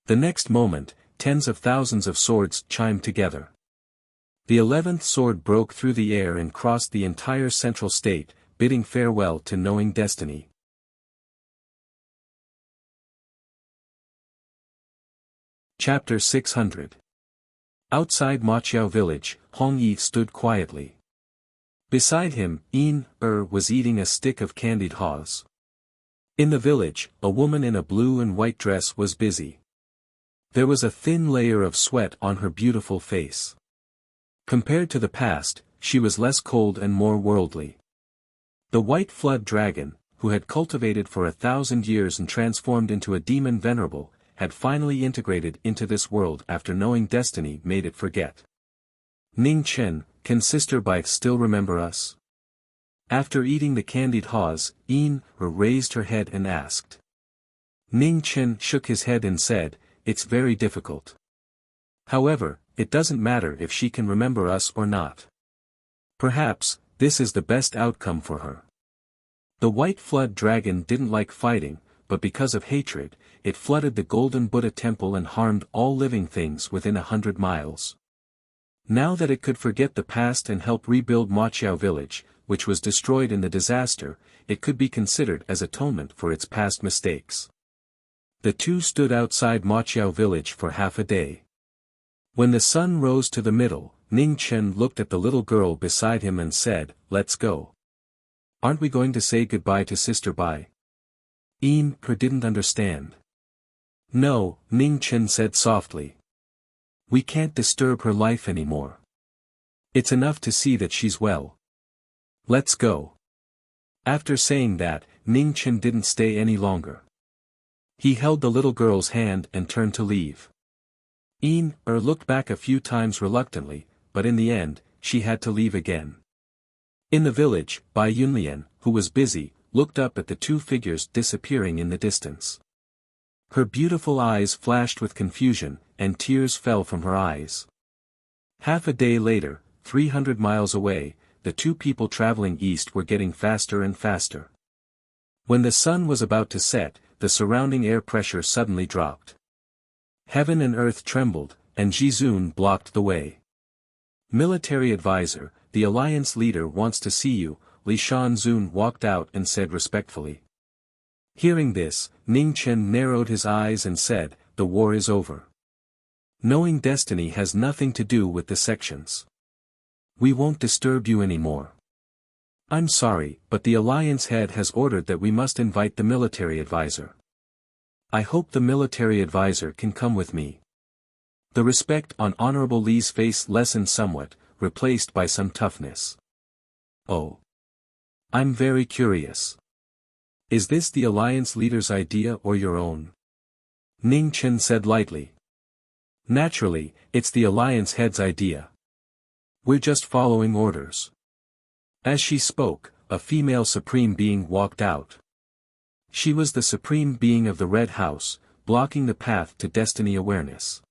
The next moment, tens of thousands of swords chimed together. The 11th sword broke through the air and crossed the entire central state, bidding farewell to knowing destiny. Chapter 600. Outside Maqiao village, Hong Yi stood quietly. Beside him, was eating a stick of candied haws. In the village, a woman in a blue and white dress was busy. There was a thin layer of sweat on her beautiful face. Compared to the past, she was less cold and more worldly. The white flood dragon, who had cultivated for 1,000 years and transformed into a demon venerable, had finally integrated into this world after knowing destiny made it forget. Ning Chen, can Sister Bai still remember us? After eating the candied haws, raised her head and asked. Ning Chen shook his head and said, "It's very difficult. However, it doesn't matter if she can remember us or not. Perhaps, this is the best outcome for her." The white flood dragon didn't like fighting, but because of hatred, it flooded the Golden Buddha temple and harmed all living things within 100 miles. Now that it could forget the past and help rebuild Maqiao village, which was destroyed in the disaster, it could be considered as atonement for its past mistakes. The two stood outside Maqiao village for half a day. When the sun rose to the middle, Ning Chen looked at the little girl beside him and said, "Let's go. Aren't we going to say goodbye to Sister Bai?" Didn't understand. "No," Ning Chen said softly. "We can't disturb her life anymore. It's enough to see that she's well. Let's go." After saying that, Ning Chen didn't stay any longer. He held the little girl's hand and turned to leave. Looked back a few times reluctantly, but in the end, she had to leave again. In the village, Bai Yunlian, who was busy, looked up at the two figures disappearing in the distance. Her beautiful eyes flashed with confusion, and tears fell from her eyes. Half a day later, 300 miles away, the two people traveling east were getting faster and faster. When the sun was about to set, the surrounding air pressure suddenly dropped. Heaven and earth trembled, and Jizun blocked the way. "Military advisor, the alliance leader wants to see you," Li Shanzun walked out and said respectfully. Hearing this, Ning Chen narrowed his eyes and said, "The war is over. Knowing destiny has nothing to do with the sections. We won't disturb you anymore. I'm sorry, but the alliance head has ordered that we must invite the military advisor. I hope the military advisor can come with me." The respect on Honorable Li's face lessened somewhat, replaced by some toughness. "Oh. I'm very curious. Is this the alliance leader's idea or your own?" Ning Chen said lightly. "Naturally, it's the alliance head's idea. We're just following orders." As she spoke, a female supreme being walked out. She was the supreme being of the Red House, blocking the path to destiny awareness.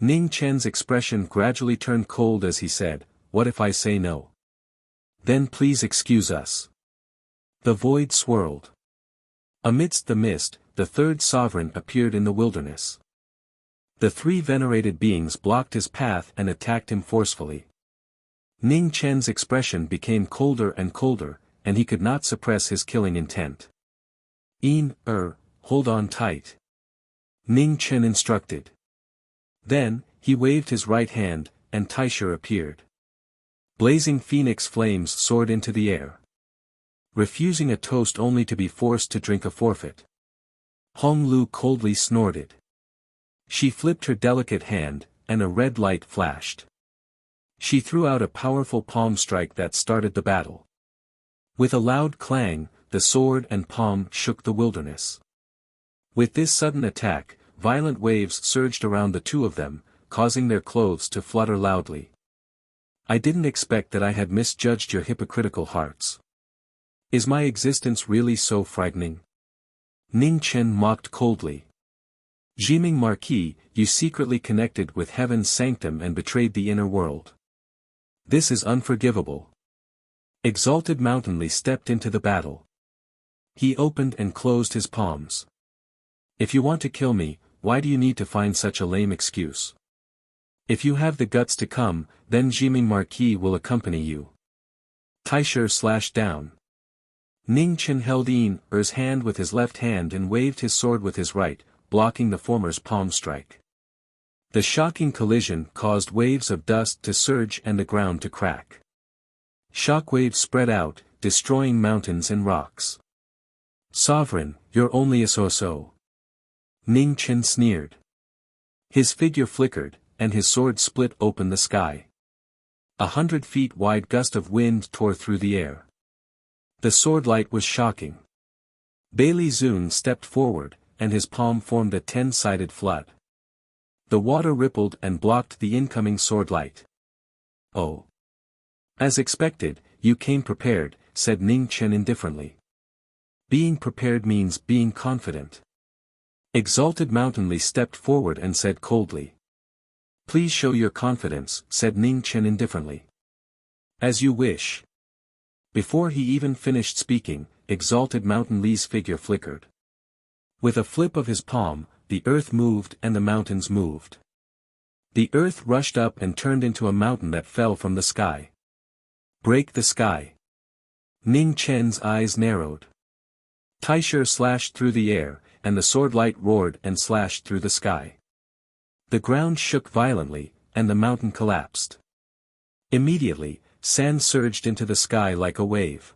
Ning Chen's expression gradually turned cold as he said, "What if I say no? Then please excuse us." The void swirled. Amidst the mist, the third sovereign appeared in the wilderness. The three venerated beings blocked his path and attacked him forcefully. Ning Chen's expression became colder and colder, and he could not suppress his killing intent. Hold on tight," Ning Chen instructed. Then, he waved his right hand, and Taisha appeared. Blazing phoenix flames soared into the air. Refusing a toast only to be forced to drink a forfeit. Hong Lu coldly snorted. She flipped her delicate hand, and a red light flashed. She threw out a powerful palm strike that started the battle. With a loud clang, the sword and palm shook the wilderness. With this sudden attack, violent waves surged around the two of them, causing their clothes to flutter loudly. "I didn't expect that I had misjudged your hypocritical hearts. Is my existence really so frightening?" Ning Chen mocked coldly. "Jiming Marquis, you secretly connected with heaven's sanctum and betrayed the inner world. This is unforgivable. Exalted Mountainly stepped into the battle. He opened and closed his palms. If you want to kill me, why do you need to find such a lame excuse? If you have the guts to come, then Jiming Marquis will accompany you. Taisher slashed down. Ning Chen held Er's hand with his left hand and waved his sword with his right, blocking the former's palm strike. The shocking collision caused waves of dust to surge and the ground to crack. Shockwaves spread out, destroying mountains and rocks. Sovereign, you're only a so-so. Ning Chen sneered. His figure flickered, and his sword split open the sky. 100 feet wide gust of wind tore through the air. The sword light was shocking. Bailey Zun stepped forward, and his palm formed a 10-sided flood. The water rippled and blocked the incoming sword light. Oh. As expected, you came prepared, said Ning Chen indifferently. Being prepared means being confident. Exalted Mountainly stepped forward and said coldly. Please show your confidence, said Ning Chen indifferently. As you wish. Before he even finished speaking, Exalted Mountainly's figure flickered. With a flip of his palm, the earth moved and the mountains moved. The earth rushed up and turned into a mountain that fell from the sky. Break the sky. Ning Chen's eyes narrowed. Taisher slashed through the air, and the sword light roared and slashed through the sky. The ground shook violently, and the mountain collapsed. Immediately, sand surged into the sky like a wave.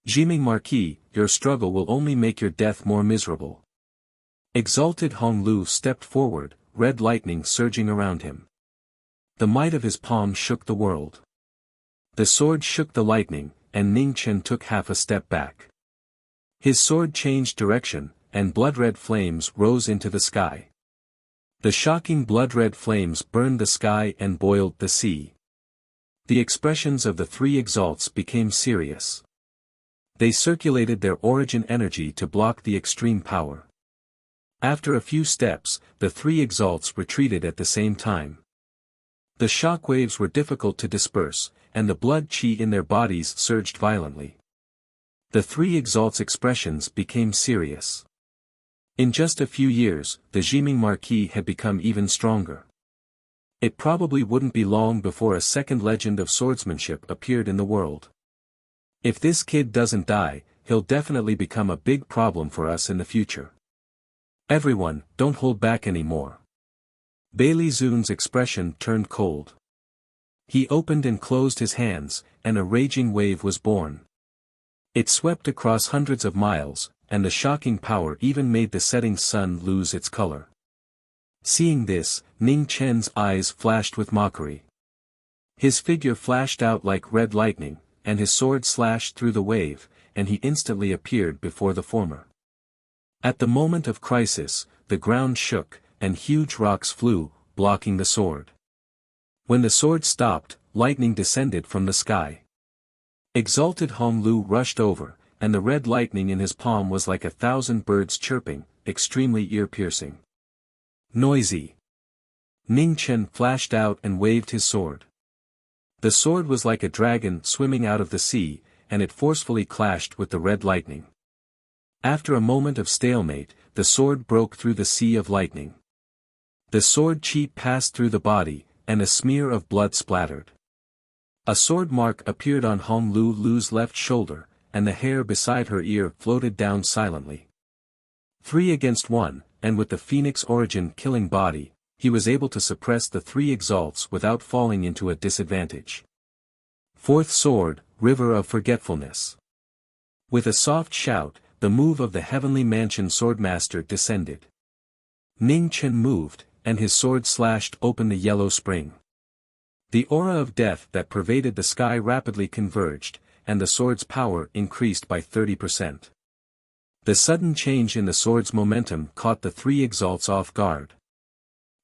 Jiming Marquis, your struggle will only make your death more miserable. Exalted Honglu stepped forward, red lightning surging around him. The might of his palm shook the world. The sword shook the lightning, and Ning Chen took half a step back. His sword changed direction, and blood-red flames rose into the sky. The shocking blood-red flames burned the sky and boiled the sea. The expressions of the three exalts became serious. They circulated their origin energy to block the extreme power. After a few steps, the three exalts retreated at the same time. The shock waves were difficult to disperse, and the blood chi in their bodies surged violently. The three exalts' expressions became serious. In just a few years, the Jiming Marquis had become even stronger. It probably wouldn't be long before a second legend of swordsmanship appeared in the world. If this kid doesn't die, he'll definitely become a big problem for us in the future. Everyone, don't hold back anymore. Bailey Zun's expression turned cold. He opened and closed his hands, and a raging wave was born. It swept across hundreds of miles, and the shocking power even made the setting sun lose its color. Seeing this, Ning Chen's eyes flashed with mockery. His figure flashed out like red lightning, and his sword slashed through the wave, and he instantly appeared before the former. At the moment of crisis, the ground shook, and huge rocks flew, blocking the sword. When the sword stopped, lightning descended from the sky. Exalted Honglu rushed over, and the red lightning in his palm was like 1,000 birds chirping, extremely ear-piercing. Noisy. Ning Chen flashed out and waved his sword. The sword was like a dragon swimming out of the sea, and it forcefully clashed with the red lightning. After a moment of stalemate, the sword broke through the sea of lightning. The sword chi passed through the body, and a smear of blood splattered. A sword mark appeared on Hong Lu's left shoulder, and the hair beside her ear floated down silently. 3 against 1, and with the Phoenix origin killing body, he was able to suppress the three exalts without falling into a disadvantage. Fourth sword, River of Forgetfulness. With a soft shout, the move of the Heavenly Mansion Swordmaster descended. Ning Chen moved, and his sword slashed open the yellow spring. The aura of death that pervaded the sky rapidly converged, and the sword's power increased by 30%. The sudden change in the sword's momentum caught the three exalts off guard.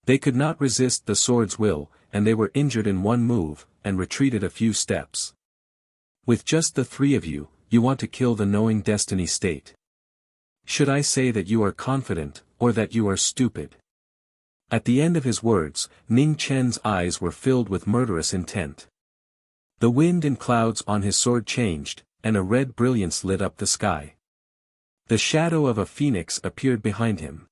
They could not resist the sword's will, and they were injured in one move, and retreated a few steps. With just the three of you, you want to kill the knowing destiny state. Should I say that you are confident, or that you are stupid? At the end of his words, Ning Chen's eyes were filled with murderous intent. The wind and clouds on his sword changed, and a red brilliance lit up the sky. The shadow of a phoenix appeared behind him.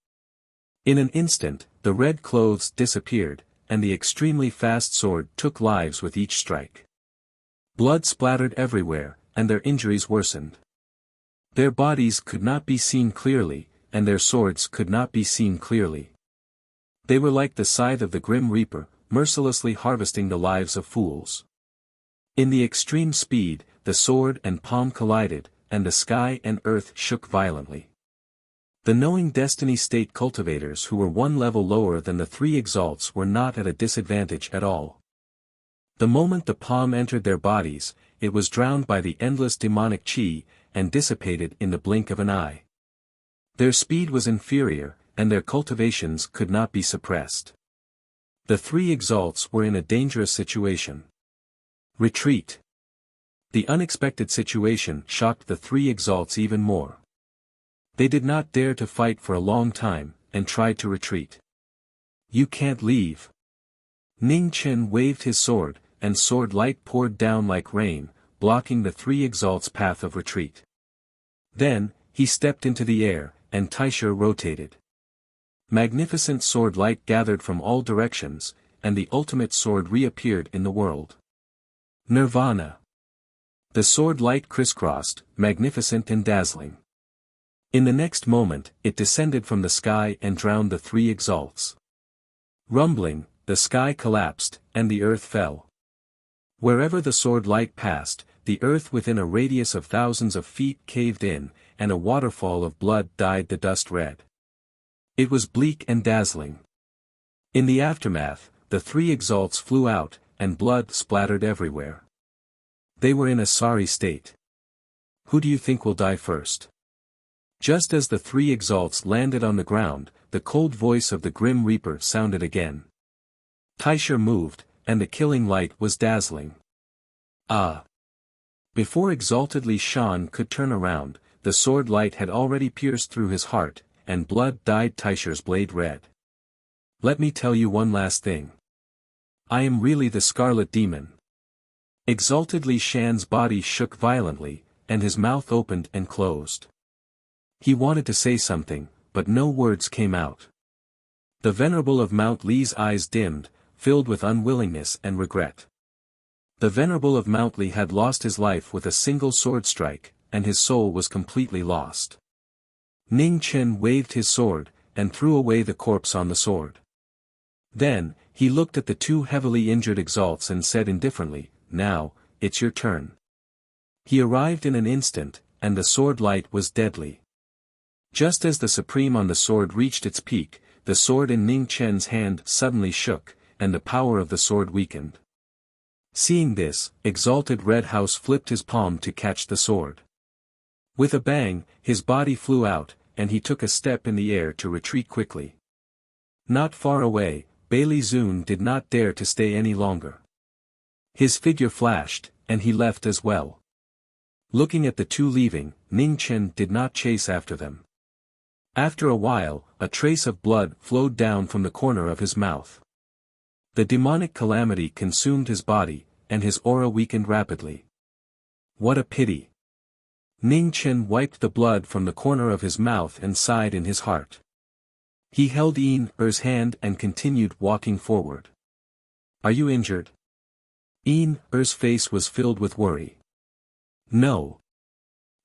In an instant, the red clothes disappeared, and the extremely fast sword took lives with each strike. Blood splattered everywhere, and their injuries worsened. Their bodies could not be seen clearly, and their swords could not be seen clearly. They were like the scythe of the Grim Reaper, mercilessly harvesting the lives of fools. In the extreme speed, the sword and palm collided, and the sky and earth shook violently. The knowing destiny state cultivators who were one level lower than the three exalts were not at a disadvantage at all. The moment the palm entered their bodies, it was drowned by the endless demonic chi, and dissipated in the blink of an eye. Their speed was inferior, and their cultivations could not be suppressed. The three exalts were in a dangerous situation. Retreat. The unexpected situation shocked the three exalts even more. They did not dare to fight for a long time, and tried to retreat. You can't leave. Ning Chen waved his sword, and sword light poured down like rain, blocking the three exalts' path of retreat. Then, he stepped into the air, and Taisha rotated. Magnificent sword light gathered from all directions, and the ultimate sword reappeared in the world. Nirvana. The sword light crisscrossed, magnificent and dazzling. In the next moment, it descended from the sky and drowned the three exalts. Rumbling, the sky collapsed, and the earth fell. Wherever the sword light passed, the earth within a radius of thousands of feet caved in, and a waterfall of blood dyed the dust red. It was bleak and dazzling. In the aftermath, the three exalts flew out, and blood splattered everywhere. They were in a sorry state. Who do you think will die first? Just as the three exalts landed on the ground, the cold voice of the Grim Reaper sounded again. Taisha moved, and the killing light was dazzling. Ah! Before Exalted Li Shan could turn around, the sword light had already pierced through his heart, and blood dyed Taisha's blade red. Let me tell you one last thing. I am really the Scarlet Demon. Exalted Li Shan's body shook violently, and his mouth opened and closed. He wanted to say something, but no words came out. The Venerable of Mount Li's eyes dimmed, filled with unwillingness and regret. The Venerable of Mount Li had lost his life with a single sword strike, and his soul was completely lost. Ning Chen waved his sword, and threw away the corpse on the sword. Then, he looked at the two heavily injured exalts and said indifferently, "Now, it's your turn." He arrived in an instant, and the sword light was deadly. Just as the Supreme on the sword reached its peak, the sword in Ning Chen's hand suddenly shook, and the power of the sword weakened. Seeing this, Exalted Red House flipped his palm to catch the sword. With a bang, his body flew out, and he took a step in the air to retreat quickly. Not far away, Bailey Zun did not dare to stay any longer. His figure flashed, and he left as well. Looking at the two leaving, Ning Chen did not chase after them. After a while, a trace of blood flowed down from the corner of his mouth. The demonic calamity consumed his body, and his aura weakened rapidly. What a pity! Ning Chen wiped the blood from the corner of his mouth and sighed in his heart. He held Yin Er's hand and continued walking forward. Are you injured? Yin Er's face was filled with worry. No.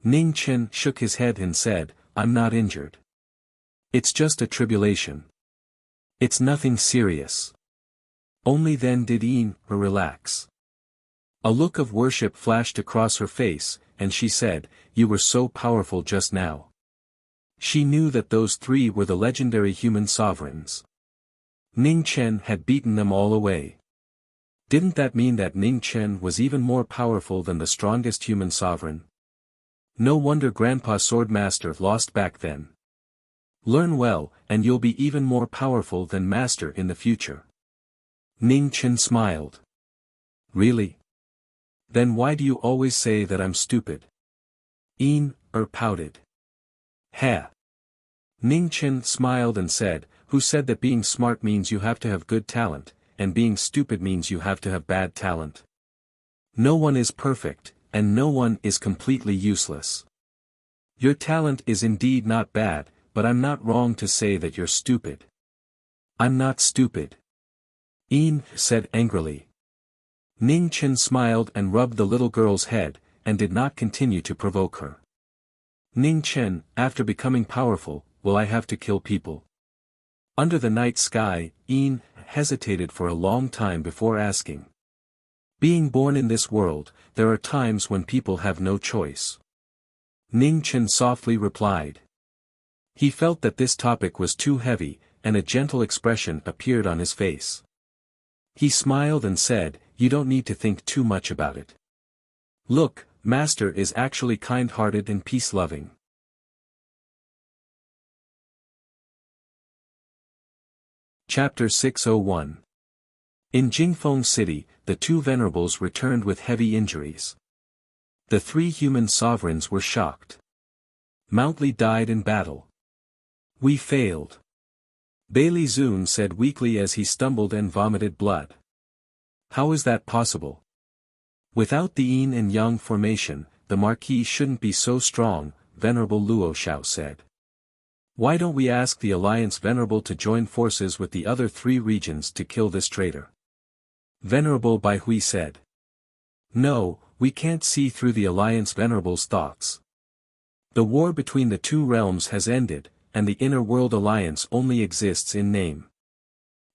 Ning Chen shook his head and said, I'm not injured. It's just a tribulation. It's nothing serious. Only then did Yin Er relax. A look of worship flashed across her face, and she said, You were so powerful just now. She knew that those three were the legendary human sovereigns. Ning Chen had beaten them all away. Didn't that mean that Ning Chen was even more powerful than the strongest human sovereign? No wonder Grandpa Swordmaster lost back then. Learn well, and you'll be even more powerful than Master in the future. Ning Chen smiled. Really? Then why do you always say that I'm stupid? Yin Er pouted. Ha! Ning Chen smiled and said, Who said that being smart means you have to have good talent, and being stupid means you have to have bad talent? No one is perfect, and no one is completely useless. Your talent is indeed not bad, but I'm not wrong to say that you're stupid. I'm not stupid. Yin said angrily. Ning Chen smiled and rubbed the little girl's head, and did not continue to provoke her. Ning Chen, after becoming powerful, will I have to kill people? Under the night sky, Yin hesitated for a long time before asking. Being born in this world, there are times when people have no choice. Ning Chen softly replied. He felt that this topic was too heavy, and a gentle expression appeared on his face. He smiled and said, "You don't need to think too much about it. Look, Master is actually kind-hearted and peace-loving." Chapter 601. In Jingfeng City, the two venerables returned with heavy injuries. The three human sovereigns were shocked. Mount Li died in battle. We failed. Bailey Zun said weakly as he stumbled and vomited blood. How is that possible? Without the yin and yang formation, the Marquis shouldn't be so strong, Venerable Luo Xiao said. Why don't we ask the Alliance Venerable to join forces with the other three regions to kill this traitor? Venerable Bai Hui said. No, we can't see through the Alliance Venerable's thoughts. The war between the two realms has ended, and the Inner World Alliance only exists in name.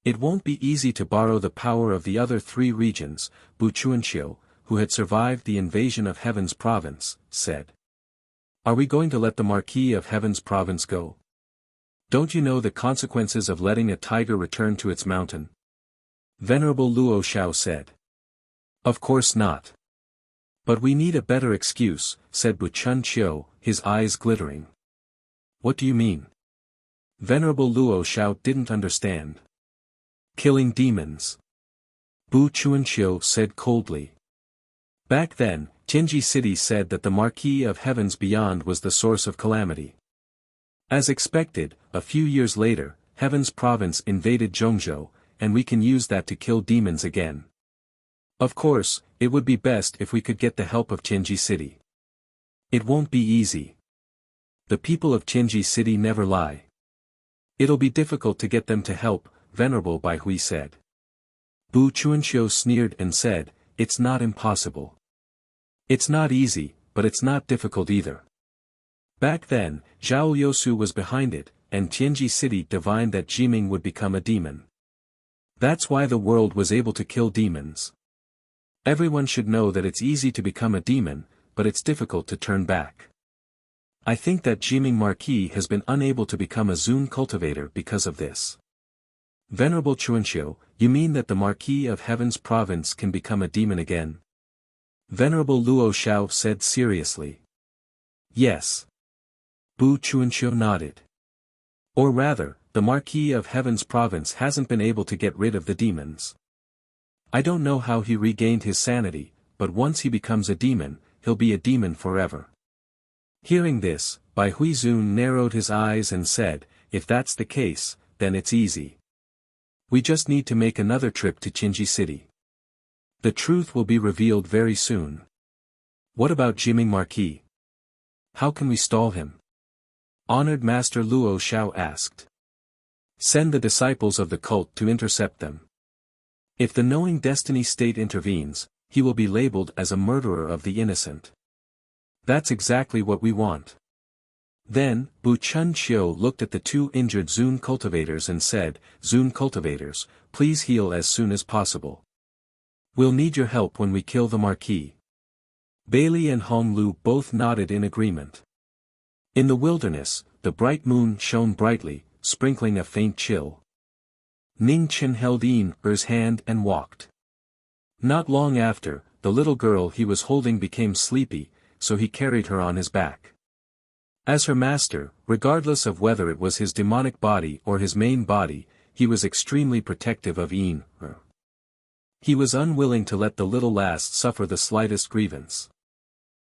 It won't be easy to borrow the power of the other three regions, Bu Chuanqiu, who had survived the invasion of Heaven's Province, said. Are we going to let the Marquis of Heaven's Province go? Don't you know the consequences of letting a tiger return to its mountain? Venerable Luo Xiao said. Of course not. But we need a better excuse, said Bu Chunqiu, his eyes glittering. What do you mean? Venerable Luo Xiao didn't understand. Killing demons. Bu Chuanqiu said coldly. Back then, Tianji City said that the Marquis of Heavens Beyond was the source of calamity. As expected, a few years later, Heaven's Province invaded Zhongzhou, and we can use that to kill demons again. Of course, it would be best if we could get the help of Tianji City. It won't be easy. The people of Tianji City never lie. It'll be difficult to get them to help, Venerable Bai Hui said. Bu Chuanqiu sneered and said, It's not impossible. It's not easy, but it's not difficult either. Back then, Zhao Yousu was behind it, and Tianji City divined that Jiming would become a demon. That's why the world was able to kill demons. Everyone should know that it's easy to become a demon, but it's difficult to turn back. I think that Jiming Marquis has been unable to become a Zun cultivator because of this. Venerable Chuanqiu, you mean that the Marquis of Heaven's Province can become a demon again? Venerable Luo Xiao said seriously. Yes. Bu Chuanqiu nodded. Or rather, the Marquis of Heaven's Province hasn't been able to get rid of the demons. I don't know how he regained his sanity, but once he becomes a demon, he'll be a demon forever. Hearing this, Bai Huizun narrowed his eyes and said, if that's the case, then it's easy. We just need to make another trip to Tianji City. The truth will be revealed very soon. What about Jiming Marquis? How can we stall him? Honored Master Luo Xiao asked. Send the disciples of the cult to intercept them. If the knowing destiny state intervenes, he will be labeled as a murderer of the innocent. That's exactly what we want. Then, Bu Chunqiu looked at the two injured Zun cultivators and said, Zun cultivators, please heal as soon as possible. We'll need your help when we kill the Marquis. Bailey and Honglu both nodded in agreement. In the wilderness, the bright moon shone brightly, sprinkling a faint chill. Ning Chen held Yin Er's hand and walked. Not long after, the little girl he was holding became sleepy, so he carried her on his back. As her master, regardless of whether it was his demonic body or his main body, he was extremely protective of Yin Er. He was unwilling to let the little lass suffer the slightest grievance.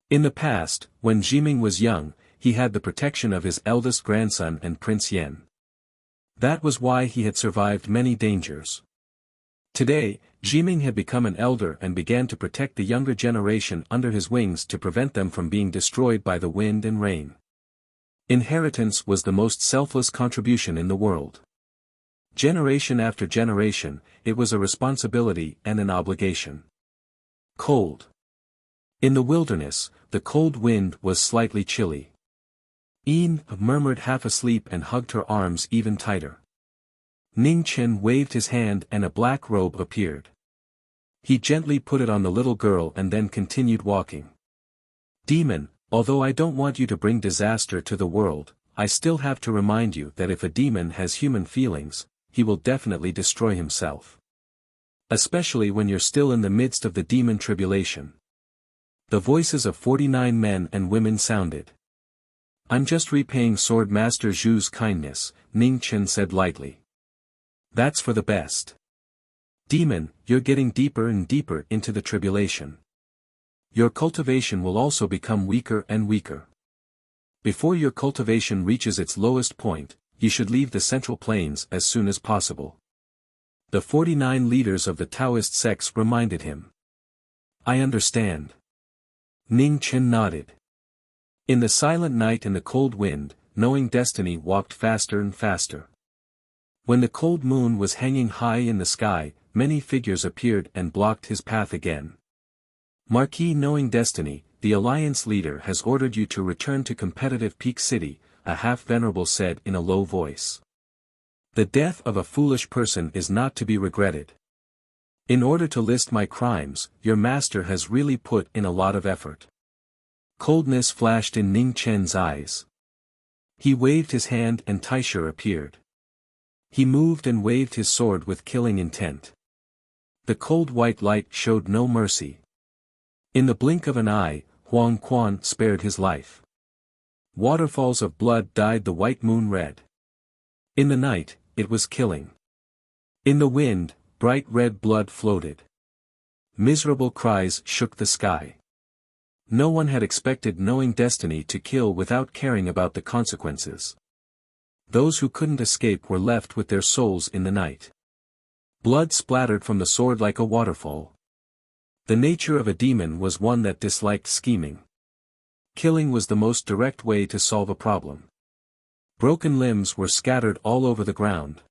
In the past, when Jiming was young, he had the protection of his eldest grandson and Prince Yan. That was why he had survived many dangers. Today, Jiming had become an elder and began to protect the younger generation under his wings to prevent them from being destroyed by the wind and rain. Inheritance was the most selfless contribution in the world. Generation after generation, it was a responsibility and an obligation. Cold. In the wilderness, the cold wind was slightly chilly. Yin murmured half asleep and hugged her arms even tighter. Ning Chen waved his hand and a black robe appeared. He gently put it on the little girl and then continued walking. Demon, although I don't want you to bring disaster to the world, I still have to remind you that if a demon has human feelings, he will definitely destroy himself. Especially when you're still in the midst of the demon tribulation. The voices of 49 men and women sounded. I'm just repaying Sword Master Zhu's kindness, Ning Chen said lightly. That's for the best. Demon, you're getting deeper and deeper into the tribulation. Your cultivation will also become weaker and weaker. Before your cultivation reaches its lowest point, you should leave the Central Plains as soon as possible. The 49 leaders of the Taoist sects reminded him. I understand. Ning Chen nodded. In the silent night and the cold wind, knowing destiny walked faster and faster. When the cold moon was hanging high in the sky, many figures appeared and blocked his path again. Marquis, knowing destiny, the alliance leader has ordered you to return to competitive Peak City, a half-venerable said in a low voice. The death of a foolish person is not to be regretted. In order to list my crimes, your master has really put in a lot of effort. Coldness flashed in Ning Chen's eyes. He waved his hand and Taisha appeared. He moved and waved his sword with killing intent. The cold white light showed no mercy. In the blink of an eye, Huang Quan spared his life. Waterfalls of blood dyed the white moon red. In the night, it was killing. In the wind, bright red blood floated. Miserable cries shook the sky. No one had expected knowing destiny to kill without caring about the consequences. Those who couldn't escape were left with their souls in the night. Blood splattered from the sword like a waterfall. The nature of a demon was one that disliked scheming. Killing was the most direct way to solve a problem. Broken limbs were scattered all over the ground.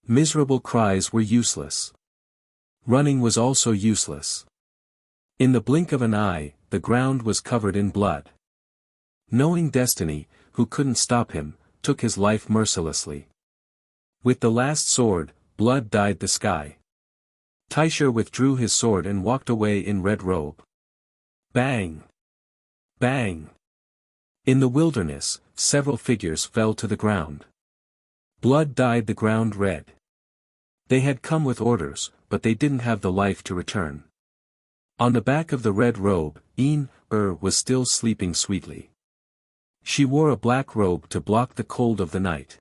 Miserable cries were useless. Running was also useless. In the blink of an eye, the ground was covered in blood. Knowing destiny, who couldn't stop him, took his life mercilessly. With the last sword, blood dyed the sky. Taisha withdrew his sword and walked away in red robe. Bang! Bang! In the wilderness, several figures fell to the ground. Blood dyed the ground red. They had come with orders, but they didn't have the life to return. On the back of the red robe, Yin was still sleeping sweetly. She wore a black robe to block the cold of the night.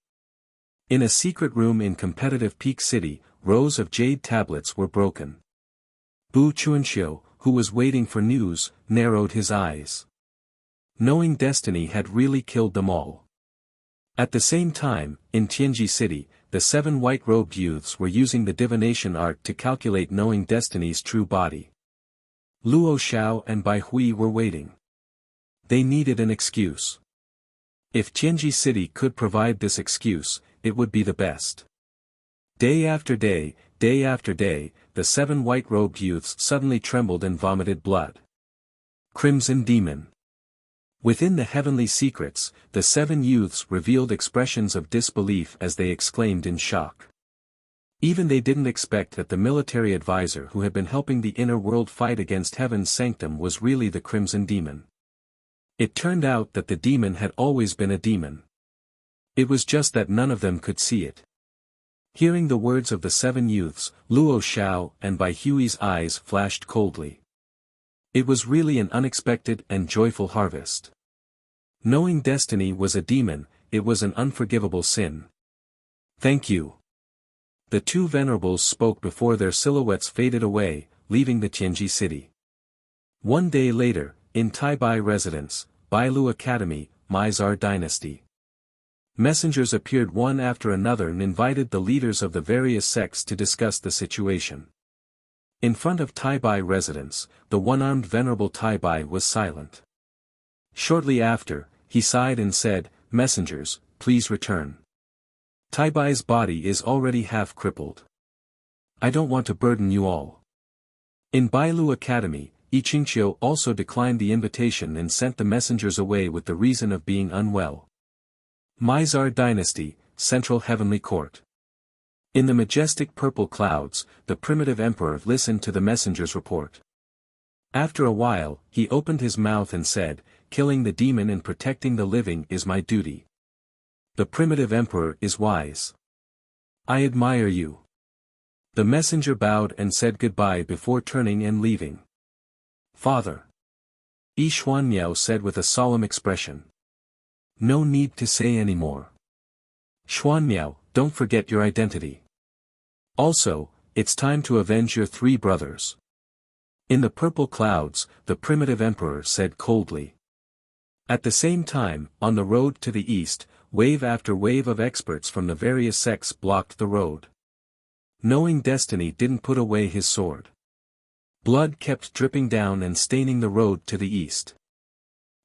In a secret room in competitive Peak City, rows of jade tablets were broken. Bu Chuanxiu, who was waiting for news, narrowed his eyes. Knowing destiny had really killed them all. At the same time, in Tianji City, the 7 white-robed youths were using the divination art to calculate knowing destiny's true body. Luo Xiao and Bai Hui were waiting. They needed an excuse. If Tianji City could provide this excuse, it would be the best. Day after day, the 7 white-robed youths suddenly trembled and vomited blood. Crimson Demon. Within the heavenly secrets, the 7 youths revealed expressions of disbelief as they exclaimed in shock. Even they didn't expect that the military advisor who had been helping the inner world fight against heaven's sanctum was really the Crimson Demon. It turned out that the demon had always been a demon. It was just that none of them could see it. Hearing the words of the 7 youths, Luo Xiao and Bai Hui's eyes flashed coldly. It was really an unexpected and joyful harvest. Knowing destiny was a demon, it was an unforgivable sin. Thank you. The 2 venerables spoke before their silhouettes faded away, leaving the Tianji city. One day later, in Taibai residence, Bailu Academy, Mizar Dynasty. Messengers appeared one after another and invited the leaders of the various sects to discuss the situation. In front of Tai Bai residence, the one-armed venerable Tai Bai was silent. Shortly after, he sighed and said, "Messengers, please return. Tai Bai's body is already half crippled. I don't want to burden you all." In Bailu Academy, Yi Qingqiu also declined the invitation and sent the messengers away with the reason of being unwell. Mizar Dynasty, Central Heavenly Court. In the majestic purple clouds, the primitive emperor listened to the messenger's report. After a while, he opened his mouth and said, "Killing the demon and protecting the living is my duty. The primitive emperor is wise. I admire you." The messenger bowed and said goodbye before turning and leaving. "Father," Yi Xuanmiao said with a solemn expression. "No need to say any more. Xuanmiao, don't forget your identity. Also, it's time to avenge your 3 brothers." In the purple clouds, the primitive emperor said coldly. At the same time, on the road to the east, wave after wave of experts from the various sects blocked the road. Knowing Destiny didn't put away his sword. Blood kept dripping down and staining the road to the east.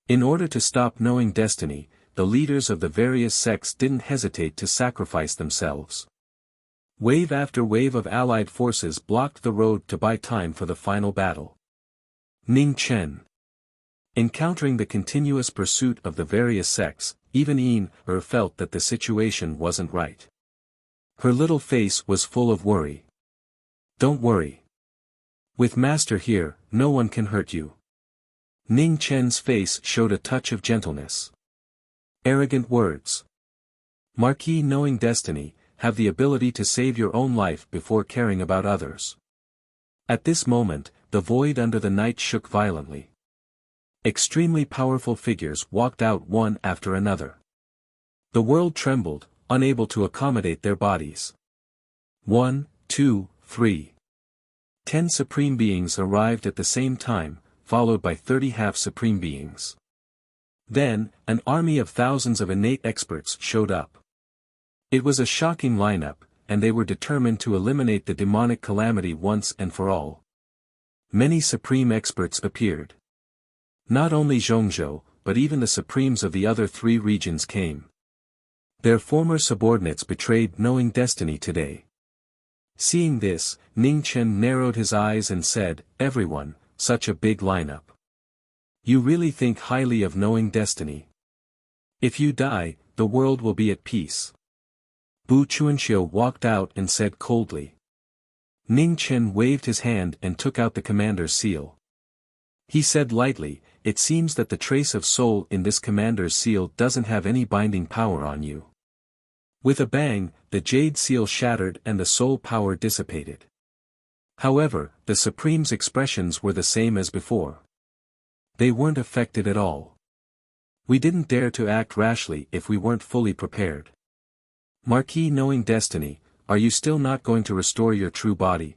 In order to stop Knowing Destiny, the leaders of the various sects didn't hesitate to sacrifice themselves. Wave after wave of allied forces blocked the road to buy time for the final battle. Ning Chen. Encountering the continuous pursuit of the various sects, even Yin felt that the situation wasn't right. Her little face was full of worry. "Don't worry. With Master here, no one can hurt you." Ning Chen's face showed a touch of gentleness. Arrogant words. Marquis Knowing Destiny, have the ability to save your own life before caring about others. At this moment, the void under the night shook violently. Extremely powerful figures walked out one after another. The world trembled, unable to accommodate their bodies. 1, 2, 3. 10 Supreme Beings arrived at the same time, followed by 30 half-Supreme Beings. Then, an army of thousands of innate experts showed up. It was a shocking lineup, and they were determined to eliminate the demonic calamity once and for all. Many supreme experts appeared. Not only Zhongzhou, but even the supremes of the other 3 regions came. Their former subordinates betrayed Knowing Destiny today. Seeing this, Ning Chen narrowed his eyes and said, "Everyone, such a big lineup. You really think highly of Knowing Destiny? If you die, the world will be at peace." Bu Chuanxiu walked out and said coldly. Ning Chen waved his hand and took out the commander's seal. He said lightly, "It seems that the trace of soul in this commander's seal doesn't have any binding power on you." With a bang, the jade seal shattered and the soul power dissipated. However, the Supreme's expressions were the same as before. They weren't affected at all. "We didn't dare to act rashly if we weren't fully prepared. Marquis Knowing Destiny, are you still not going to restore your true body?"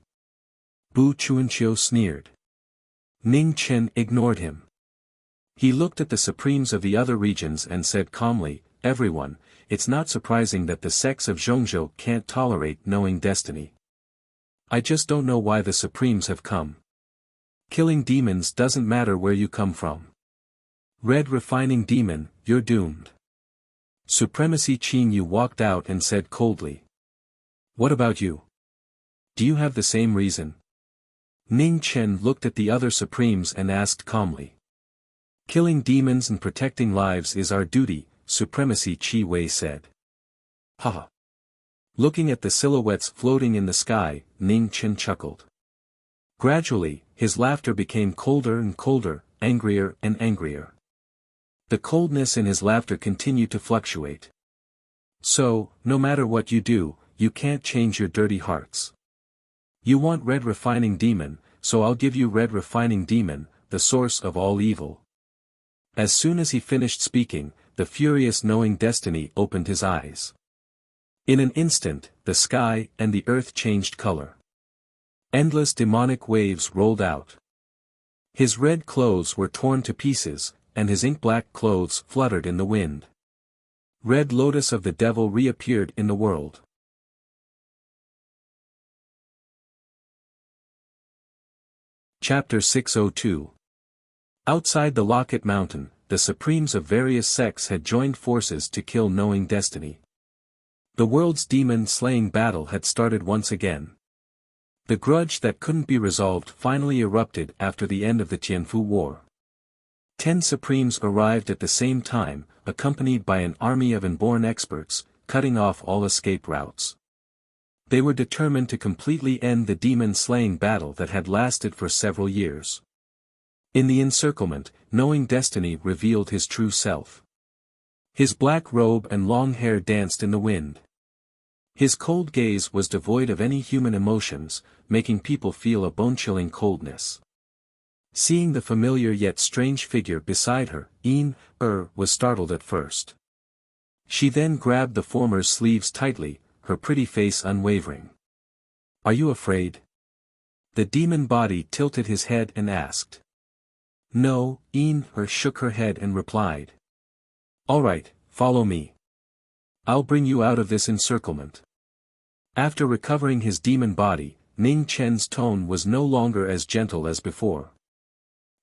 Bu Chuanqiu sneered. Ning Chen ignored him. He looked at the Supremes of the other regions and said calmly, "Everyone, it's not surprising that the sects of Zhongzhou can't tolerate Knowing Destiny. I just don't know why the Supremes have come. Killing demons doesn't matter where you come from. Red Refining Demon, you're doomed." Supremacy Qin Yu walked out and said coldly. "What about you? Do you have the same reason?" Ning Chen looked at the other Supremes and asked calmly. "Killing demons and protecting lives is our duty," Supremacy Qi Wei said. "Ha!" Looking at the silhouettes floating in the sky, Ning Chen chuckled. Gradually, his laughter became colder and colder, angrier and angrier. The coldness in his laughter continued to fluctuate. "So, no matter what you do, you can't change your dirty hearts. You want Red Refining Demon, so I'll give you Red Refining Demon, the source of all evil." As soon as he finished speaking, the furious Knowing Destiny opened his eyes. In an instant, the sky and the earth changed color. Endless demonic waves rolled out. His red clothes were torn to pieces, and his ink-black clothes fluttered in the wind. Red Lotus of the Devil reappeared in the world. Chapter 602. Outside the Locket Mountain, the supremes of various sects had joined forces to kill Knowing Destiny. The world's demon-slaying battle had started once again. The grudge that couldn't be resolved finally erupted after the end of the Tianfu War. 10 supremes arrived at the same time, accompanied by an army of inborn experts, cutting off all escape routes. They were determined to completely end the demon-slaying battle that had lasted for several years. In the encirclement, Knowing Destiny revealed his true self. His black robe and long hair danced in the wind. His cold gaze was devoid of any human emotions, making people feel a bone-chilling coldness. Seeing the familiar yet strange figure beside her, was startled at first. She then grabbed the former's sleeves tightly, her pretty face unwavering. "Are you afraid?" The demon body tilted his head and asked. No, shook her head and replied. "All right, follow me. I'll bring you out of this encirclement." After recovering his demon body, Ning Chen's tone was no longer as gentle as before.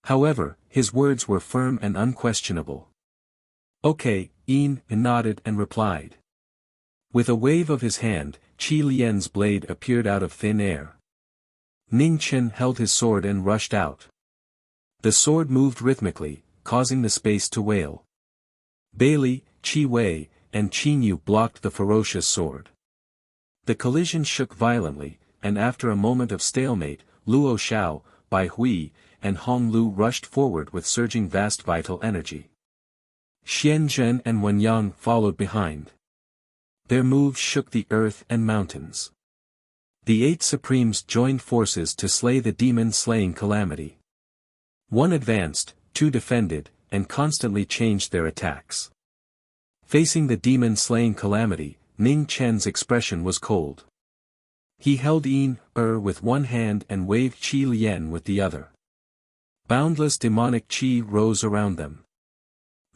However, his words were firm and unquestionable. "Okay," nodded and replied. With a wave of his hand, Qi Lian's blade appeared out of thin air. Ning Chen held his sword and rushed out. The sword moved rhythmically, causing the space to wail. Bailey, Qi Wei, and Qin Yu blocked the ferocious sword. The collision shook violently, and after a moment of stalemate, Luo Xiao, Bai Hui, and Hong Lu rushed forward with surging vast vital energy. Xian Zhen and Wen Yang followed behind. Their moves shook the earth and mountains. The 8 supremes joined forces to slay the demon-slaying calamity. 1 advanced, 2 defended, and constantly changed their attacks. Facing the demon-slaying calamity, Ning Chen's expression was cold. He held with one hand and waved Qi Lian with the other. Boundless demonic qi rose around them.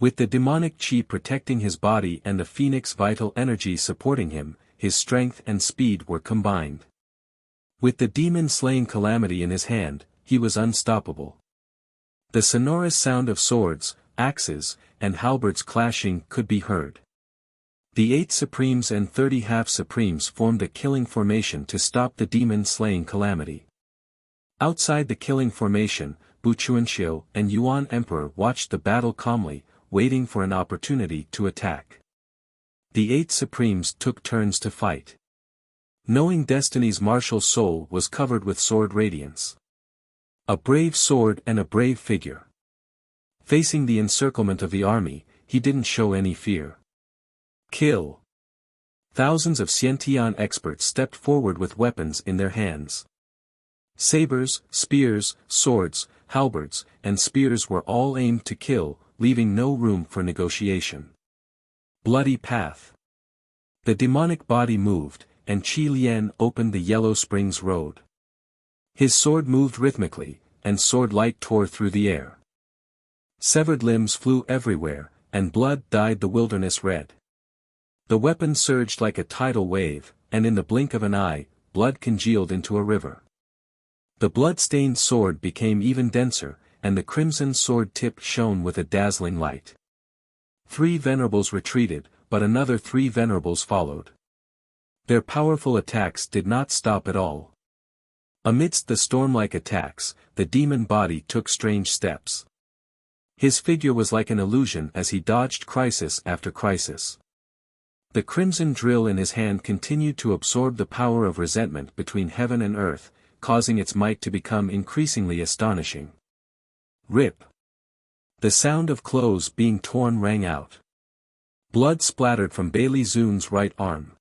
With the demonic qi protecting his body and the phoenix vital energy supporting him, his strength and speed were combined. With the demon-slaying calamity in his hand, he was unstoppable. The sonorous sound of swords, axes, and halberds clashing could be heard. The 8 supremes and 30 half-supremes formed a killing formation to stop the demon-slaying calamity. Outside the killing formation, Bu Chuanxiu and Yuan Emperor watched the battle calmly, waiting for an opportunity to attack. The 8 supremes took turns to fight. Knowing Destiny's martial soul was covered with sword radiance. A brave sword and a brave figure. Facing the encirclement of the army, he didn't show any fear. Kill! Thousands of Xiantian experts stepped forward with weapons in their hands. Sabers, spears, swords, halberds, and spears were all aimed to kill, leaving no room for negotiation. Bloody path. The demonic body moved, and Qi Lian opened the Yellow Springs Road. His sword moved rhythmically, and sword light tore through the air. Severed limbs flew everywhere, and blood dyed the wilderness red. The weapon surged like a tidal wave, and in the blink of an eye, blood congealed into a river. The blood-stained sword became even denser, and the crimson sword tip shone with a dazzling light. 3 venerables retreated, but another 3 venerables followed. Their powerful attacks did not stop at all. Amidst the storm-like attacks, the demon body took strange steps. His figure was like an illusion as he dodged crisis after crisis. The crimson drill in his hand continued to absorb the power of resentment between heaven and earth, causing its might to become increasingly astonishing. Rip! The sound of clothes being torn rang out. Blood splattered from Bailey Zun's right arm.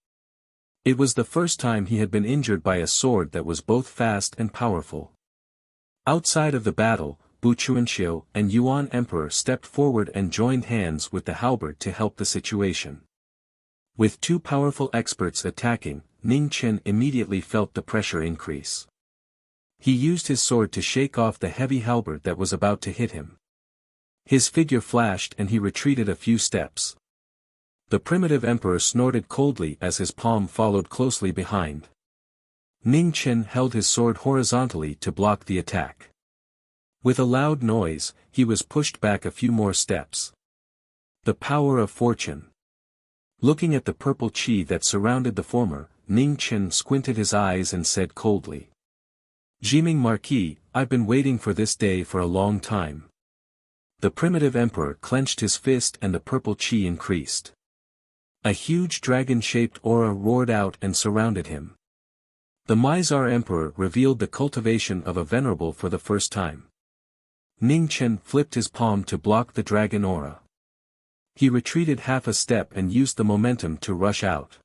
It was the first time he had been injured by a sword that was both fast and powerful. Outside of the battle, Bu Chuanxiu and Yuan Emperor stepped forward and joined hands with the halberd to help the situation. With 2 powerful experts attacking, Ning Chen immediately felt the pressure increase. He used his sword to shake off the heavy halberd that was about to hit him. His figure flashed and he retreated a few steps. The primitive emperor snorted coldly as his palm followed closely behind. Ning Chen held his sword horizontally to block the attack. With a loud noise, he was pushed back a few more steps. The power of fortune. Looking at the purple chi that surrounded the former, Ning Chen squinted his eyes and said coldly. Jiming Marquis, I've been waiting for this day for a long time. The primitive emperor clenched his fist and the purple chi increased. A huge dragon-shaped aura roared out and surrounded him. The Mizar emperor revealed the cultivation of a venerable for the first time. Ning Chen flipped his palm to block the dragon aura. He retreated half a step and used the momentum to rush out.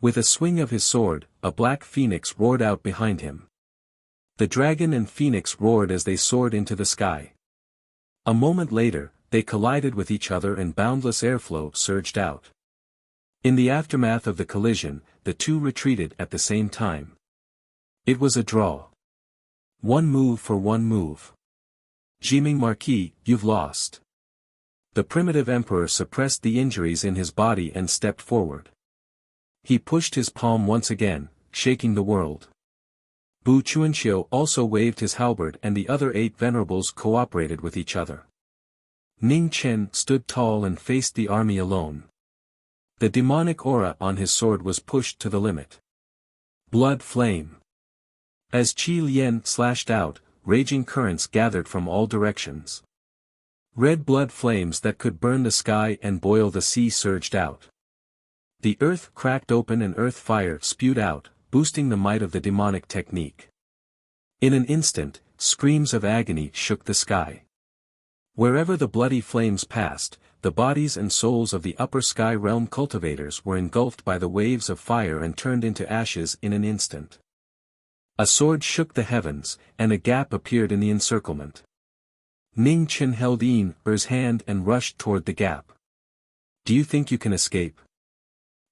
With a swing of his sword, a black phoenix roared out behind him. The dragon and phoenix roared as they soared into the sky. A moment later, they collided with each other and boundless airflow surged out. In the aftermath of the collision, the two retreated at the same time. It was a draw. One move for one move. Jiming Marquis, you've lost. The primitive emperor suppressed the injuries in his body and stepped forward. He pushed his palm once again, shaking the world. Bu Chuanxiu also waved his halberd and the other 8 venerables cooperated with each other. Ning Chen stood tall and faced the army alone. The demonic aura on his sword was pushed to the limit. Blood flame. As Qi Lian slashed out, raging currents gathered from all directions. Red blood flames that could burn the sky and boil the sea surged out. The earth cracked open and earth fire spewed out, boosting the might of the demonic technique. In an instant, screams of agony shook the sky. Wherever the bloody flames passed, the bodies and souls of the upper sky realm cultivators were engulfed by the waves of fire and turned into ashes in an instant. A sword shook the heavens, and a gap appeared in the encirclement. Ning Chen held Yin Er's hand and rushed toward the gap. Do you think you can escape?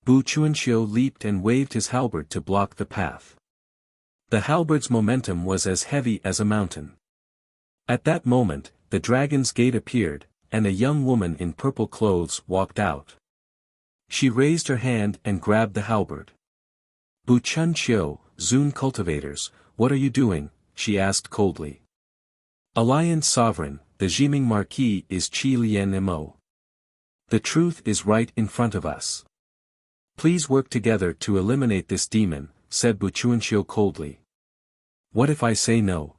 Bu Chuanxiu leaped and waved his halberd to block the path. The halberd's momentum was as heavy as a mountain. At that moment, the dragon's gate appeared, and a young woman in purple clothes walked out. She raised her hand and grabbed the halberd. Bu Chuanxiu, Zun cultivators, what are you doing? She asked coldly. Alliance Sovereign, the Jiming Marquis is Qi Lian Mo. The truth is right in front of us. Please work together to eliminate this demon, said Bu Chuanxiu coldly. What if I say no?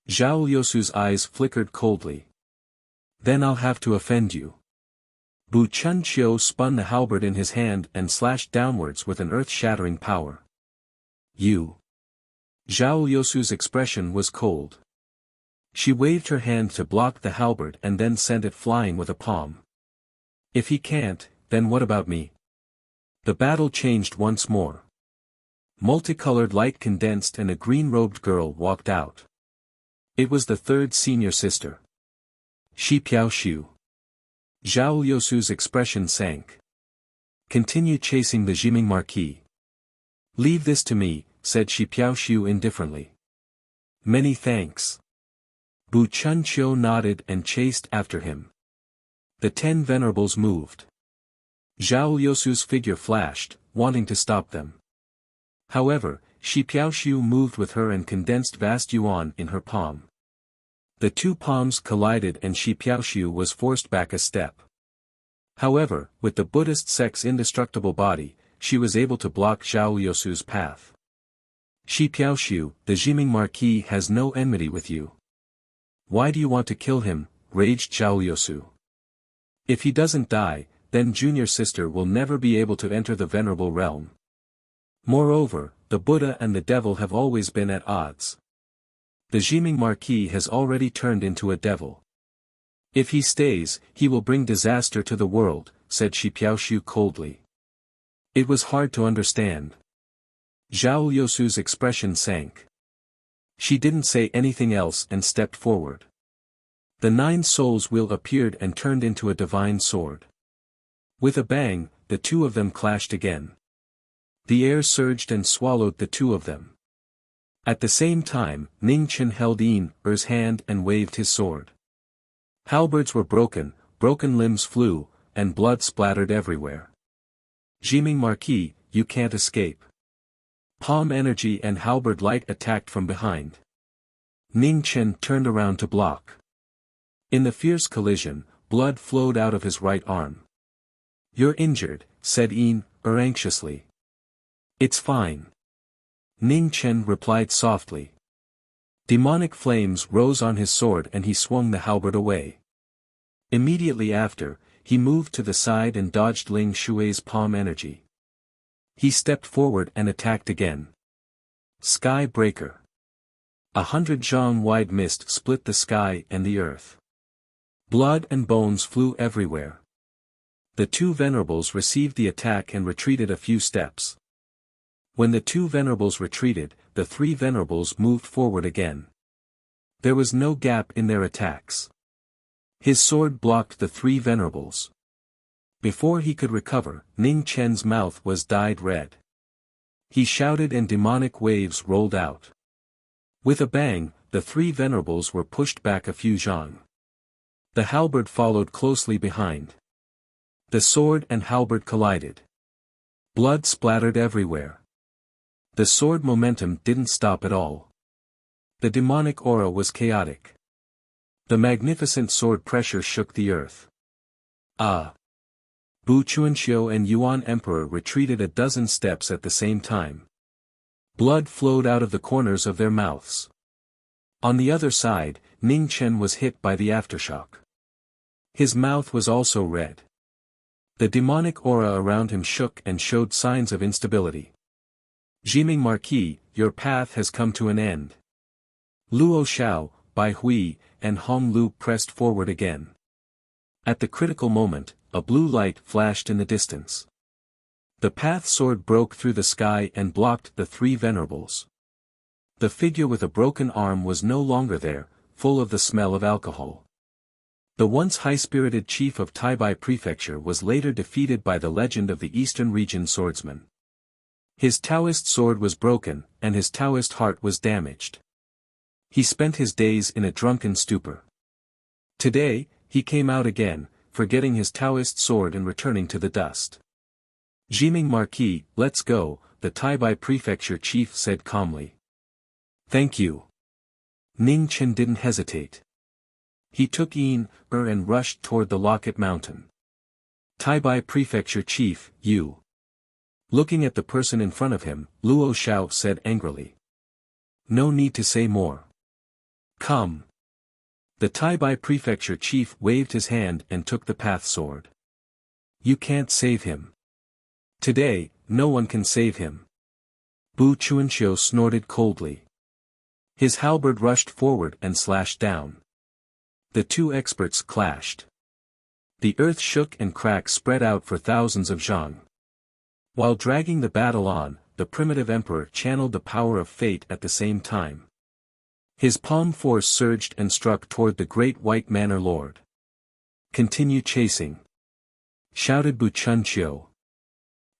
Zhao Liusu's eyes flickered coldly. Then I'll have to offend you. Bu Chuanxiu spun the halberd in his hand and slashed downwards with an earth-shattering power. You. Zhao Liusu's expression was cold. She waved her hand to block the halberd and then sent it flying with a palm. If he can't, then what about me? The battle changed once more. Multicolored light condensed and a green-robed girl walked out. It was the third senior sister. Shi Piaoxiu. Zhao Liusu's expression sank. Continue chasing the Jiming Marquis. Leave this to me, said Shi Piaoxiu indifferently. Many thanks. Bu Chuanxiu nodded and chased after him. The 10 venerables moved. Zhao Liusu's figure flashed, wanting to stop them. However, Shi Piaoxiu moved with her and condensed vast yuan in her palm. The 2 palms collided and Shi Piaoxiu was forced back a step. However, with the Buddhist sect's indestructible body, she was able to block Zhao Liusu's path. Shi Piaoxiu, the Jiming Marquis has no enmity with you. Why do you want to kill him? Raged Zhao Liusu. If he doesn't die, then junior sister will never be able to enter the venerable realm. Moreover, the Buddha and the devil have always been at odds. The Jiming Marquis has already turned into a devil. If he stays, he will bring disaster to the world, said Shi Piaoxiu coldly. It was hard to understand. Zhao Liusu's expression sank. She didn't say anything else and stepped forward. The 9 souls wheel appeared and turned into a divine sword. With a bang, the 2 of them clashed again. The air surged and swallowed the 2 of them. At the same time, Ning Chen held Yin Er's hand and waved his sword. Halberds were broken limbs flew, and blood splattered everywhere. Jiming Marquis, you can't escape. Palm energy and halberd light attacked from behind. Ning Chen turned around to block. In the fierce collision, blood flowed out of his right arm. "You're injured," said Yin, anxiously. "It's fine." Ning Chen replied softly. Demonic flames rose on his sword and he swung the halberd away. Immediately after, he moved to the side and dodged Ling Shui's palm energy. He stepped forward and attacked again. Sky Breaker. 100 zhang-wide mist split the sky and the earth. Blood and bones flew everywhere. The two venerables received the attack and retreated a few steps. When the two venerables retreated, the three venerables moved forward again. There was no gap in their attacks. His sword blocked the three venerables. Before he could recover, Ning Chen's mouth was dyed red. He shouted and demonic waves rolled out. With a bang, the three venerables were pushed back a few zhang. The halberd followed closely behind. The sword and halberd collided. Blood splattered everywhere. The sword momentum didn't stop at all. The demonic aura was chaotic. The magnificent sword pressure shook the earth. Ah! Bu Chuanxiu and Yuan Emperor retreated a dozen steps at the same time. Blood flowed out of the corners of their mouths. On the other side, Ning Chen was hit by the aftershock. His mouth was also red. The demonic aura around him shook and showed signs of instability. Jiming Marquis, your path has come to an end. Luo Xiao, Bai Hui, and Hong Lu pressed forward again. At the critical moment, a blue light flashed in the distance. The path sword broke through the sky and blocked the three venerables. The figure with a broken arm was no longer there, full of the smell of alcohol. The once high-spirited chief of Taibai Prefecture was later defeated by the legend of the Eastern Region swordsman. His Taoist sword was broken, and his Taoist heart was damaged. He spent his days in a drunken stupor. Today, he came out again, forgetting his Taoist sword and returning to the dust. Jiming Marquis, let's go, the Taibai Prefecture chief said calmly. Thank you. Ning Chen didn't hesitate. He took Yin, and rushed toward the Locket Mountain. Taibai Prefecture chief, you. Looking at the person in front of him, Luo Xiao said angrily. No need to say more. Come. The Taibai Prefecture chief waved his hand and took the path sword. You can't save him. Today, no one can save him. Bu Chuanxiu snorted coldly. His halberd rushed forward and slashed down. The two experts clashed. The earth shook and cracks spread out for thousands of zhang. While dragging the battle on, the primitive emperor channeled the power of fate at the same time. His palm force surged and struck toward the great white manor lord. Continue chasing. Shouted Bu Chunqiu.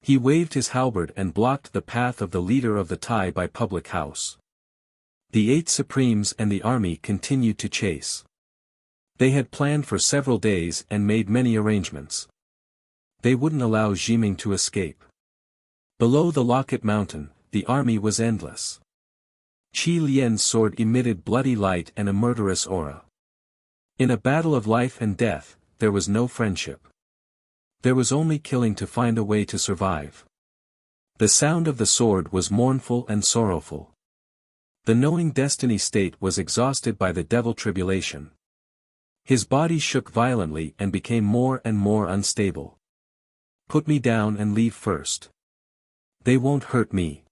He waved his halberd and blocked the path of the leader of the Taibai public house. The 8 Supremes and the army continued to chase. They had planned for several days and made many arrangements. They wouldn't allow Jiming to escape. Below the Locket Mountain, the army was endless. Qi Lian's sword emitted bloody light and a murderous aura. In a battle of life and death, there was no friendship. There was only killing to find a way to survive. The sound of the sword was mournful and sorrowful. The knowing destiny state was exhausted by the devil tribulation. His body shook violently and became more and more unstable. Put me down and leave first. They won't hurt me.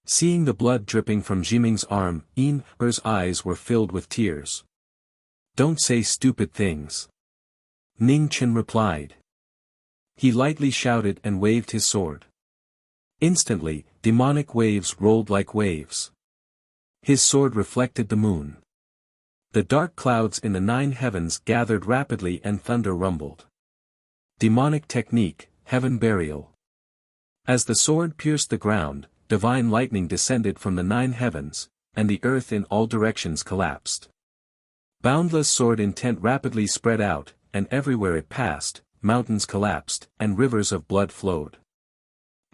Seeing the blood dripping from Jiming's arm, Yin-er's eyes were filled with tears. Don't say stupid things. Ning Chen replied. He lightly shouted and waved his sword. Instantly, demonic waves rolled like waves. His sword reflected the moon. The dark clouds in the 9 heavens gathered rapidly and thunder rumbled. Demonic technique, heaven burial. As the sword pierced the ground, divine lightning descended from the 9 heavens, and the earth in all directions collapsed. Boundless sword intent rapidly spread out, and everywhere it passed, mountains collapsed, and rivers of blood flowed.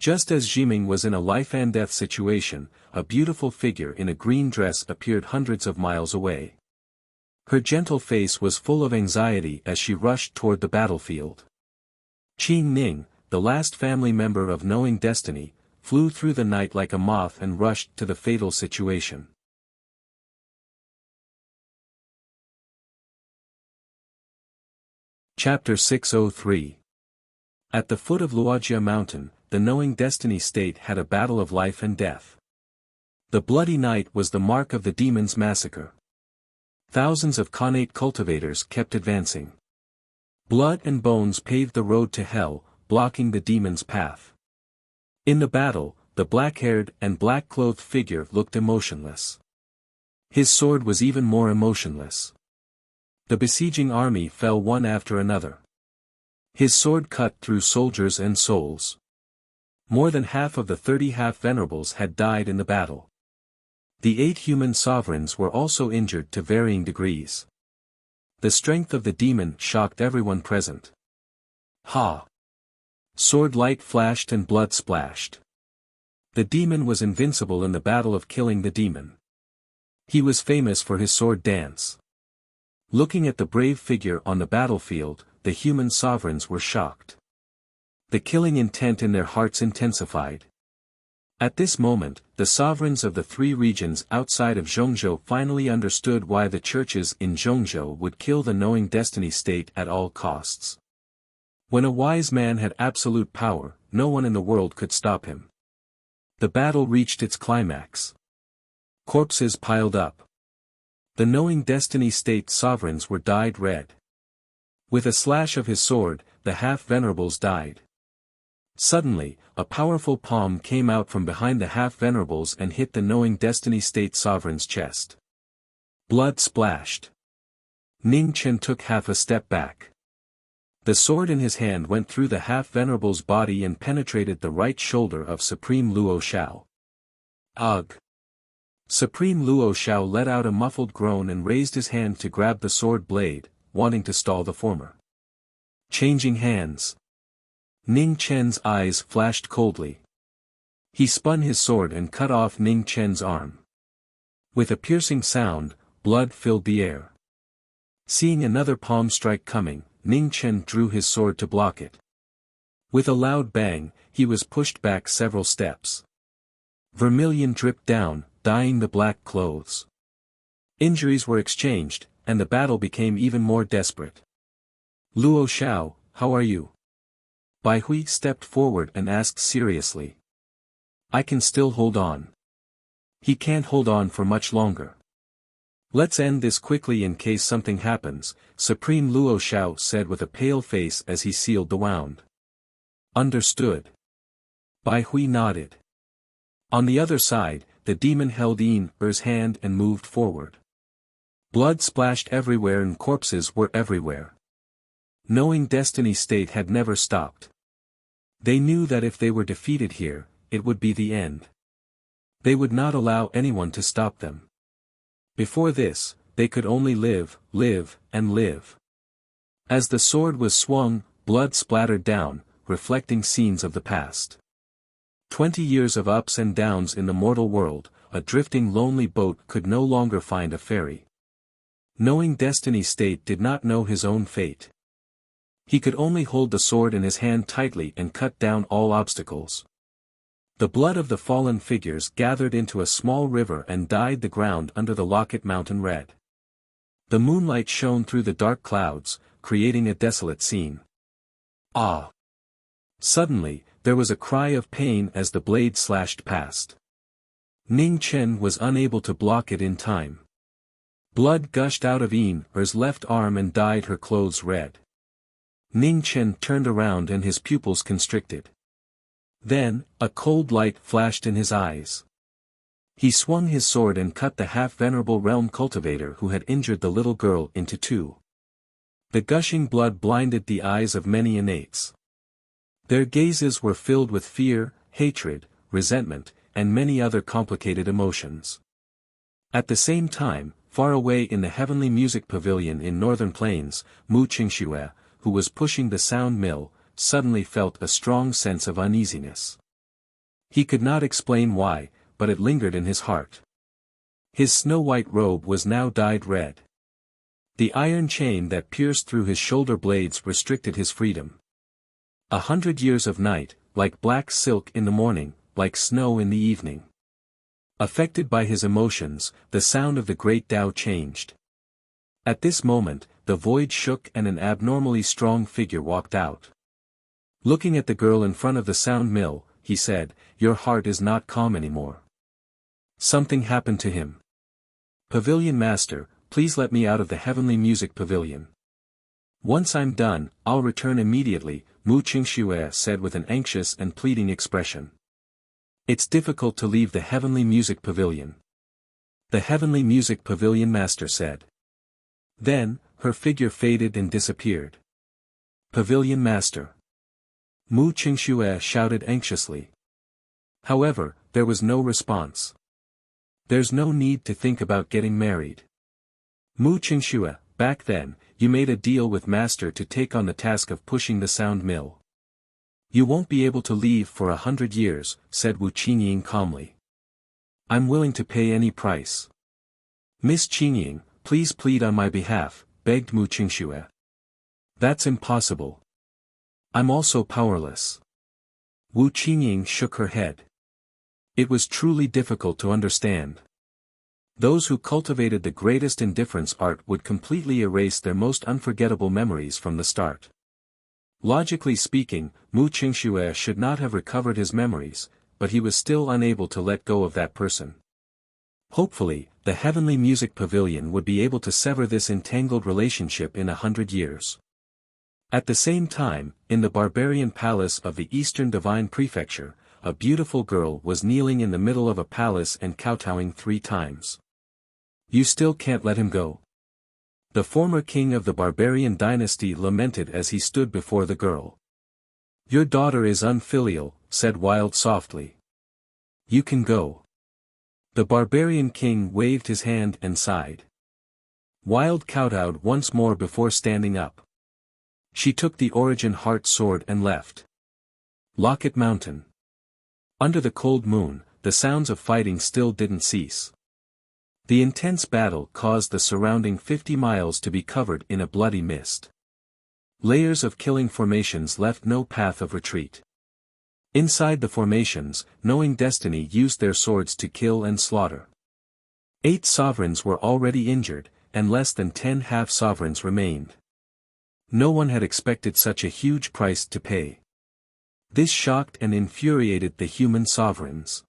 Just as Jiming was in a life-and-death situation, a beautiful figure in a green dress appeared hundreds of miles away. Her gentle face was full of anxiety as she rushed toward the battlefield. Qing Ning, the last family member of Knowing Destiny, flew through the night like a moth and rushed to the fatal situation. Chapter 603. At the foot of Wuxia Mountain, the Knowing Destiny state had a battle of life and death. The bloody night was the mark of the demon's massacre. Thousands of Khanate cultivators kept advancing. Blood and bones paved the road to hell, blocking the demon's path. In the battle, the black-haired and black-clothed figure looked emotionless. His sword was even more emotionless. The besieging army fell one after another. His sword cut through soldiers and souls. More than half of the 30 half-venerables had died in the battle. The 8 human sovereigns were also injured to varying degrees. The strength of the demon shocked everyone present. Ha! Sword light flashed and blood splashed. The demon was invincible in the battle of killing the demon. He was famous for his sword dance. Looking at the brave figure on the battlefield, the human sovereigns were shocked. The killing intent in their hearts intensified. At this moment, the sovereigns of the 3 regions outside of Zhongzhou finally understood why the churches in Zhongzhou would kill the Knowing Destiny state at all costs. When a wise man had absolute power, no one in the world could stop him. The battle reached its climax. Corpses piled up. The Knowing Destiny state sovereigns were dyed red. With a slash of his sword, the half-venerables died. Suddenly, a powerful palm came out from behind the half-venerables and hit the Knowing Destiny state sovereign's chest. Blood splashed. Ning Chen took half a step back. The sword in his hand went through the half-venerable's body and penetrated the right shoulder of Supreme Luo Xiao. Ugh! Supreme Luo Xiao let out a muffled groan and raised his hand to grab the sword blade, wanting to stall the former. Changing hands. Ning Chen's eyes flashed coldly. He spun his sword and cut off Ning Chen's arm. With a piercing sound, blood filled the air. Seeing another palm strike coming, Ning Chen drew his sword to block it. With a loud bang, he was pushed back several steps. Vermilion dripped down, dyeing the black clothes. Injuries were exchanged, and the battle became even more desperate. Luo Xiao, how are you? Bai Hui stepped forward and asked seriously. I can still hold on. He can't hold on for much longer. Let's end this quickly in case something happens, Supreme Luo Xiao said with a pale face as he sealed the wound. Understood. Bai Hui nodded. On the other side, the demon held Yin Er's hand and moved forward. Blood splashed everywhere and corpses were everywhere. Knowing Destiny state had never stopped. They knew that if they were defeated here, it would be the end. They would not allow anyone to stop them. Before this, they could only live, and live. As the sword was swung, blood splattered down, reflecting scenes of the past. 20 years of ups and downs in the mortal world, a drifting lonely boat could no longer find a ferry. Knowing Destiny state did not know his own fate. He could only hold the sword in his hand tightly and cut down all obstacles. The blood of the fallen figures gathered into a small river and dyed the ground under the Locket Mountain red. The moonlight shone through the dark clouds, creating a desolate scene. Ah! Suddenly, there was a cry of pain as the blade slashed past. Ning Chen was unable to block it in time. Blood gushed out of Yin Er's left arm and dyed her clothes red. Ning Chen turned around and his pupils constricted. Then, a cold light flashed in his eyes. He swung his sword and cut the half-venerable realm cultivator who had injured the little girl into 2. The gushing blood blinded the eyes of many innates. Their gazes were filled with fear, hatred, resentment, and many other complicated emotions. At the same time, far away in the heavenly music pavilion in northern plains, Mu Qingxue, who was pushing the sound mill, suddenly felt a strong sense of uneasiness. He could not explain why, but it lingered in his heart. His snow-white robe was now dyed red. The iron chain that pierced through his shoulder blades restricted his freedom. 100 years of night, like black silk in the morning, like snow in the evening. Affected by his emotions, the sound of the great Tao changed. At this moment, the void shook and an abnormally strong figure walked out. Looking at the girl in front of the sound mill, he said, "Your heart is not calm anymore." Something happened to him. "Pavilion Master, please let me out of the heavenly music pavilion. Once I'm done, I'll return immediately," Mu Qingxue said with an anxious and pleading expression. "It's difficult to leave the heavenly music pavilion." "The heavenly music pavilion Master said." Then, her figure faded and disappeared. "Pavilion Master." Mu Qingxue shouted anxiously. However, there was no response. "There's no need to think about getting married. Mu Qingxue, back then, you made a deal with Master to take on the task of pushing the sound mill. You won't be able to leave for 100 years, said Wu Qingying calmly. I'm willing to pay any price. Miss Qingying, please plead on my behalf, begged Mu Qingxue. That's impossible. I'm also powerless. Wu Qingying shook her head. It was truly difficult to understand. Those who cultivated the greatest indifference art would completely erase their most unforgettable memories from the start. Logically speaking, Mu Qingxue should not have recovered his memories, but he was still unable to let go of that person. Hopefully, the Heavenly Music Pavilion would be able to sever this entangled relationship in 100 years. At the same time, in the barbarian palace of the Eastern Divine Prefecture, a beautiful girl was kneeling in the middle of a palace and kowtowing 3 times. You still can't let him go? The former king of the barbarian dynasty lamented as he stood before the girl. Your daughter is unfilial, said Wild softly. You can go. The barbarian king waved his hand and sighed. Wild kowtowed once more before standing up. She took the Origin Heart sword and left. Locket Mountain. Under the cold moon, the sounds of fighting still didn't cease. The intense battle caused the surrounding 50 miles to be covered in a bloody mist. Layers of killing formations left no path of retreat. Inside the formations, Knowing Destiny used their swords to kill and slaughter. 8 sovereigns were already injured, and less than 10 half-sovereigns remained. No one had expected such a huge price to pay. This shocked and infuriated the human sovereigns.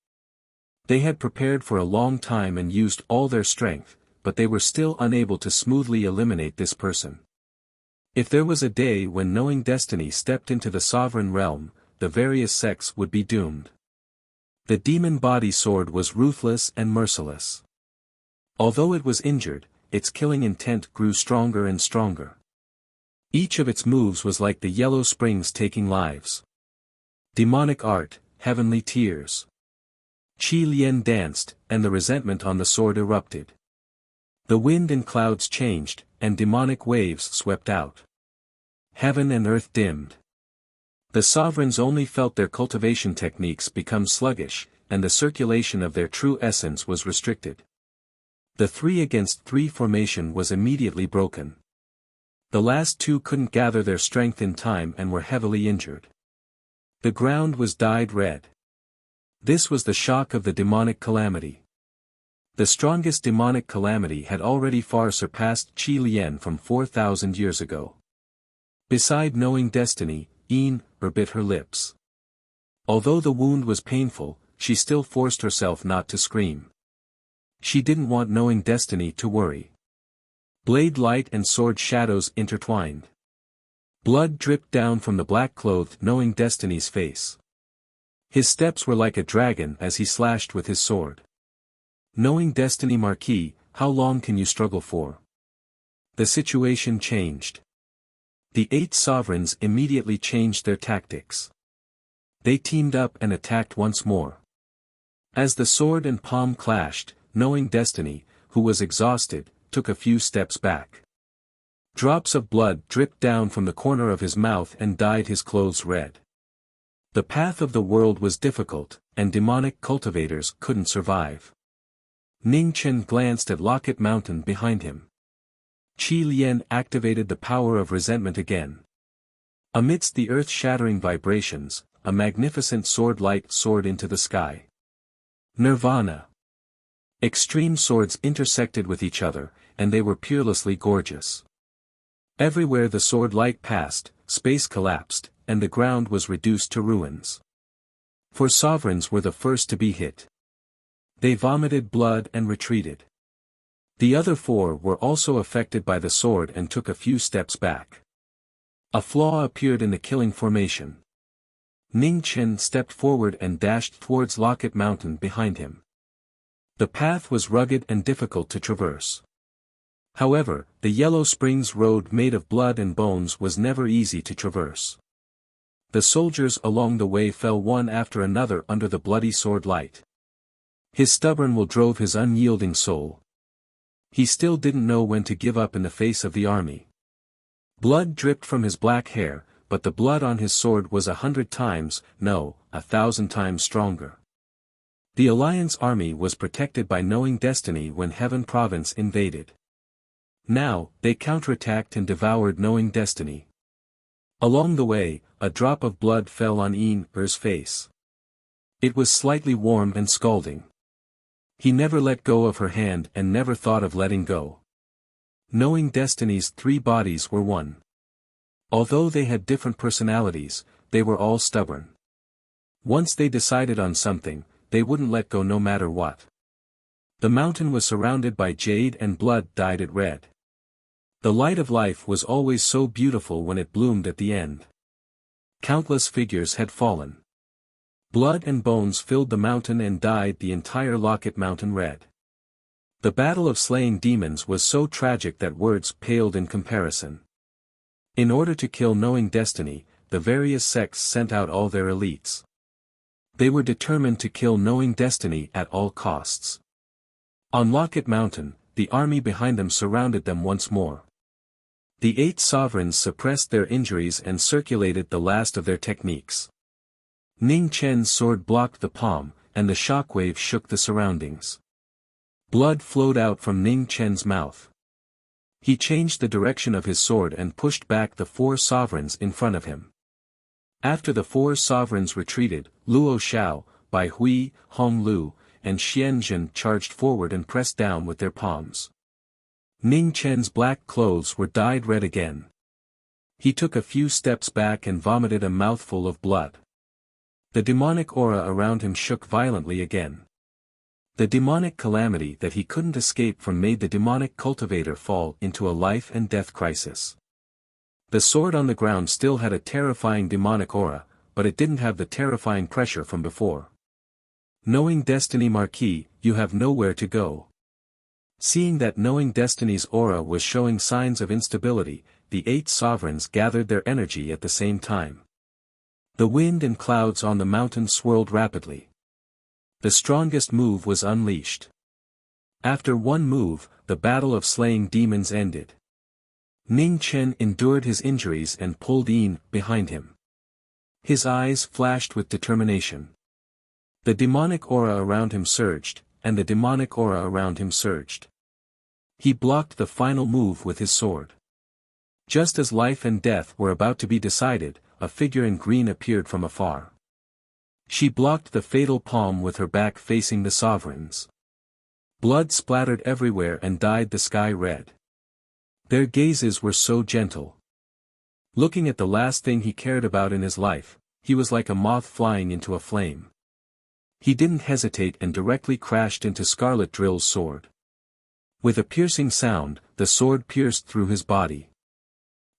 They had prepared for a long time and used all their strength, but they were still unable to smoothly eliminate this person. If there was a day when Knowing Destiny stepped into the sovereign realm, the various sects would be doomed. The demon body sword was ruthless and merciless. Although it was injured, its killing intent grew stronger and stronger. Each of its moves was like the yellow springs taking lives. Demonic art, heavenly tears. Qi Lian danced, and the resentment on the sword erupted. The wind and clouds changed, and demonic waves swept out. Heaven and earth dimmed. The sovereigns only felt their cultivation techniques become sluggish, and the circulation of their true essence was restricted. The 3 against 3 formation was immediately broken. The last 2 couldn't gather their strength in time and were heavily injured. The ground was dyed red. This was the shock of the demonic calamity. The strongest demonic calamity had already far surpassed Qi Lian from 4,000 years ago. Beside Knowing Destiny, Yin bit her lips. Although the wound was painful, she still forced herself not to scream. She didn't want Knowing Destiny to worry. Blade light and sword shadows intertwined. Blood dripped down from the black-clothed Knowing Destiny's face. His steps were like a dragon as he slashed with his sword. Knowing Destiny Marquis, how long can you struggle for? The situation changed. The 8 sovereigns immediately changed their tactics. They teamed up and attacked once more. As the sword and palm clashed, Knowing Destiny, who was exhausted, took a few steps back. Drops of blood dripped down from the corner of his mouth and dyed his clothes red. The path of the world was difficult, and demonic cultivators couldn't survive. Ning Chen glanced at Locket Mountain behind him. Qi Lian activated the power of resentment again. Amidst the earth-shattering vibrations, a magnificent sword light soared into the sky. Nirvana. Extreme swords intersected with each other, and they were peerlessly gorgeous. Everywhere the sword light passed, space collapsed, and the ground was reduced to ruins. Four sovereigns were the first to be hit. They vomited blood and retreated. The other four were also affected by the sword and took a few steps back. A flaw appeared in the killing formation. Ning Chen stepped forward and dashed towards Locket Mountain behind him. The path was rugged and difficult to traverse. However, the Yellow Springs road made of blood and bones was never easy to traverse. The soldiers along the way fell one after another under the bloody sword light. His stubborn will drove his unyielding soul. He still didn't know when to give up in the face of the army. Blood dripped from his black hair, but the blood on his sword was 100 times, no, 1,000 times stronger. The Alliance army was protected by knowing destiny when Heaven Province invaded. Now, they counterattacked and devoured knowing destiny. Along the way, a drop of blood fell on Yin-Er's face. It was slightly warm and scalding. He never let go of her hand and never thought of letting go. Knowing destiny's three bodies were one. Although they had different personalities, they were all stubborn. Once they decided on something, they wouldn't let go no matter what. The mountain was surrounded by jade and blood dyed it red. The light of life was always so beautiful when it bloomed at the end. Countless figures had fallen. Blood and bones filled the mountain and dyed the entire Locket Mountain red. The battle of slaying demons was so tragic that words paled in comparison. In order to kill knowing destiny, the various sects sent out all their elites. They were determined to kill knowing destiny at all costs. On Locket Mountain, the army behind them surrounded them once more. The 8 sovereigns suppressed their injuries and circulated the last of their techniques. Ning Chen's sword blocked the palm, and the shockwave shook the surroundings. Blood flowed out from Ning Chen's mouth. He changed the direction of his sword and pushed back the 4 sovereigns in front of him. After the 4 sovereigns retreated, Luo Xiao, Bai Hui, Hong Lu, and Xianzhen charged forward and pressed down with their palms. Ning Chen's black clothes were dyed red again. He took a few steps back and vomited a mouthful of blood. The demonic aura around him shook violently again. The demonic calamity that he couldn't escape from made the demonic cultivator fall into a life and death crisis. The sword on the ground still had a terrifying demonic aura, but it didn't have the terrifying pressure from before. Knowing destiny Marquis, you have nowhere to go. Seeing that knowing destiny's aura was showing signs of instability, the 8 sovereigns gathered their energy at the same time. The wind and clouds on the mountain swirled rapidly. The strongest move was unleashed. After one move, the battle of slaying demons ended. Ning Chen endured his injuries and pulled Yin behind him. His eyes flashed with determination. The demonic aura around him surged, and the demonic aura around him surged. He blocked the final move with his sword. Just as life and death were about to be decided, a figure in green appeared from afar. She blocked the fatal palm with her back facing the sovereigns. Blood splattered everywhere and dyed the sky red. Their gazes were so gentle. Looking at the last thing he cared about in his life, he was like a moth flying into a flame. He didn't hesitate and directly crashed into Scarlet Drill's sword. With a piercing sound, the sword pierced through his body.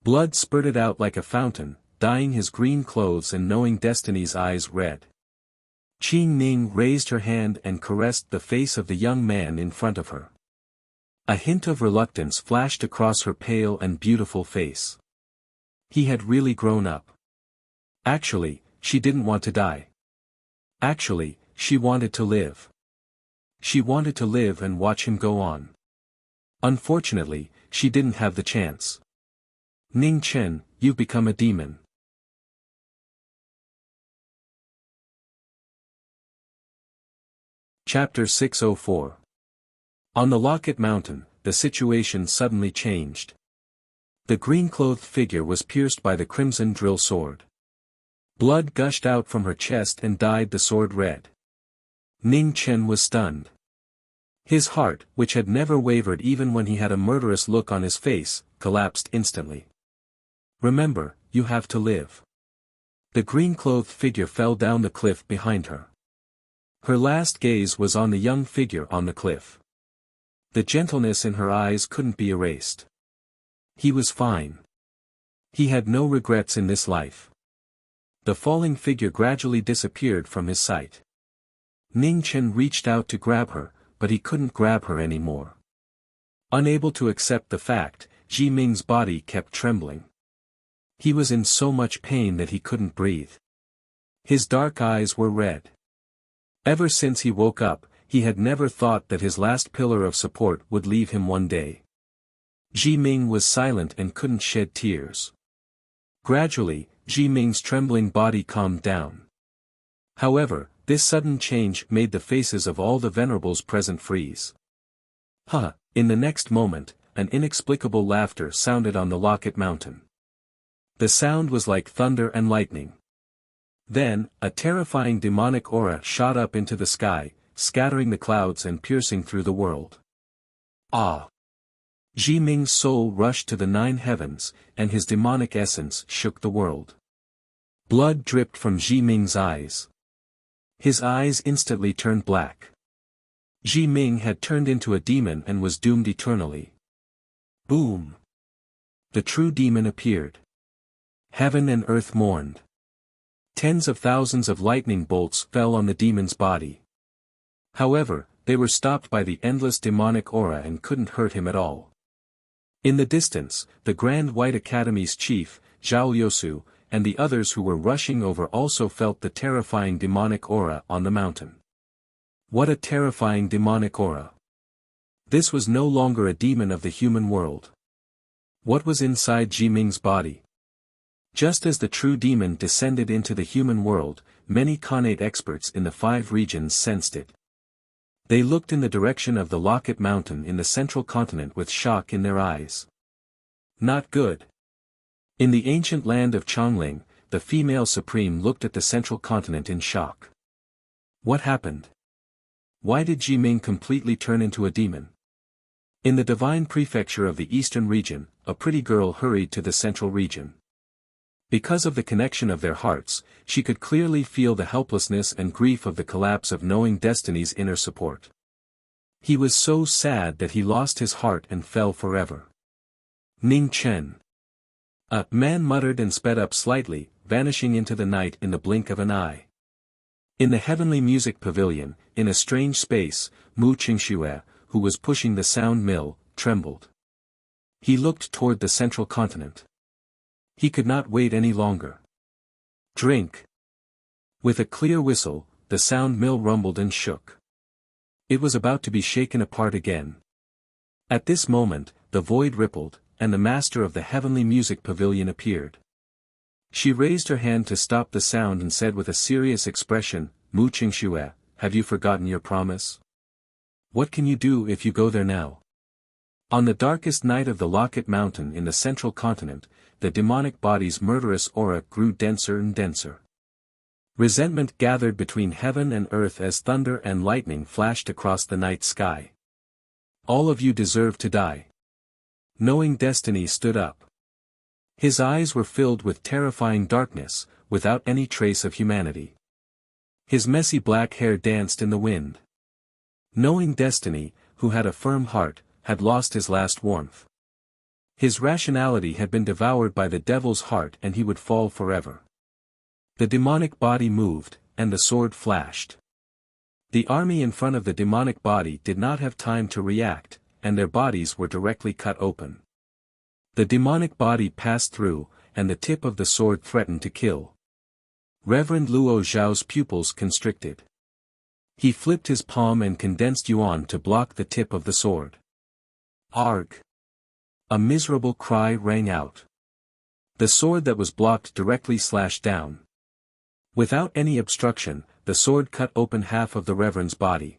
Blood spurted out like a fountain, dyeing his green clothes and knowing destiny's eyes red. Qing Ning raised her hand and caressed the face of the young man in front of her. A hint of reluctance flashed across her pale and beautiful face. He had really grown up. Actually, she didn't want to die. Actually, she wanted to live. She wanted to live and watch him go on. Unfortunately, she didn't have the chance. Ning Chen, you've become a demon. Chapter 604. On the Locket Mountain, the situation suddenly changed. The green-clothed figure was pierced by the crimson drill sword. Blood gushed out from her chest and dyed the sword red. Ning Chen was stunned. His heart, which had never wavered even when he had a murderous look on his face, collapsed instantly. "Remember, you have to live." The green-clothed figure fell down the cliff behind her. Her last gaze was on the young figure on the cliff. The gentleness in her eyes couldn't be erased. He was fine. He had no regrets in this life. The falling figure gradually disappeared from his sight. Ning Chen reached out to grab her, but he couldn't grab her anymore. Unable to accept the fact, Ji Ming's body kept trembling. He was in so much pain that he couldn't breathe. His dark eyes were red. Ever since he woke up, he had never thought that his last pillar of support would leave him one day. Ji Ming was silent and couldn't shed tears. Gradually, Ji Ming's trembling body calmed down. However, this sudden change made the faces of all the venerables present freeze. In the next moment, an inexplicable laughter sounded on the Locket Mountain. The sound was like thunder and lightning. Then, a terrifying demonic aura shot up into the sky, scattering the clouds and piercing through the world. Ah! Ji Ming's soul rushed to the 9 heavens, and his demonic essence shook the world. Blood dripped from Ji Ming's eyes. His eyes instantly turned black. Ji Ming had turned into a demon and was doomed eternally. Boom! The true demon appeared. Heaven and earth mourned. Tens of thousands of lightning bolts fell on the demon's body. However, they were stopped by the endless demonic aura and couldn't hurt him at all. In the distance, the Grand White Academy's chief, Zhao Liusu, and the others who were rushing over also felt the terrifying demonic aura on the mountain. What a terrifying demonic aura! This was no longer a demon of the human world. What was inside Ji Ming's body? Just as the true demon descended into the human world, many Khanate experts in the 5 regions sensed it. They looked in the direction of the Locket Mountain in the central continent with shock in their eyes. Not good. In the ancient land of Chongling, the female supreme looked at the central continent in shock. What happened? Why did Ji Ming completely turn into a demon? In the divine prefecture of the eastern region, a pretty girl hurried to the central region. Because of the connection of their hearts, she could clearly feel the helplessness and grief of the collapse of knowing Destiny's inner support. He was so sad that he lost his heart and fell forever. Ning Chen. A man muttered and sped up slightly, vanishing into the night in the blink of an eye. In the heavenly music pavilion, in a strange space, Mu Qingxue, who was pushing the sound mill, trembled. He looked toward the central continent. He could not wait any longer. Drink. With a clear whistle, the sound mill rumbled and shook. It was about to be shaken apart again. At this moment, the void rippled, and the master of the heavenly music pavilion appeared. She raised her hand to stop the sound and said with a serious expression, "Mu Qingxue, have you forgotten your promise? What can you do if you go there now?" On the darkest night of the Locket Mountain in the central continent, the demonic body's murderous aura grew denser and denser. Resentment gathered between heaven and earth as thunder and lightning flashed across the night sky. "All of you deserve to die." Knowing Destiny stood up. His eyes were filled with terrifying darkness, without any trace of humanity. His messy black hair danced in the wind. Knowing Destiny, who had a firm heart, had lost his last warmth. His rationality had been devoured by the devil's heart and he would fall forever. The demonic body moved, and the sword flashed. The army in front of the demonic body did not have time to react, and their bodies were directly cut open. The demonic body passed through, and the tip of the sword threatened to kill. Reverend Luo Zhao's pupils constricted. He flipped his palm and condensed yuan to block the tip of the sword. Arg! A miserable cry rang out. The sword that was blocked directly slashed down. Without any obstruction, the sword cut open half of the Reverend's body.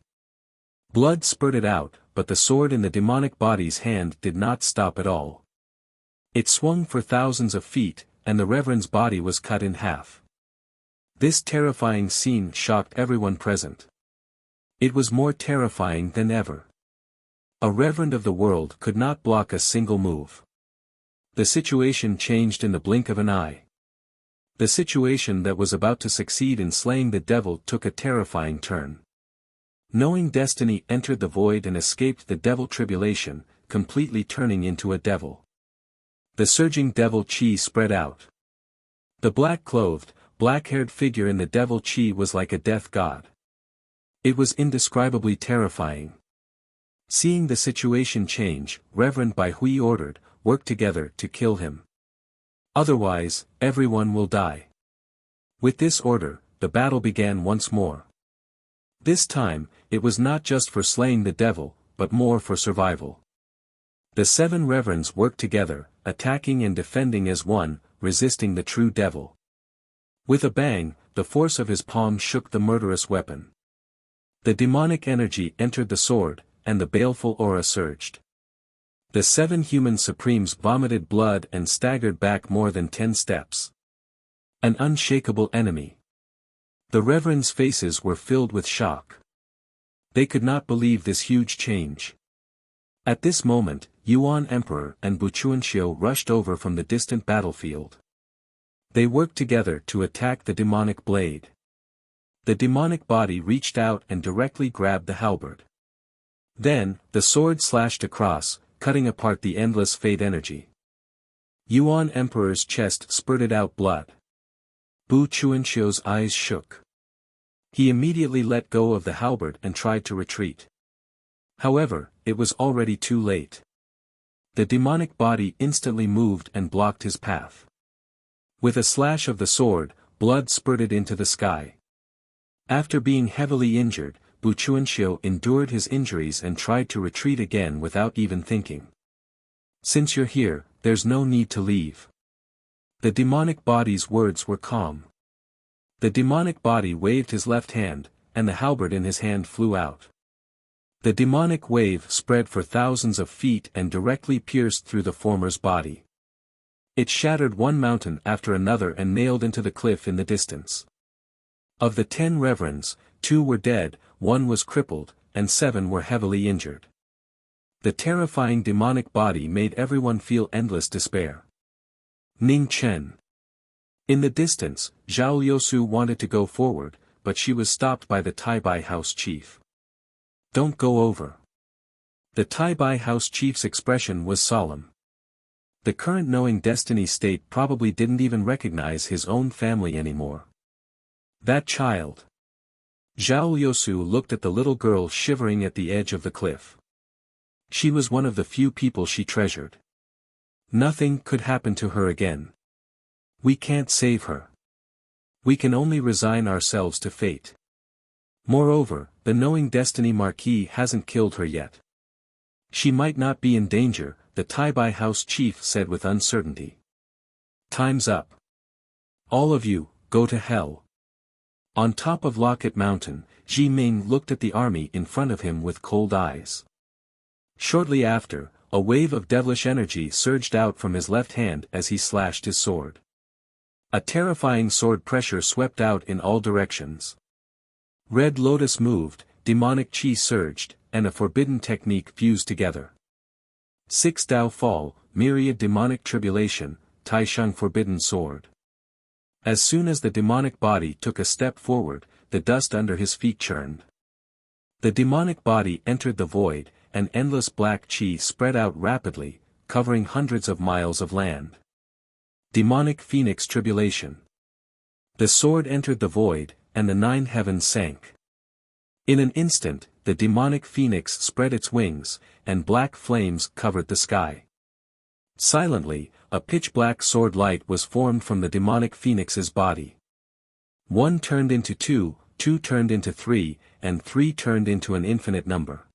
Blood spurted out, but the sword in the demonic body's hand did not stop at all. It swung for thousands of feet, and the Reverend's body was cut in half. This terrifying scene shocked everyone present. It was more terrifying than ever. A Reverend of the world could not block a single move. The situation changed in the blink of an eye. The situation that was about to succeed in slaying the devil took a terrifying turn. Knowing destiny entered the void and escaped the devil tribulation, completely turning into a devil. The surging devil chi spread out. The black-clothed, black-haired figure in the devil chi was like a death god. It was indescribably terrifying. Seeing the situation change, Reverend Bai Hui ordered, "Work together to kill him. Otherwise, everyone will die." With this order, the battle began once more. This time, it was not just for slaying the devil, but more for survival. The 7 reverends worked together, attacking and defending as one, resisting the true devil. With a bang, the force of his palm shook the murderous weapon. The demonic energy entered the sword, and the baleful aura surged. The 7 human supremes vomited blood and staggered back more than 10 steps. An unshakable enemy. The reverends' faces were filled with shock. They could not believe this huge change. At this moment, Yuan Emperor and Bu Chuanxiu rushed over from the distant battlefield. They worked together to attack the demonic blade. The demonic body reached out and directly grabbed the halberd. Then, the sword slashed across, cutting apart the endless fate energy. Yuan Emperor's chest spurted out blood. Bu Chuanxiu's eyes shook. He immediately let go of the halberd and tried to retreat. However, it was already too late. The demonic body instantly moved and blocked his path. With a slash of the sword, blood spurted into the sky. After being heavily injured, Bu Chuanxiu endured his injuries and tried to retreat again without even thinking. "Since you're here, there's no need to leave." The demonic body's words were calm. The demonic body waved his left hand, and the halberd in his hand flew out. The demonic wave spread for thousands of feet and directly pierced through the former's body. It shattered one mountain after another and nailed into the cliff in the distance. Of the 10 reverends, 2 were dead, 1 was crippled, and 7 were heavily injured. The terrifying demonic body made everyone feel endless despair. Ning Chen. In the distance, Zhao Liusu wanted to go forward, but she was stopped by the Taibai house chief. "Don't go over." The Taibai house chief's expression was solemn. The current knowing destiny state probably didn't even recognize his own family anymore. That child. Zhao Liusu looked at the little girl shivering at the edge of the cliff. She was one of the few people she treasured. Nothing could happen to her again. We can't save her. We can only resign ourselves to fate. Moreover, the knowing destiny Marquis hasn't killed her yet. She might not be in danger, the Taibai house chief said with uncertainty. "Time's up. All of you, go to hell." On top of Locket Mountain, Ji Ming looked at the army in front of him with cold eyes. Shortly after, a wave of devilish energy surged out from his left hand as he slashed his sword. A terrifying sword pressure swept out in all directions. Red Lotus moved, demonic chi surged, and a forbidden technique fused together. 6 Dao Fall, myriad demonic tribulation, Taisheng forbidden sword. As soon as the demonic body took a step forward, the dust under his feet churned. The demonic body entered the void, and endless black chi spread out rapidly, covering hundreds of miles of land. Demonic Phoenix Tribulation. The sword entered the void, and the 9 heavens sank. In an instant, the demonic phoenix spread its wings, and black flames covered the sky. Silently, a pitch-black sword light was formed from the demonic phoenix's body. 1 turned into 2, 2 turned into 3, and 3 turned into an infinite number.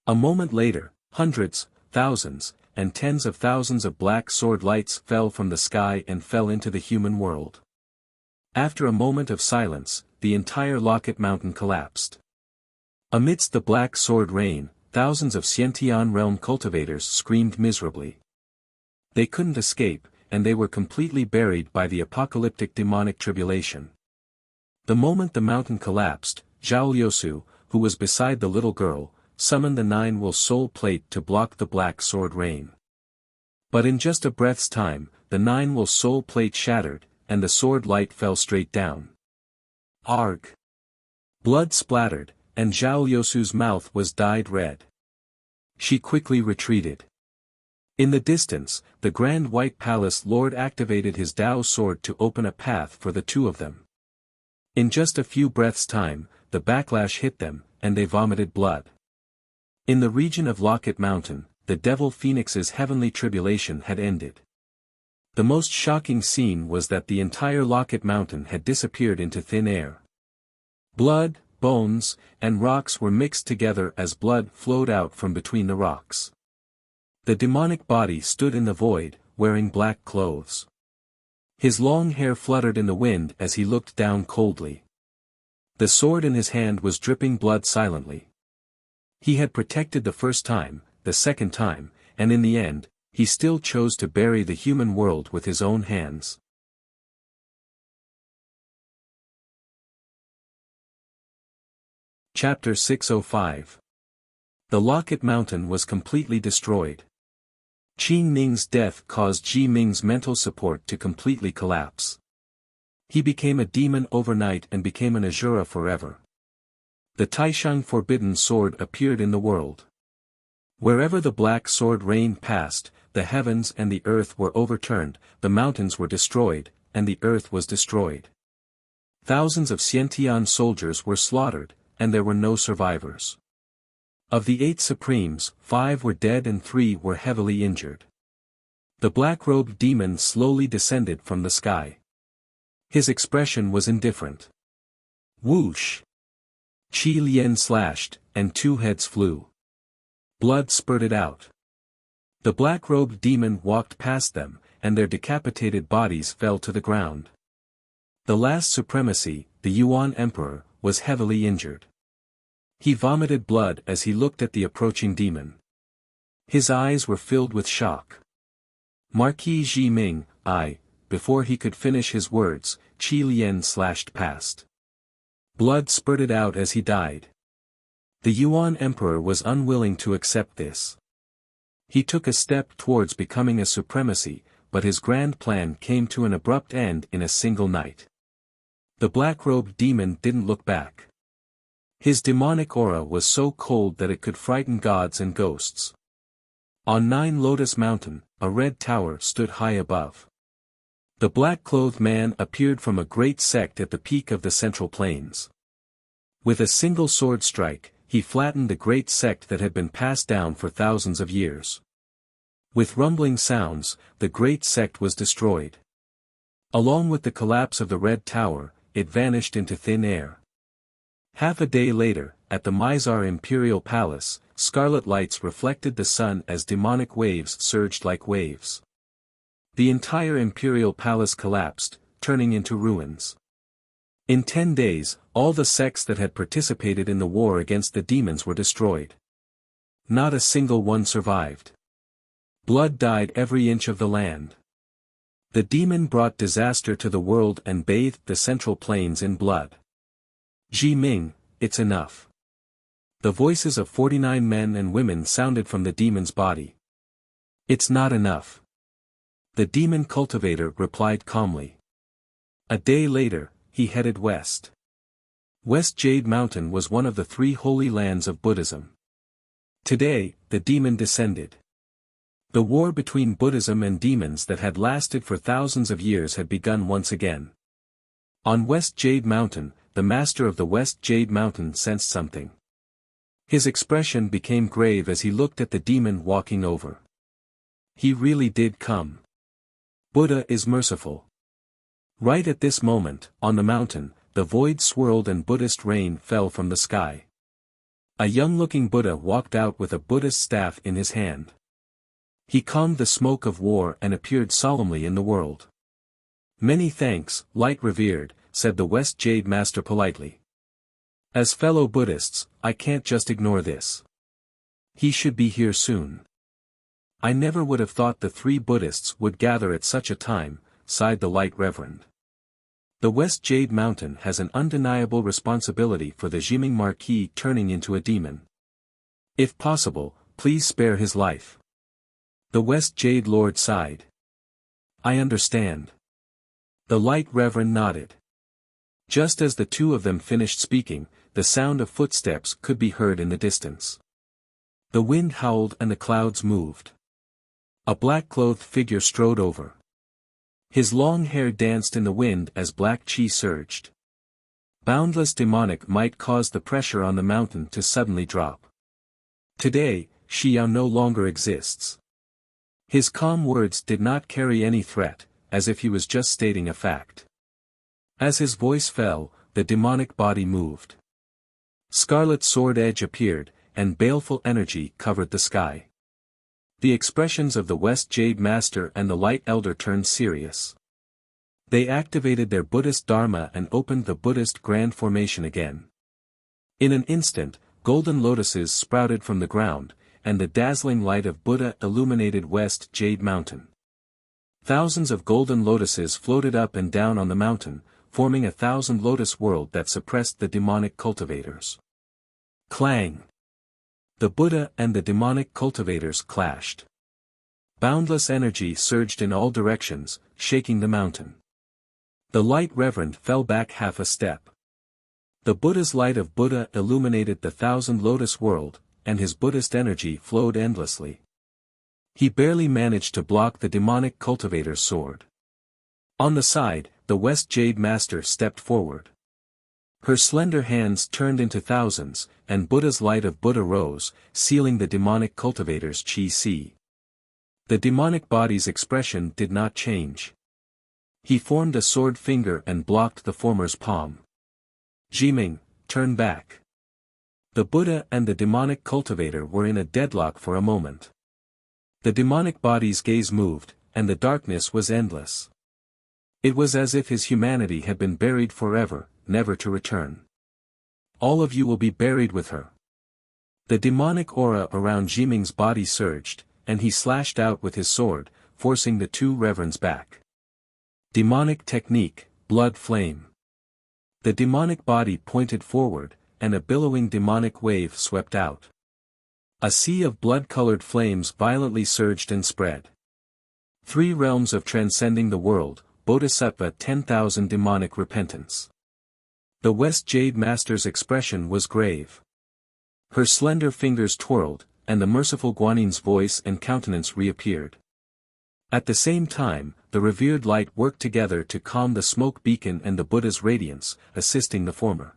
A moment later, hundreds, thousands, and tens of thousands of black sword lights fell from the sky and fell into the human world. After a moment of silence, the entire Locket Mountain collapsed. Amidst the black sword rain, thousands of Xiantian realm cultivators screamed miserably. They couldn't escape, and they were completely buried by the apocalyptic demonic tribulation. The moment the mountain collapsed, Zhao Liusu, who was beside the little girl, summoned the 9-will soul plate to block the black sword rain. But in just a breath's time, the 9-will soul plate shattered, and the sword light fell straight down. Arg! Blood splattered, and Zhao Liusu's mouth was dyed red. She quickly retreated. In the distance, the Grand White Palace Lord activated his Dao sword to open a path for the two of them. In just a few breaths' time, the backlash hit them, and they vomited blood. In the region of Locket Mountain, the Devil Phoenix's heavenly tribulation had ended. The most shocking scene was that the entire Locket Mountain had disappeared into thin air. Blood, bones, and rocks were mixed together as blood flowed out from between the rocks. The demonic body stood in the void, wearing black clothes. His long hair fluttered in the wind as he looked down coldly. The sword in his hand was dripping blood silently. He had protected the first time, the second time, and in the end, he still chose to bury the human world with his own hands. Chapter 605. The Locket Mountain was completely destroyed. Qi Ning's death caused Ji Ming's mental support to completely collapse. He became a demon overnight and became an Azura forever. The Taishang Forbidden Sword appeared in the world. Wherever the black sword rain passed, the heavens and the earth were overturned, the mountains were destroyed, and the earth was destroyed. Thousands of Xiantian soldiers were slaughtered, and there were no survivors. Of the 8 supremes, 5 were dead and 3 were heavily injured. The black-robed demon slowly descended from the sky. His expression was indifferent. Whoosh! Qi Lian slashed, and 2 heads flew. Blood spurted out. The black-robed demon walked past them, and their decapitated bodies fell to the ground. The last supremacy, the Yuan Emperor, was heavily injured. He vomited blood as he looked at the approaching demon. His eyes were filled with shock. Marquis Ji Ming, before he could finish his words, Qi Lian slashed past. Blood spurted out as he died. The Yuan Emperor was unwilling to accept this. He took a step towards becoming a supremacy, but his grand plan came to an abrupt end in a single night. The black-robed demon didn't look back. His demonic aura was so cold that it could frighten gods and ghosts. On 9 Lotus Mountain, a red tower stood high above. The black-clothed man appeared from a great sect at the peak of the central plains. With a single sword strike, he flattened the great sect that had been passed down for thousands of years. With rumbling sounds, the great sect was destroyed. Along with the collapse of the red tower, it vanished into thin air. Half a day later, at the Mizar Imperial Palace, scarlet lights reflected the sun as demonic waves surged like waves. The entire Imperial Palace collapsed, turning into ruins. In 10 days, all the sects that had participated in the war against the demons were destroyed. Not a single one survived. Blood dyed every inch of the land. The demon brought disaster to the world and bathed the central plains in blood. Ji Ming, it's enough. The voices of 49 men and women sounded from the demon's body. It's not enough. The demon cultivator replied calmly. A day later, he headed west. West Jade Mountain was one of the 3 holy lands of Buddhism. Today, the demon descended. The war between Buddhism and demons that had lasted for thousands of years had begun once again. On West Jade Mountain, the master of the West Jade Mountain sensed something. His expression became grave as he looked at the demon walking over. He really did come. Buddha is merciful. Right at this moment, on the mountain, the void swirled and Buddhist rain fell from the sky. A young-looking Buddha walked out with a Buddhist staff in his hand. He calmed the smoke of war and appeared solemnly in the world. Many thanks, light revered, said the West Jade Master politely. As fellow Buddhists, I can't just ignore this. He should be here soon. I never would have thought the three Buddhists would gather at such a time, sighed the Light Reverend. The West Jade Mountain has an undeniable responsibility for the Jiming Marquis turning into a demon. If possible, please spare his life. The West Jade Lord sighed. I understand. The Light Reverend nodded. Just as the two of them finished speaking, the sound of footsteps could be heard in the distance. The wind howled and the clouds moved. A black-clothed figure strode over. His long hair danced in the wind as black chi surged. Boundless demonic might caused the pressure on the mountain to suddenly drop. Today, Xiao no longer exists. His calm words did not carry any threat, as if he was just stating a fact. As his voice fell, the demonic body moved. Scarlet sword edge appeared, and baleful energy covered the sky. The expressions of the West Jade Master and the Light Elder turned serious. They activated their Buddhist Dharma and opened the Buddhist Grand Formation again. In an instant, golden lotuses sprouted from the ground, and the dazzling light of Buddha illuminated West Jade Mountain. Thousands of golden lotuses floated up and down on the mountain, forming a thousand lotus world that suppressed the demonic cultivators. Clang! The Buddha and the demonic cultivators clashed. Boundless energy surged in all directions, shaking the mountain. The Light Reverend fell back half a step. The Buddha's light of Buddha illuminated the thousand lotus world, and his Buddhist energy flowed endlessly. He barely managed to block the demonic cultivator's sword. On the side, the West Jade Master stepped forward. Her slender hands turned into thousands, and Buddha's light of Buddha rose, sealing the demonic cultivator's chi. The demonic body's expression did not change. He formed a sword finger and blocked the former's palm. Jiming, turn back. The Buddha and the demonic cultivator were in a deadlock for a moment. The demonic body's gaze moved, and the darkness was endless. It was as if his humanity had been buried forever, never to return. All of you will be buried with her. The demonic aura around Jiming's body surged, and he slashed out with his sword, forcing the two reverends back. Demonic technique, blood flame. The demonic body pointed forward, and a billowing demonic wave swept out. A sea of blood-colored flames violently surged and spread. 3 realms of transcending the world, Bodhisattva 10,000 demonic repentance. The West Jade Master's expression was grave. Her slender fingers twirled, and the merciful Guanin's voice and countenance reappeared. At the same time, the revered light worked together to calm the smoke beacon and the Buddha's radiance, assisting the former.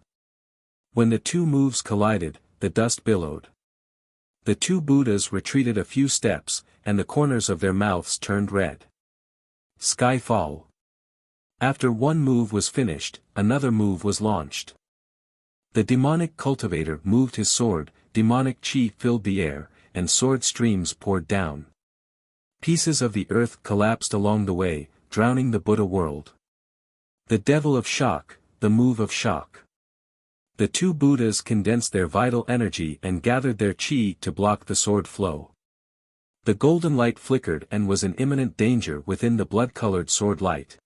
When the two moves collided, the dust billowed. The two Buddhas retreated a few steps, and the corners of their mouths turned red. Skyfall. After one move was finished, another move was launched. The demonic cultivator moved his sword, demonic chi filled the air, and sword streams poured down. Pieces of the earth collapsed along the way, drowning the Buddha world. The devil of shock, the move of shock. The two Buddhas condensed their vital energy and gathered their chi to block the sword flow. The golden light flickered and was in imminent danger within the blood-colored sword light.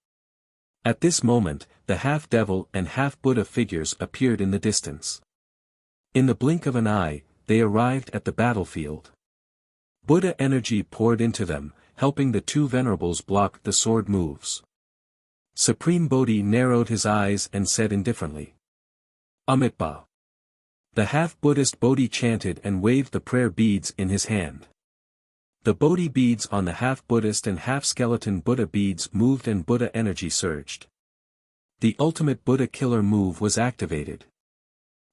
At this moment, the half-devil and half-Buddha figures appeared in the distance. In the blink of an eye, they arrived at the battlefield. Buddha energy poured into them, helping the two venerables block the sword moves. Supreme Bodhi narrowed his eyes and said indifferently, Amitba. The half-Buddhist Bodhi chanted and waved the prayer beads in his hand. The Bodhi beads on the half-Buddhist and half-skeleton Buddha beads moved and Buddha energy surged. The ultimate Buddha killer move was activated.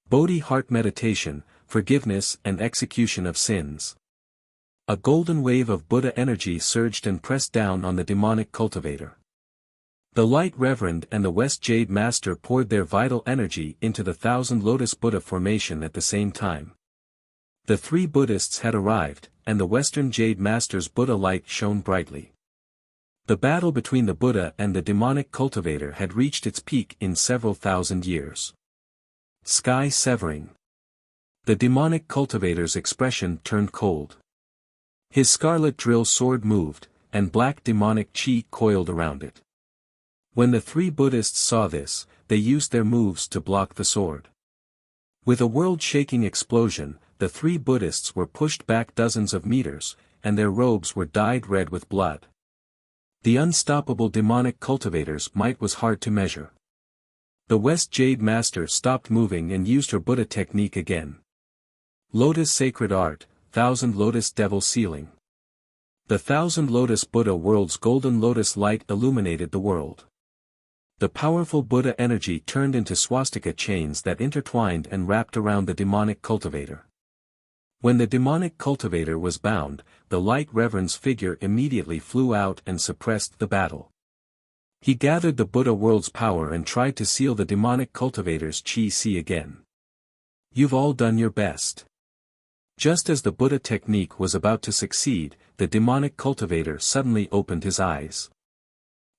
Bodhi heart meditation, forgiveness and execution of sins. A golden wave of Buddha energy surged and pressed down on the demonic cultivator. The Light Reverend and the West Jade Master poured their vital energy into the Thousand Lotus Buddha formation at the same time. The 3 Buddhists had arrived, and the Western Jade Master's Buddha light shone brightly. The battle between the Buddha and the demonic cultivator had reached its peak in several thousand years. Sky severing. The demonic cultivator's expression turned cold. His scarlet drill sword moved, and black demonic chi coiled around it. When the three Buddhists saw this, they used their moves to block the sword. With a world-shaking explosion, the three Buddhists were pushed back dozens of meters, and their robes were dyed red with blood. The unstoppable demonic cultivator's might was hard to measure. The West Jade Master stopped moving and used her Buddha technique again. Lotus Sacred Art, Thousand Lotus Devil Sealing. The Thousand Lotus Buddha World's golden lotus light illuminated the world. The powerful Buddha energy turned into swastika chains that intertwined and wrapped around the demonic cultivator. When the demonic cultivator was bound, the light reverend's figure immediately flew out and suppressed the battle. He gathered the Buddha world's power and tried to seal the demonic cultivator's chi again. You've all done your best. Just as the Buddha technique was about to succeed, the demonic cultivator suddenly opened his eyes.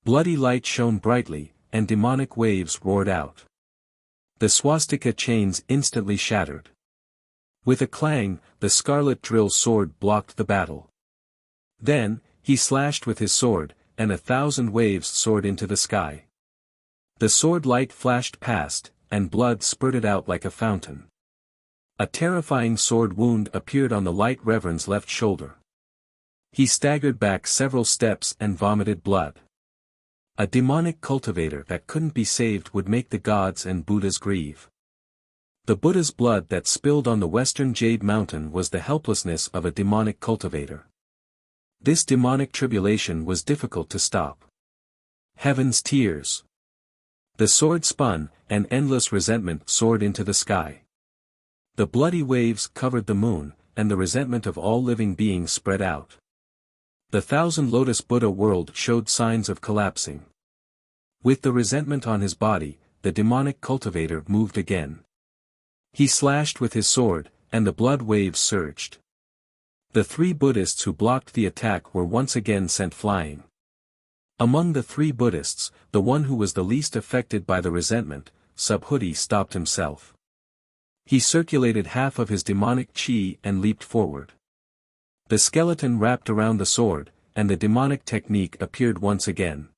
Bloody light shone brightly, and demonic waves roared out. The swastika chains instantly shattered. With a clang, the scarlet drill sword blocked the battle. Then, he slashed with his sword, and 1,000 waves soared into the sky. The sword light flashed past, and blood spurted out like a fountain. A terrifying sword wound appeared on the light reverend's left shoulder. He staggered back several steps and vomited blood. A demonic cultivator that couldn't be saved would make the gods and Buddhas grieve. The Buddha's blood that spilled on the western Jade Mountain was the helplessness of a demonic cultivator. This demonic tribulation was difficult to stop. Heaven's tears. The sword spun, and endless resentment soared into the sky. The bloody waves covered the moon, and the resentment of all living beings spread out. The Thousand Lotus Buddha world showed signs of collapsing. With the resentment on his body, the demonic cultivator moved again. He slashed with his sword, and the blood waves surged. The three Buddhists who blocked the attack were once again sent flying. Among the three Buddhists, the one who was the least affected by the resentment, Subhuti, stopped himself. He circulated half of his demonic chi and leaped forward. The skeleton wrapped around the sword, and the demonic technique appeared once again.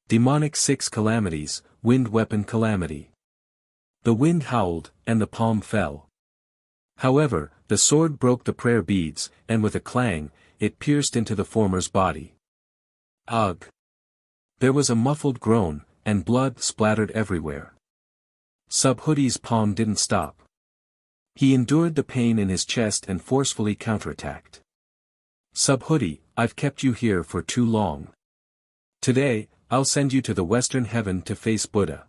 Demonic 6 calamities, wind weapon calamity. The wind howled, and the palm fell. However, the sword broke the prayer beads, and with a clang, it pierced into the former's body. Ugh! There was a muffled groan, and blood splattered everywhere. Subhuti's palm didn't stop. He endured the pain in his chest and forcefully counterattacked. Subhuti, I've kept you here for too long. Today, I'll send you to the Western Heaven to face Buddha.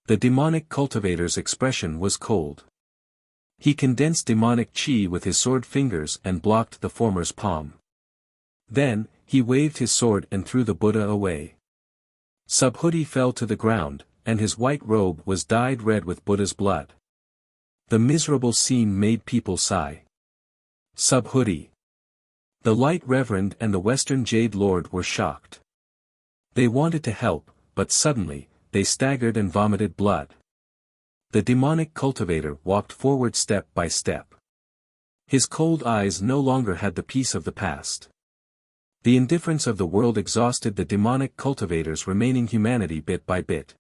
The demonic cultivator's expression was cold. He condensed demonic chi with his sword fingers and blocked the former's palm. Then, he waved his sword and threw the Buddha away. Subhuti fell to the ground, and his white robe was dyed red with Buddha's blood. The miserable scene made people sigh. Subhuti. The Light Reverend and the Western Jade Lord were shocked. They wanted to help, but suddenly, they staggered and vomited blood. The demonic cultivator walked forward step by step. His cold eyes no longer had the peace of the past. The indifference of the world exhausted the demonic cultivator's remaining humanity bit by bit.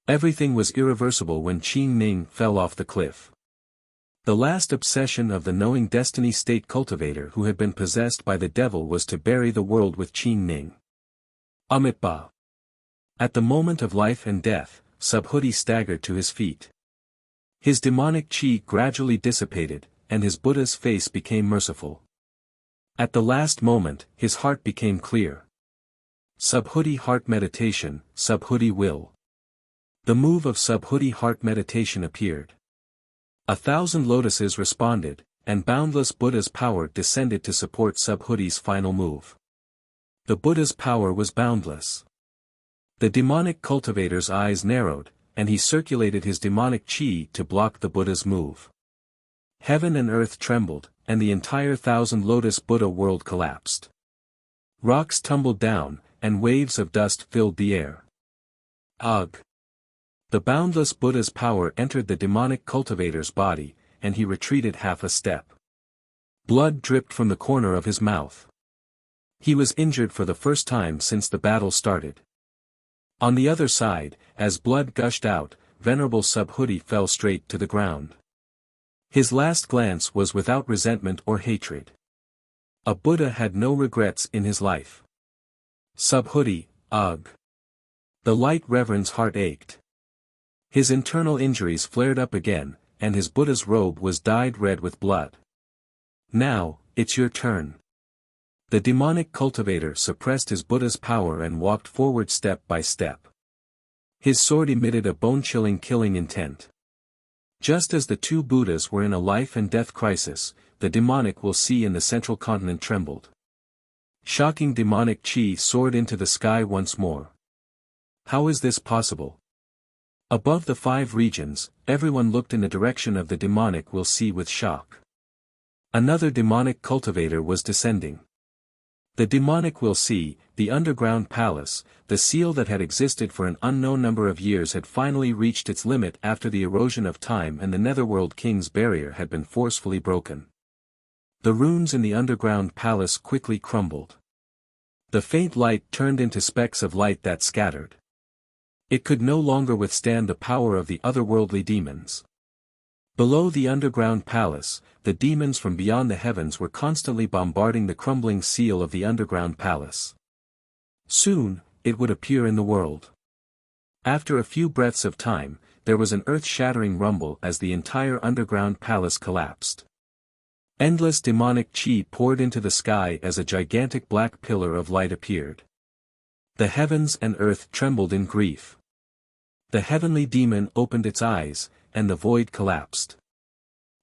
Everything was irreversible when Qing Ning fell off the cliff. The last obsession of the knowing destiny state cultivator who had been possessed by the devil was to bury the world with Qing Ning. Amitabha. At the moment of life and death, Subhuti staggered to his feet. His demonic chi gradually dissipated, and his Buddha's face became merciful. At the last moment, his heart became clear. Subhuti heart meditation, Subhuti will. The move of Subhuti heart meditation appeared. 1,000 lotuses responded, and boundless Buddha's power descended to support Subhuti's final move. The Buddha's power was boundless. The demonic cultivator's eyes narrowed, and he circulated his demonic chi to block the Buddha's move. Heaven and earth trembled, and the entire 1,000 lotus Buddha world collapsed. Rocks tumbled down, and waves of dust filled the air. Ugh! The boundless Buddha's power entered the demonic cultivator's body, and he retreated half a step. Blood dripped from the corner of his mouth. He was injured for the first time since the battle started. On the other side, as blood gushed out, Venerable Subhuti fell straight to the ground. His last glance was without resentment or hatred. A Buddha had no regrets in his life. Subhuti, ugh. The light reverend's heart ached. His internal injuries flared up again, and his Buddha's robe was dyed red with blood. Now, it's your turn. The demonic cultivator suppressed his Buddha's power and walked forward step by step. His sword emitted a bone-chilling killing intent. Just as the two Buddhas were in a life-and-death crisis, the demonic Wuxia in the central continent trembled. Shocking demonic chi soared into the sky once more. How is this possible? Above the 5 regions, everyone looked in the direction of the demonic Wuxia with shock. Another demonic cultivator was descending. The demonic Wuxia, the underground palace, the seal that had existed for an unknown number of years had finally reached its limit after the erosion of time and the Netherworld King's barrier had been forcefully broken. The runes in the underground palace quickly crumbled. The faint light turned into specks of light that scattered. It could no longer withstand the power of the otherworldly demons. Below the underground palace, the demons from beyond the heavens were constantly bombarding the crumbling seal of the underground palace. Soon, it would appear in the world. After a few breaths of time, there was an earth-shattering rumble as the entire underground palace collapsed. Endless demonic chi poured into the sky as a gigantic black pillar of light appeared. The heavens and earth trembled in grief. The heavenly demon opened its eyes, and the void collapsed.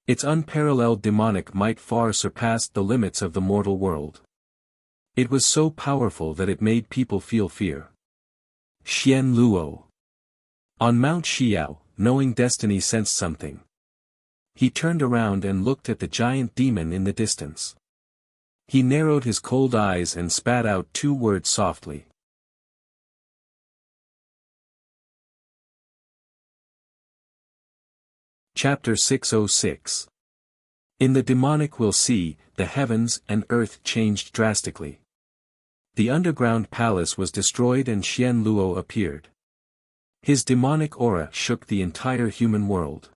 Its unparalleled demonic might far surpassed the limits of the mortal world. It was so powerful that it made people feel fear. Xian Luo. On Mount Xiao, knowing destiny sensed something. He turned around and looked at the giant demon in the distance. He narrowed his cold eyes and spat out 2 words softly. Chapter 606. In the demonic Wuxia, the heavens and earth changed drastically. The underground palace was destroyed and Xian Luo appeared. His demonic aura shook the entire human world.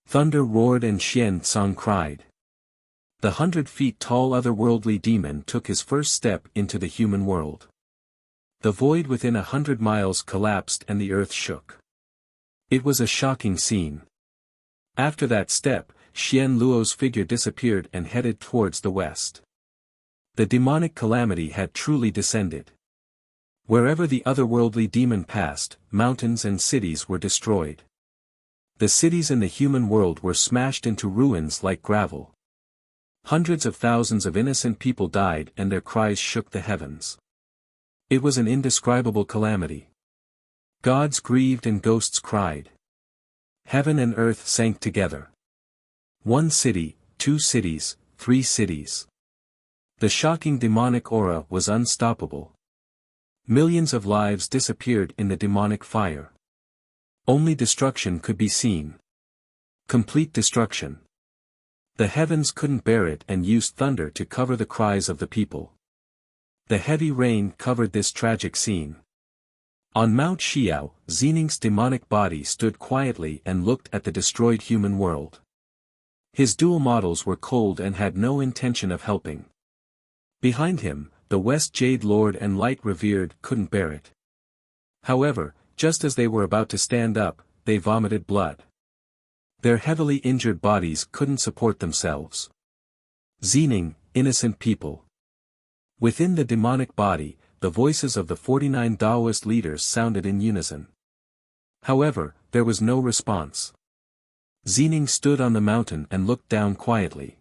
Thunder roared and Xian Tsang cried. The 100 feet tall otherworldly demon took his first step into the human world. The void within 100 miles collapsed and the earth shook. It was a shocking scene. After that step, Xian Luo's figure disappeared and headed towards the west. The demonic calamity had truly descended. Wherever the otherworldly demon passed, mountains and cities were destroyed. The cities in the human world were smashed into ruins like gravel. Hundreds of thousands of innocent people died and their cries shook the heavens. It was an indescribable calamity. Gods grieved and ghosts cried. Heaven and earth sank together. 1 city, 2 cities, 3 cities. The shocking demonic aura was unstoppable. Millions of lives disappeared in the demonic fire. Only destruction could be seen. Complete destruction. The heavens couldn't bear it and used thunder to cover the cries of the people. The heavy rain covered this tragic scene. On Mount Xiao, Xining's demonic body stood quietly and looked at the destroyed human world. His dual models were cold and had no intention of helping. Behind him, the West Jade Lord and Light Revered couldn't bear it. However, just as they were about to stand up, they vomited blood. Their heavily injured bodies couldn't support themselves. Xining, innocent people. Within the demonic body, the voices of the 49 Taoist leaders sounded in unison. However, there was no response. Xining stood on the mountain and looked down quietly.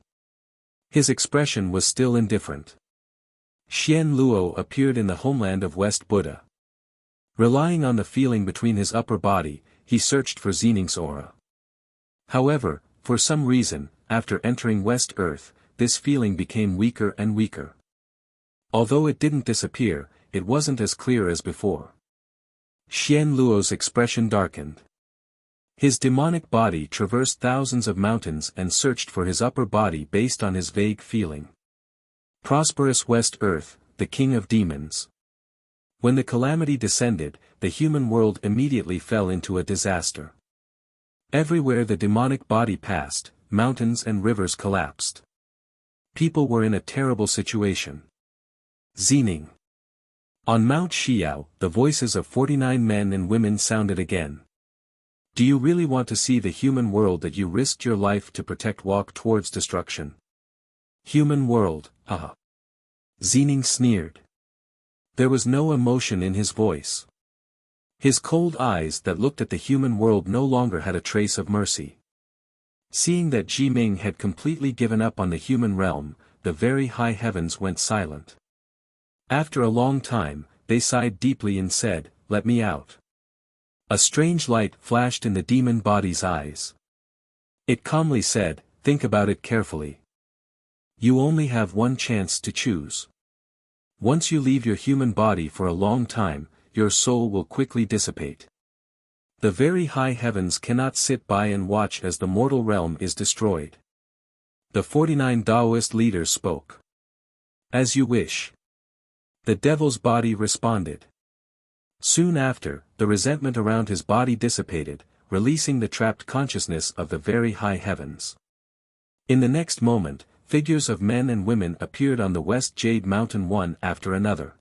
His expression was still indifferent. Xian Luo appeared in the homeland of West Buddha. Relying on the feeling between his upper body, he searched for Xining's aura. However, for some reason, after entering West Earth, this feeling became weaker and weaker. Although it didn't disappear, it wasn't as clear as before. Xian Luo's expression darkened. His demonic body traversed thousands of mountains and searched for his upper body based on his vague feeling. Prosperous West Earth, the king of demons. When the calamity descended, the human world immediately fell into a disaster. Everywhere the demonic body passed, mountains and rivers collapsed. People were in a terrible situation. Zening. On Mount Xiao, the voices of 49 men and women sounded again. Do you really want to see the human world that you risked your life to protect walk towards destruction? Human world, ah. Zening sneered. There was no emotion in his voice. His cold eyes that looked at the human world no longer had a trace of mercy. Seeing that Jiming had completely given up on the human realm, the very high heavens went silent. After a long time, they sighed deeply and said, "Let me out." A strange light flashed in the demon body's eyes. It calmly said, "Think about it carefully. You only have one chance to choose. Once you leave your human body for a long time, your soul will quickly dissipate. The very high heavens cannot sit by and watch as the mortal realm is destroyed." The 49 Taoist leaders spoke. "As you wish." The devil's body responded. Soon after, the resentment around his body dissipated, releasing the trapped consciousness of the very high heavens. In the next moment, figures of men and women appeared on the West Jade Mountain one after another.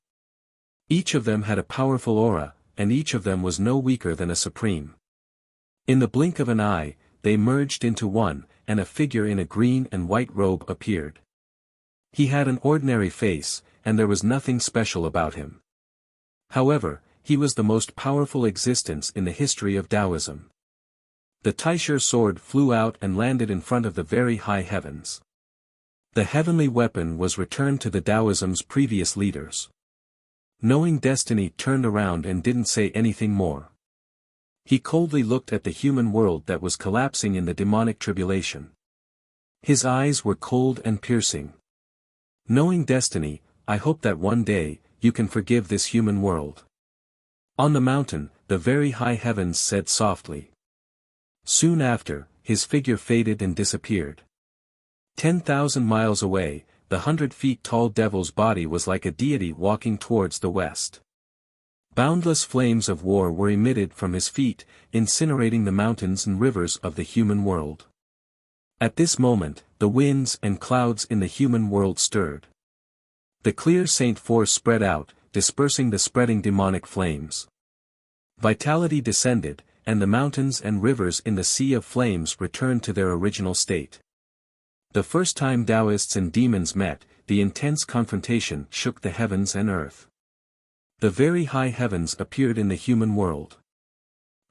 Each of them had a powerful aura, and each of them was no weaker than a supreme. In the blink of an eye, they merged into one, and a figure in a green and white robe appeared. He had an ordinary face, and there was nothing special about him. However, he was the most powerful existence in the history of Taoism. The Taisher sword flew out and landed in front of the very high heavens. The heavenly weapon was returned to the Taoism's previous leaders. Knowing destiny turned around and didn't say anything more. He coldly looked at the human world that was collapsing in the demonic tribulation. His eyes were cold and piercing. Knowing destiny, I hope that one day, you can forgive this human world. On the mountain, the very high heavens said softly. Soon after, his figure faded and disappeared. 10,000 miles away, the 100-feet-tall devil's body was like a deity walking towards the west. Boundless flames of war were emitted from his feet, incinerating the mountains and rivers of the human world. At this moment, the winds and clouds in the human world stirred. The clear saint force spread out, dispersing the spreading demonic flames. Vitality descended, and the mountains and rivers in the sea of flames returned to their original state. The first time Taoists and demons met, the intense confrontation shook the heavens and earth. The very high heavens appeared in the human world.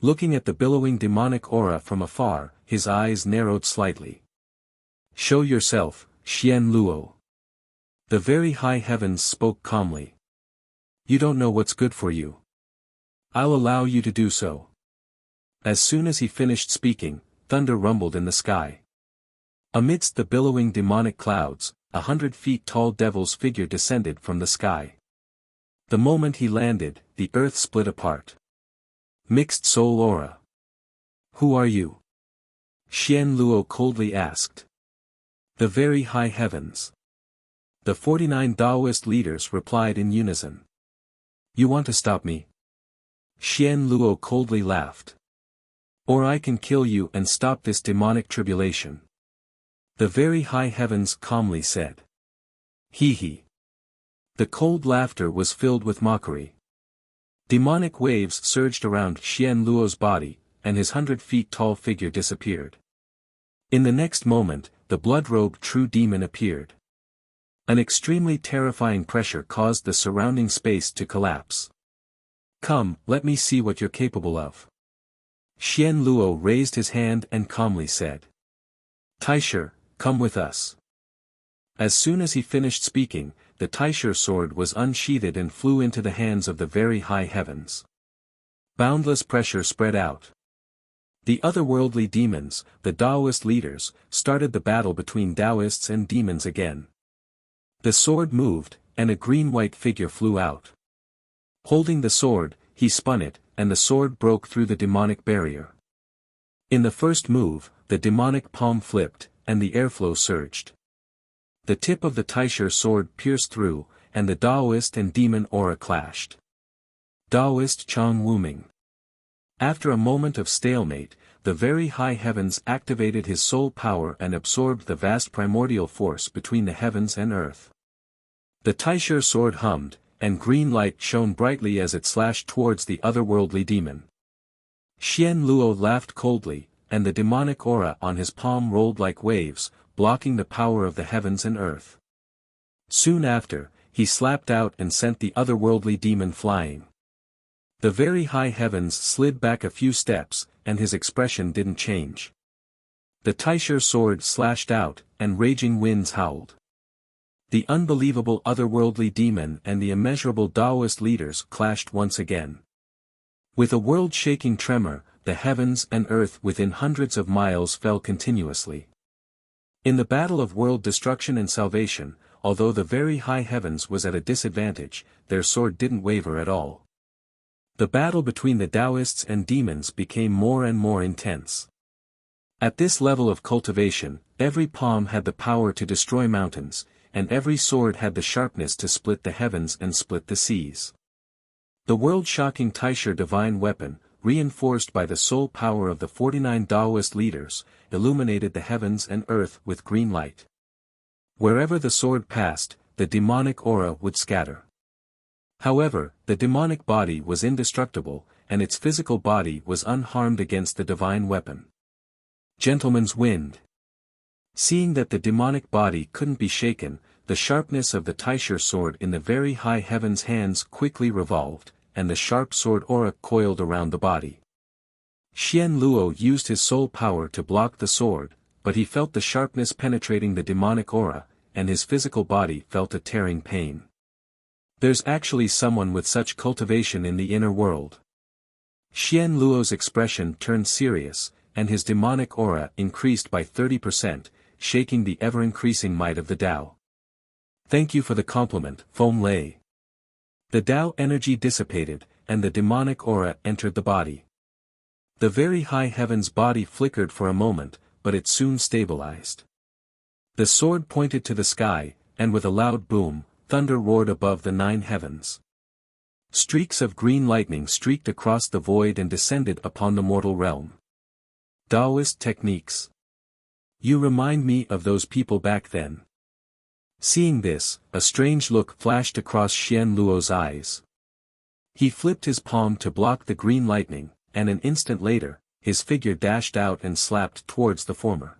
Looking at the billowing demonic aura from afar, his eyes narrowed slightly. "Show yourself, Xian Luo." The very high heavens spoke calmly. "You don't know what's good for you. I'll allow you to do so." As soon as he finished speaking, thunder rumbled in the sky. Amidst the billowing demonic clouds, 100-feet-tall devil's figure descended from the sky. The moment he landed, the earth split apart. Mixed soul aura. "Who are you?" Xian Luo coldly asked. "The very high heavens." The 49 Taoist leaders replied in unison. "You want to stop me?" Xian Luo coldly laughed. "Or I can kill you and stop this demonic tribulation." The very high heavens calmly said. "Hee hee." The cold laughter was filled with mockery. Demonic waves surged around Xian Luo's body, and his 100-feet-tall figure disappeared. In the next moment, the blood-robed true demon appeared. An extremely terrifying pressure caused the surrounding space to collapse. "Come, let me see what you're capable of." Xian Luo raised his hand and calmly said. "Taisher, come with us." As soon as he finished speaking, the Taisher sword was unsheathed and flew into the hands of the very high heavens. Boundless pressure spread out. The otherworldly demons, the Taoist leaders, started the battle between Taoists and demons again. The sword moved, and a green-white figure flew out. Holding the sword, he spun it, and the sword broke through the demonic barrier. In the first move, the demonic palm flipped, and the airflow surged. The tip of the Taisher sword pierced through, and the Taoist and demon aura clashed. Taoist Chang Wuming. After a moment of stalemate, the very high heavens activated his soul power and absorbed the vast primordial force between the heavens and earth. The Taisher sword hummed, and green light shone brightly as it slashed towards the otherworldly demon. Xian Luo laughed coldly, and the demonic aura on his palm rolled like waves, blocking the power of the heavens and earth. Soon after, he slapped out and sent the otherworldly demon flying. The very high heavens slid back a few steps, and his expression didn't change. The Taisher sword slashed out, and raging winds howled. The unbelievable otherworldly demon and the immeasurable Taoist leaders clashed once again. With a world-shaking tremor, the heavens and earth within hundreds of miles fell continuously. In the battle of world destruction and salvation, although the very high heavens was at a disadvantage, their sword didn't waver at all. The battle between the Taoists and demons became more and more intense. At this level of cultivation, every palm had the power to destroy mountains, and every sword had the sharpness to split the heavens and split the seas. The world-shocking Taisher divine weapon, reinforced by the soul power of the 49 Taoist leaders, illuminated the heavens and earth with green light. Wherever the sword passed, the demonic aura would scatter. However, the demonic body was indestructible, and its physical body was unharmed against the divine weapon. Gentleman's wind. Seeing that the demonic body couldn't be shaken, the sharpness of the Taisher sword in the very high heavens' hands quickly revolved, and the sharp sword aura coiled around the body. Xian Luo used his soul power to block the sword, but he felt the sharpness penetrating the demonic aura, and his physical body felt a tearing pain. There's actually someone with such cultivation in the inner world. Xian Luo's expression turned serious, and his demonic aura increased by 30%, shaking the ever-increasing might of the Tao. Thank you for the compliment, Feng Lei. The Tao energy dissipated, and the demonic aura entered the body. The very high heavens body flickered for a moment, but it soon stabilized. The sword pointed to the sky, and with a loud boom, thunder roared above the 9 heavens. Streaks of green lightning streaked across the void and descended upon the mortal realm. Taoist techniques. You remind me of those people back then. Seeing this, a strange look flashed across Xian Luo's eyes. He flipped his palm to block the green lightning, and an instant later, his figure dashed out and slapped towards the former.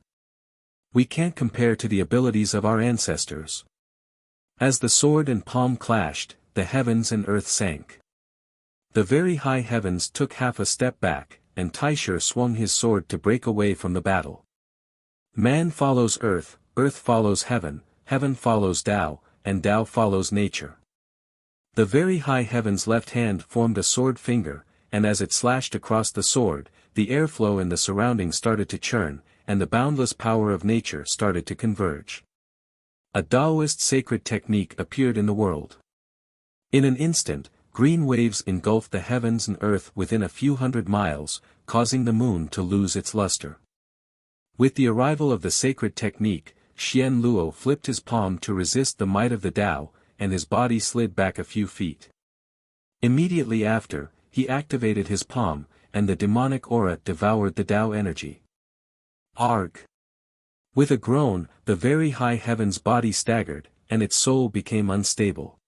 We can't compare to the abilities of our ancestors. As the sword and palm clashed, the heavens and earth sank. The very high heavens took half a step back, and Taisher swung his sword to break away from the battle. Man follows earth, earth follows heaven, heaven follows Tao, and Tao follows nature. The very high heaven's left hand formed a sword finger, and as it slashed across the sword, the airflow in the surroundings started to churn, and the boundless power of nature started to converge. A Taoist sacred technique appeared in the world. In an instant, green waves engulfed the heavens and earth within a few hundred miles, causing the moon to lose its luster. With the arrival of the sacred technique, Xian Luo flipped his palm to resist the might of the Tao, and his body slid back a few feet. Immediately after, he activated his palm, and the demonic aura devoured the Tao energy. Arg! With a groan, the very high heavens body staggered, and its soul became unstable.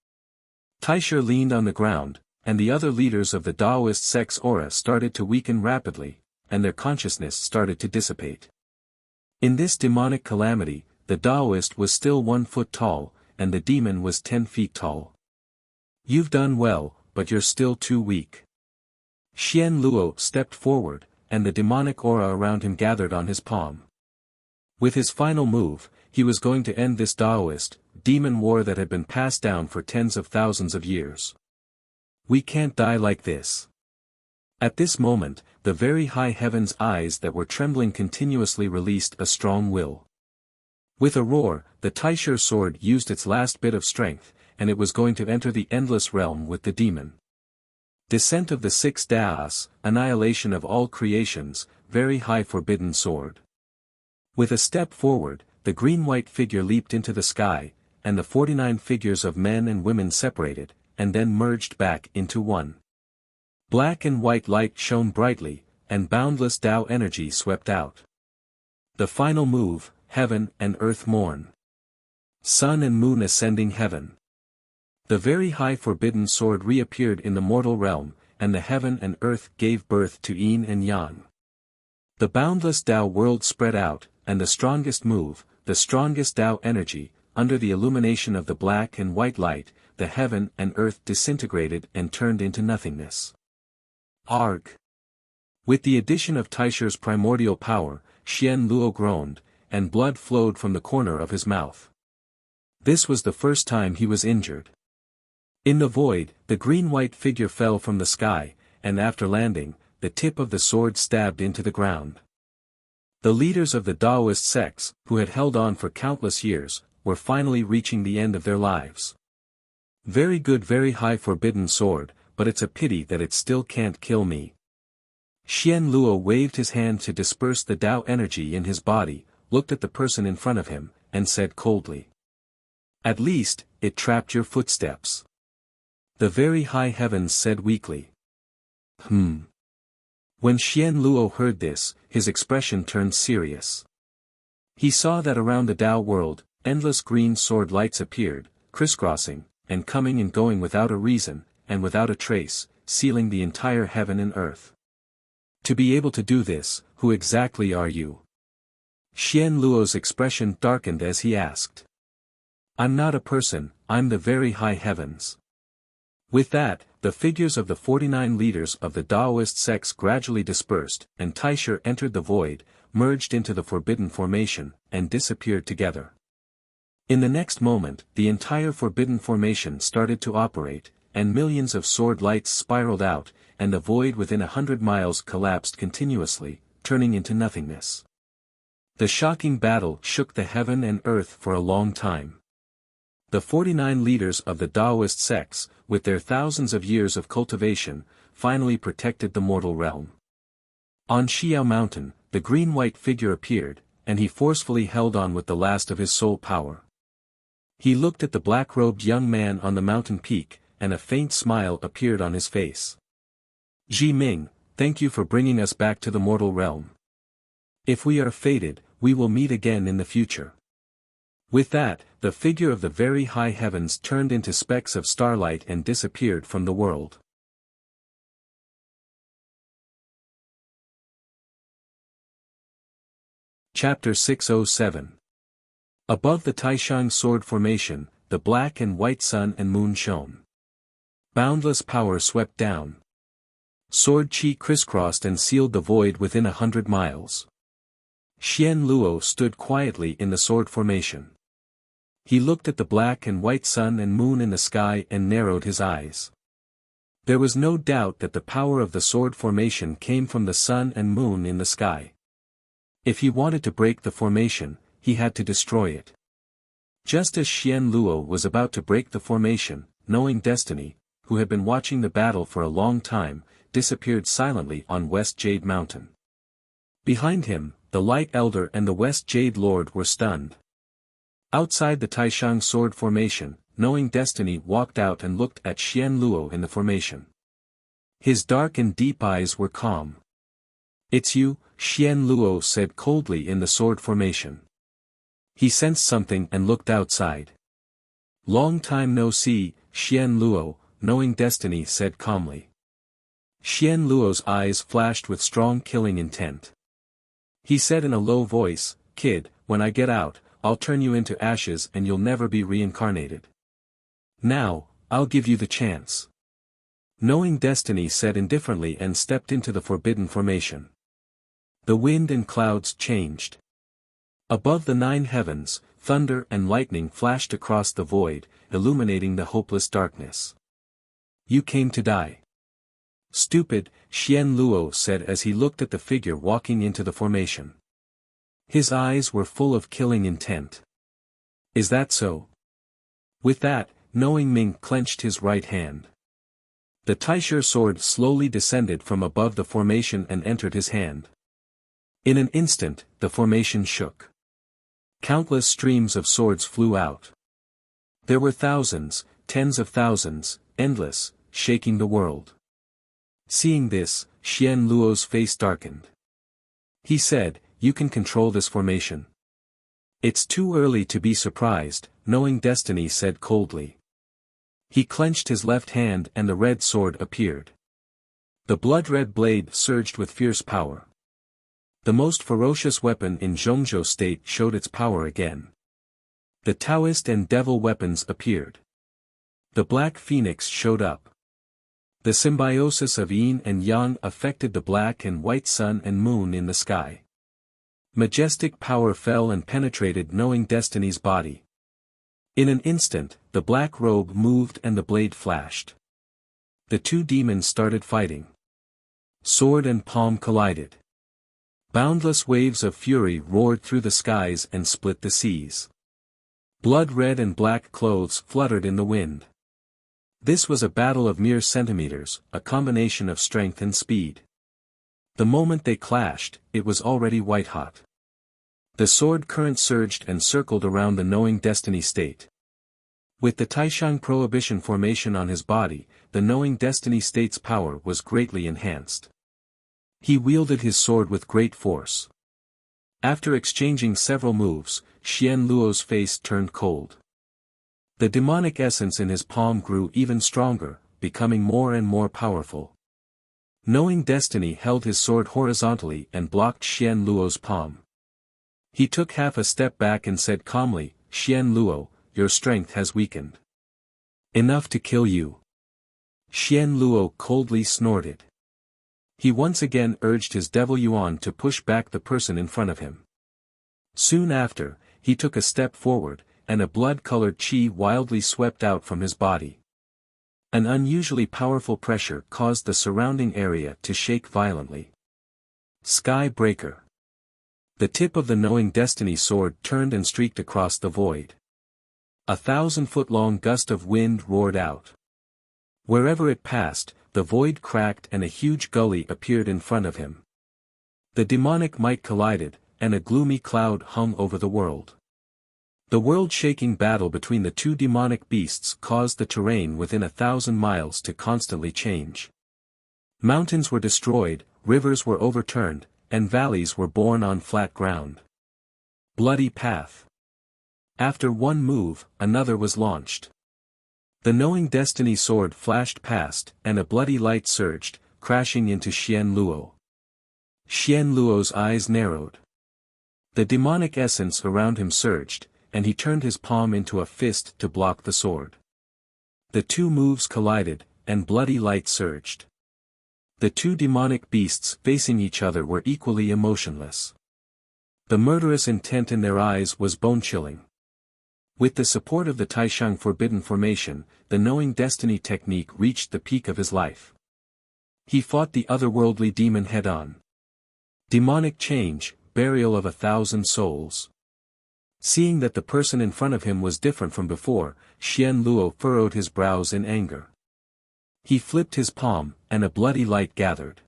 Taisher leaned on the ground, and the other leaders of the Taoist sect's aura started to weaken rapidly, and their consciousness started to dissipate. In this demonic calamity, the Taoist was still 1 foot tall, and the demon was 10 feet tall. You've done well, but you're still too weak. Xian Luo stepped forward, and the demonic aura around him gathered on his palm. With his final move, he was going to end this Taoist, demon war that had been passed down for tens of thousands of years. We can't die like this. At this moment, the very high heavens' eyes that were trembling continuously released a strong will. With a roar, the Taisher sword used its last bit of strength, and it was going to enter the endless realm with the demon. Descent of the six Daos, annihilation of all creations, very high forbidden sword. With a step forward, the green-white figure leaped into the sky, and the 49 figures of men and women separated, and then merged back into one. Black and white light shone brightly, and boundless Tao energy swept out. The final move, heaven and earth mourn. Sun and moon ascending heaven. The very high forbidden sword reappeared in the mortal realm, and the heaven and earth gave birth to yin and yang. The boundless Tao world spread out, and the strongest move, the strongest Tao energy, under the illumination of the black and white light, the heaven and earth disintegrated and turned into nothingness. Arg! With the addition of Taishar's primordial power, Xian Luo groaned, and blood flowed from the corner of his mouth. This was the first time he was injured. In the void, the green-white figure fell from the sky, and after landing, the tip of the sword stabbed into the ground. The leaders of the Taoist sects, who had held on for countless years, were finally reaching the end of their lives. Very good, very high forbidden sword, but it's a pity that it still can't kill me. Xian Luo waved his hand to disperse the Tao energy in his body, looked at the person in front of him, and said coldly. At least, it trapped your footsteps. The very high heavens said weakly. When Xian Luo heard this, his expression turned serious. He saw that around the Tao world, endless green sword lights appeared, crisscrossing, and coming and going without a reason, and without a trace, sealing the entire heaven and earth. To be able to do this, who exactly are you? Xian Luo's expression darkened as he asked. I'm not a person, I'm the very high heavens. With that, the figures of the 49 leaders of the Taoist sects gradually dispersed, and Taisha entered the void, merged into the forbidden formation, and disappeared together. In the next moment, the entire forbidden formation started to operate, and millions of sword lights spiraled out, and the void within 100 miles collapsed continuously, turning into nothingness. The shocking battle shook the heaven and earth for a long time. The 49 leaders of the Taoist sects, with their thousands of years of cultivation, finally protected the mortal realm. On Xiao Mountain, the green-white figure appeared, and he forcefully held on with the last of his soul power. He looked at the black-robed young man on the mountain peak, and a faint smile appeared on his face. Ji Ming, thank you for bringing us back to the mortal realm. If we are fated, we will meet again in the future. With that, the figure of the very high heavens turned into specks of starlight and disappeared from the world. Chapter 607. Above the Taishang sword formation, the black and white sun and moon shone. Boundless power swept down. Sword chi crisscrossed and sealed the void within 100 miles. Xian Luo stood quietly in the sword formation. He looked at the black and white sun and moon in the sky and narrowed his eyes. There was no doubt that the power of the sword formation came from the sun and moon in the sky. If he wanted to break the formation, he had to destroy it. Just as Xian Luo was about to break the formation, knowing destiny, who had been watching the battle for a long time, disappeared silently on West Jade Mountain. Behind him, the Light Elder and the West Jade Lord were stunned. Outside the Taishang sword formation, knowing destiny walked out and looked at Xian Luo in the formation. His dark and deep eyes were calm. It's you, Xian Luo said coldly in the sword formation. He sensed something and looked outside. Long time no see, Xian Luo, knowing destiny said calmly. Xian Luo's eyes flashed with strong killing intent. He said in a low voice, Kid, when I get out, I'll turn you into ashes and you'll never be reincarnated. Now, I'll give you the chance. Knowing destiny said indifferently and stepped into the forbidden formation. The wind and clouds changed. Above the 9 heavens, thunder and lightning flashed across the void, illuminating the hopeless darkness. You came to die. Stupid, Xian Luo said as he looked at the figure walking into the formation. His eyes were full of killing intent. Is that so? With that, knowing Ming clenched his right hand. The Taisher sword slowly descended from above the formation and entered his hand. In an instant, the formation shook. Countless streams of swords flew out. There were thousands, tens of thousands, endless, shaking the world. Seeing this, Xian Luo's face darkened. He said, "You can control this formation." "It's too early to be surprised," Knowing Destiny said coldly. He clenched his left hand and the red sword appeared. The blood-red blade surged with fierce power. The most ferocious weapon in Zhongzhou state showed its power again. The Taoist and devil weapons appeared. The Black Phoenix showed up. The symbiosis of yin and yang affected the black and white sun and moon in the sky. Majestic power fell and penetrated Knowing Destiny's body. In an instant, the black robe moved and the blade flashed. The two demons started fighting. Sword and palm collided. Boundless waves of fury roared through the skies and split the seas. Blood-red and black clothes fluttered in the wind. This was a battle of mere centimeters, a combination of strength and speed. The moment they clashed, it was already white-hot. The sword current surged and circled around the Knowing Destiny state. With the Taishang prohibition formation on his body, the Knowing Destiny state's power was greatly enhanced. He wielded his sword with great force. After exchanging several moves, Xian Luo's face turned cold. The demonic essence in his palm grew even stronger, becoming more and more powerful. Knowing Destiny held his sword horizontally and blocked Xian Luo's palm. He took half a step back and said calmly, "Xian Luo, your strength has weakened. Enough to kill you." Xian Luo coldly snorted. He once again urged his devil yuan to push back the person in front of him. Soon after, he took a step forward, and a blood-colored qi wildly swept out from his body. An unusually powerful pressure caused the surrounding area to shake violently. Sky Breaker. The tip of the Knowing Destiny sword turned and streaked across the void. 1,000-foot-long gust of wind roared out. Wherever it passed, the void cracked and a huge gully appeared in front of him. The demonic might collided, and a gloomy cloud hung over the world. The world-shaking battle between the two demonic beasts caused the terrain within 1,000 miles to constantly change. Mountains were destroyed, rivers were overturned, and valleys were born on flat ground. Bloody path. After one move, another was launched. The Knowing Destiny sword flashed past, and a bloody light surged, crashing into Xian Luo. Xian Luo's eyes narrowed. The demonic essence around him surged, and he turned his palm into a fist to block the sword. The two moves collided, and bloody light surged. The two demonic beasts facing each other were equally emotionless. The murderous intent in their eyes was bone-chilling. With the support of the Taishang forbidden formation, the Knowing Destiny technique reached the peak of his life. He fought the otherworldly demon head-on. Demonic change, burial of 1,000 souls. Seeing that the person in front of him was different from before, Xian Luo furrowed his brows in anger. He flipped his palm, and a bloody light gathered.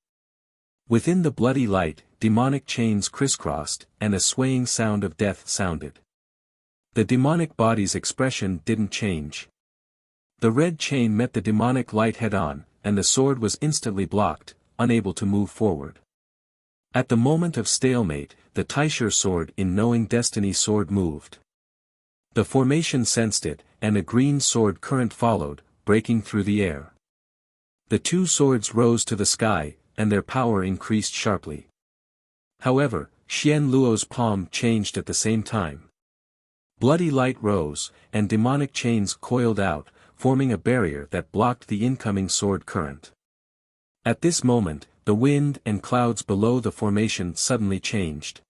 Within the bloody light, demonic chains crisscrossed, and a swaying sound of death sounded. The demonic body's expression didn't change. The red chain met the demonic light head-on, and the sword was instantly blocked, unable to move forward. At the moment of stalemate, the Taisher sword in Knowing Destiny sword moved. The formation sensed it, and a green sword current followed, breaking through the air. The two swords rose to the sky, and their power increased sharply. However, Xian Luo's palm changed at the same time. Bloody light rose, and demonic chains coiled out, forming a barrier that blocked the incoming sword current. At this moment, the wind and clouds below the formation suddenly changed.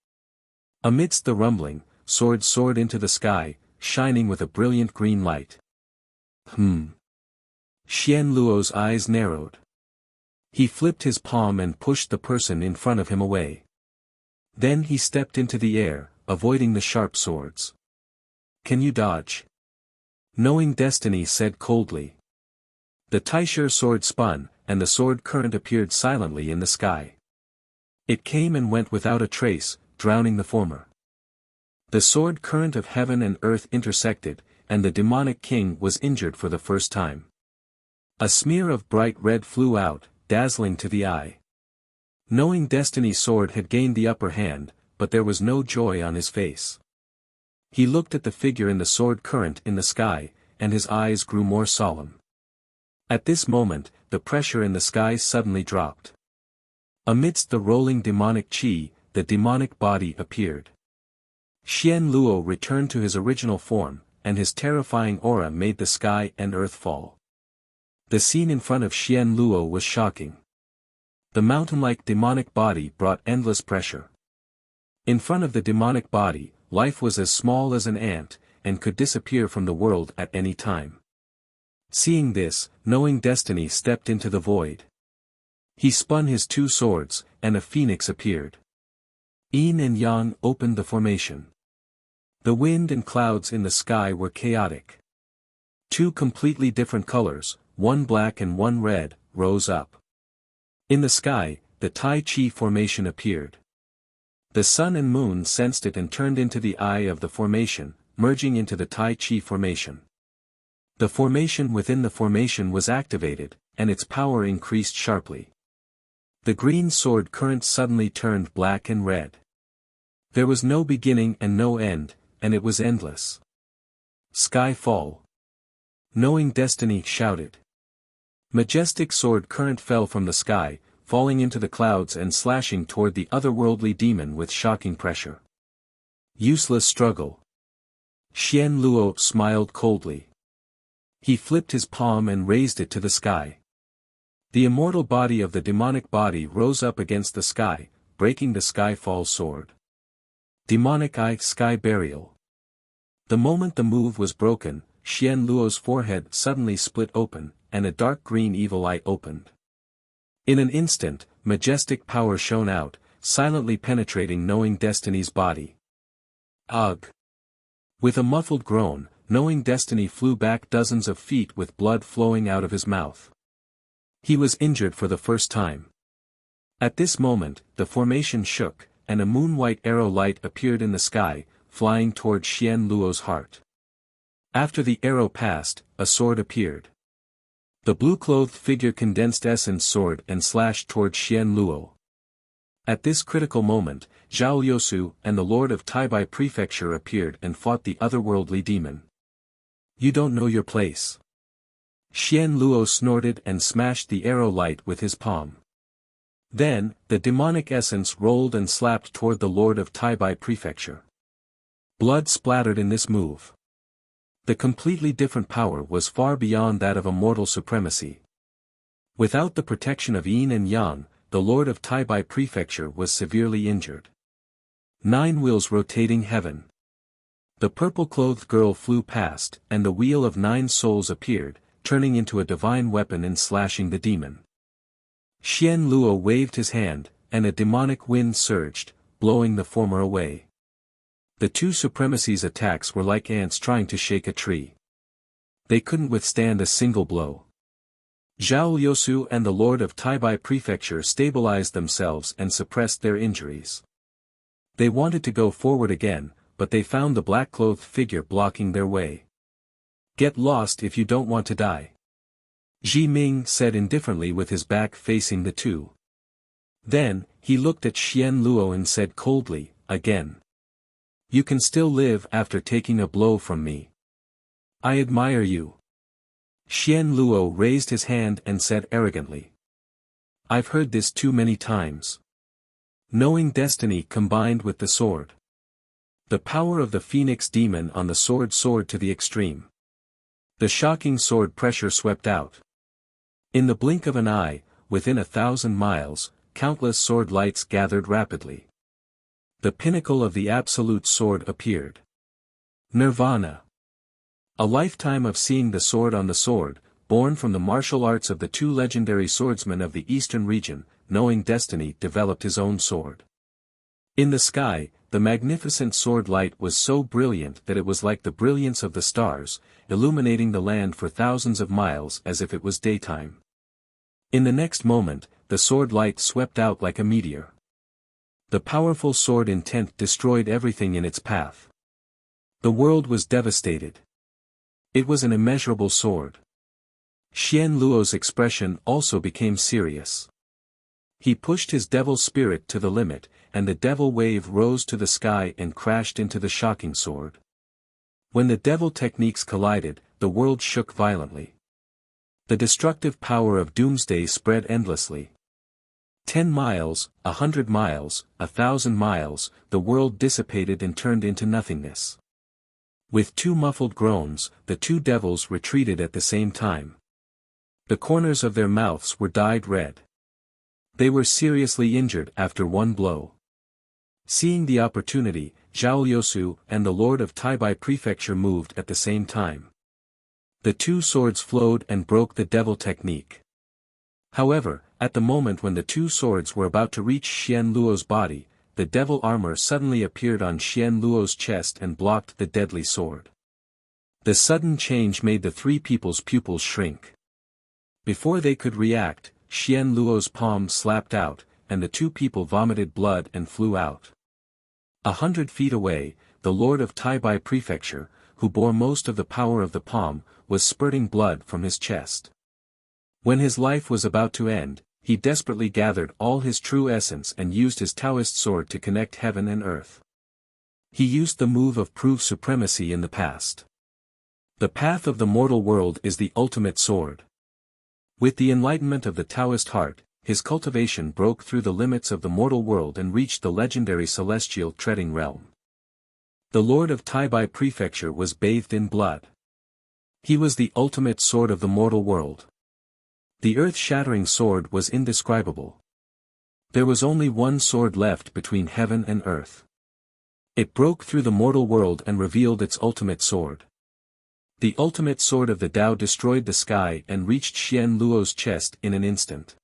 Amidst the rumbling, swords soared into the sky, shining with a brilliant green light. Xian Luo's eyes narrowed. He flipped his palm and pushed the person in front of him away. Then he stepped into the air, avoiding the sharp swords. "Can you dodge?" Knowing Destiny said coldly. The Taisher sword spun, and the sword current appeared silently in the sky. It came and went without a trace, drowning the former. The sword current of heaven and earth intersected, and the demonic king was injured for the first time. A smear of bright red flew out, dazzling to the eye. Knowing Destiny's sword had gained the upper hand, but there was no joy on his face. He looked at the figure in the sword current in the sky, and his eyes grew more solemn. At this moment, the pressure in the sky suddenly dropped. Amidst the rolling demonic chi, the demonic body appeared. Xian Luo returned to his original form, and his terrifying aura made the sky and earth fall. The scene in front of Xian Luo was shocking. The mountain-like demonic body brought endless pressure. In front of the demonic body, life was as small as an ant, and could disappear from the world at any time. Seeing this, Knowing Destiny stepped into the void. He spun his two swords, and a phoenix appeared. Yin and Yang opened the formation. The wind and clouds in the sky were chaotic. Two completely different colors, one black and one red, rose up. In the sky, the Tai Chi formation appeared. The sun and moon sensed it and turned into the eye of the formation, merging into the Tai Chi formation. The formation within the formation was activated, and its power increased sharply. The green sword current suddenly turned black and red. There was no beginning and no end, and it was endless. Sky fall. Knowing Destiny shouted. Majestic sword current fell from the sky, falling into the clouds and slashing toward the otherworldly demon with shocking pressure. Useless struggle. Xian Luo smiled coldly. He flipped his palm and raised it to the sky. The immortal body of the demonic body rose up against the sky, breaking the Skyfall sword. Demonic Eye Sky Burial. The moment the move was broken, Xian Luo's forehead suddenly split open, and a dark green evil eye opened. In an instant, majestic power shone out, silently penetrating Knowing Destiny's body. Ugh! With a muffled groan, Knowing Destiny flew back dozens of feet with blood flowing out of his mouth. He was injured for the first time. At this moment, the formation shook, and a moon-white arrow light appeared in the sky, flying toward Xian Luo's heart. After the arrow passed, a sword appeared. The blue-clothed figure condensed essence sword and slashed toward Xian Luo. At this critical moment, Zhao Liusu and the Lord of Taibai Prefecture appeared and fought the otherworldly demon. You don't know your place. Xian Luo snorted and smashed the arrow light with his palm. Then, the demonic essence rolled and slapped toward the Lord of Taibai Prefecture. Blood splattered in this move. The completely different power was far beyond that of a mortal supremacy. Without the protection of Yin and Yang, the Lord of Taibai Prefecture was severely injured. 9 wheels rotating heaven. The purple-clothed girl flew past, and the wheel of 9 souls appeared, turning into a divine weapon and slashing the demon. Xian Luo waved his hand, and a demonic wind surged, blowing the former away. The two supremacies' attacks were like ants trying to shake a tree. They couldn't withstand a single blow. Zhao Liusu and the Lord of Taibai Prefecture stabilized themselves and suppressed their injuries. They wanted to go forward again, but they found the black-clothed figure blocking their way. Get lost if you don't want to die. Ji Ming said indifferently with his back facing the two. Then, he looked at Xian Luo and said coldly, again. You can still live after taking a blow from me. I admire you. Xian Luo raised his hand and said arrogantly. I've heard this too many times. Knowing Destiny combined with the sword. The power of the Phoenix demon on the sword soared to the extreme. The shocking sword pressure swept out. In the blink of an eye, within 1,000 miles, countless sword lights gathered rapidly. The pinnacle of the absolute sword appeared. Nirvana. A lifetime of seeing the sword on the sword, born from the martial arts of the two legendary swordsmen of the eastern region, Knowing Destiny developed his own sword. In the sky, the magnificent sword light was so brilliant that it was like the brilliance of the stars, illuminating the land for thousands of miles as if it was daytime. In the next moment, the sword light swept out like a meteor. The powerful sword intent destroyed everything in its path. The world was devastated. It was an immeasurable sword. Xian Luo's expression also became serious. He pushed his devil spirit to the limit, and the devil wave rose to the sky and crashed into the shocking sword. When the devil techniques collided, the world shook violently. The destructive power of doomsday spread endlessly. 10 miles, 100 miles, 1,000 miles, the world dissipated and turned into nothingness. With two muffled groans, the two devils retreated at the same time. The corners of their mouths were dyed red. They were seriously injured after one blow. Seeing the opportunity, Zhao Liusu and the Lord of Taibai Prefecture moved at the same time. The two swords flowed and broke the devil technique. However, at the moment when the two swords were about to reach Xian Luo's body, the devil armor suddenly appeared on Xian Luo's chest and blocked the deadly sword. The sudden change made the three people's pupils shrink. Before they could react, Xian Luo's palm slapped out, and the two people vomited blood and flew out. 100 feet away, the Lord of Taibai Prefecture, who bore most of the power of the palm, was spurting blood from his chest. When his life was about to end, he desperately gathered all his true essence and used his Taoist sword to connect heaven and earth. He used the move of prove supremacy in the past. The path of the mortal world is the ultimate sword. With the enlightenment of the Taoist heart, his cultivation broke through the limits of the mortal world and reached the legendary celestial treading realm. The Lord of Taibai Prefecture was bathed in blood. He was the ultimate sword of the mortal world. The earth-shattering sword was indescribable. There was only one sword left between heaven and earth. It broke through the mortal world and revealed its ultimate sword. The ultimate sword of the Tao destroyed the sky and reached Xian Luo's chest in an instant.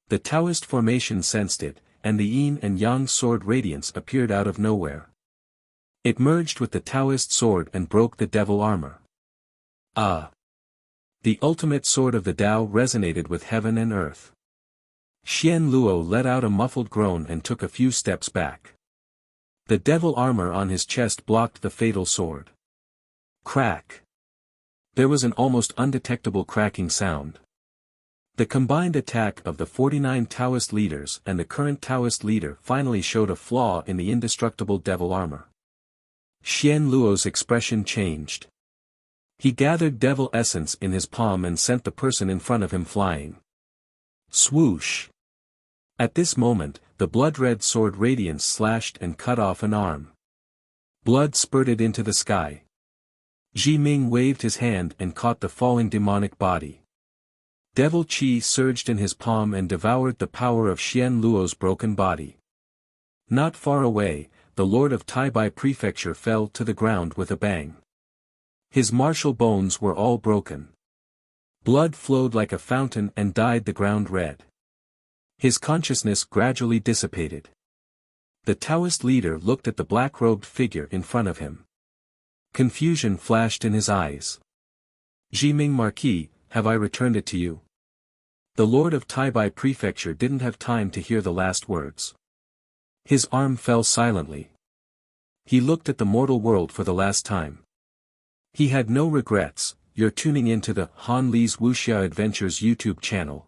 The Taoist formation sensed it, and the yin and yang sword radiance appeared out of nowhere. It merged with the Taoist sword and broke the devil armor. Ah! The ultimate sword of the Tao resonated with heaven and earth. Xian Luo let out a muffled groan and took a few steps back. The devil armor on his chest blocked the fatal sword. Crack! There was an almost undetectable cracking sound. The combined attack of the 49 Taoist leaders and the current Taoist leader finally showed a flaw in the indestructible devil armor. Xian Luo's expression changed. He gathered devil essence in his palm and sent the person in front of him flying. Swoosh! At this moment, the blood-red sword radiance slashed and cut off an arm. Blood spurted into the sky. Ji Ming waved his hand and caught the falling demonic body. Devil Qi surged in his palm and devoured the power of Xian Luo's broken body. Not far away, the Lord of Taibai Prefecture fell to the ground with a bang. His martial bones were all broken. Blood flowed like a fountain and dyed the ground red. His consciousness gradually dissipated. The Taoist leader looked at the black-robed figure in front of him. Confusion flashed in his eyes. Jiming Marquis, have I returned it to you? The Lord of Taibai Prefecture didn't have time to hear the last words. His arm fell silently. He looked at the mortal world for the last time. He had no regrets. You're tuning into the Han Li's Wuxia Adventures YouTube channel.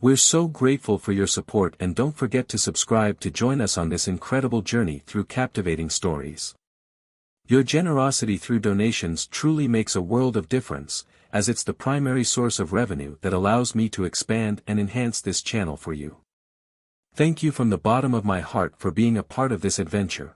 We're so grateful for your support, and don't forget to subscribe to join us on this incredible journey through captivating stories. Your generosity through donations truly makes a world of difference, as it's the primary source of revenue that allows me to expand and enhance this channel for you. Thank you from the bottom of my heart for being a part of this adventure.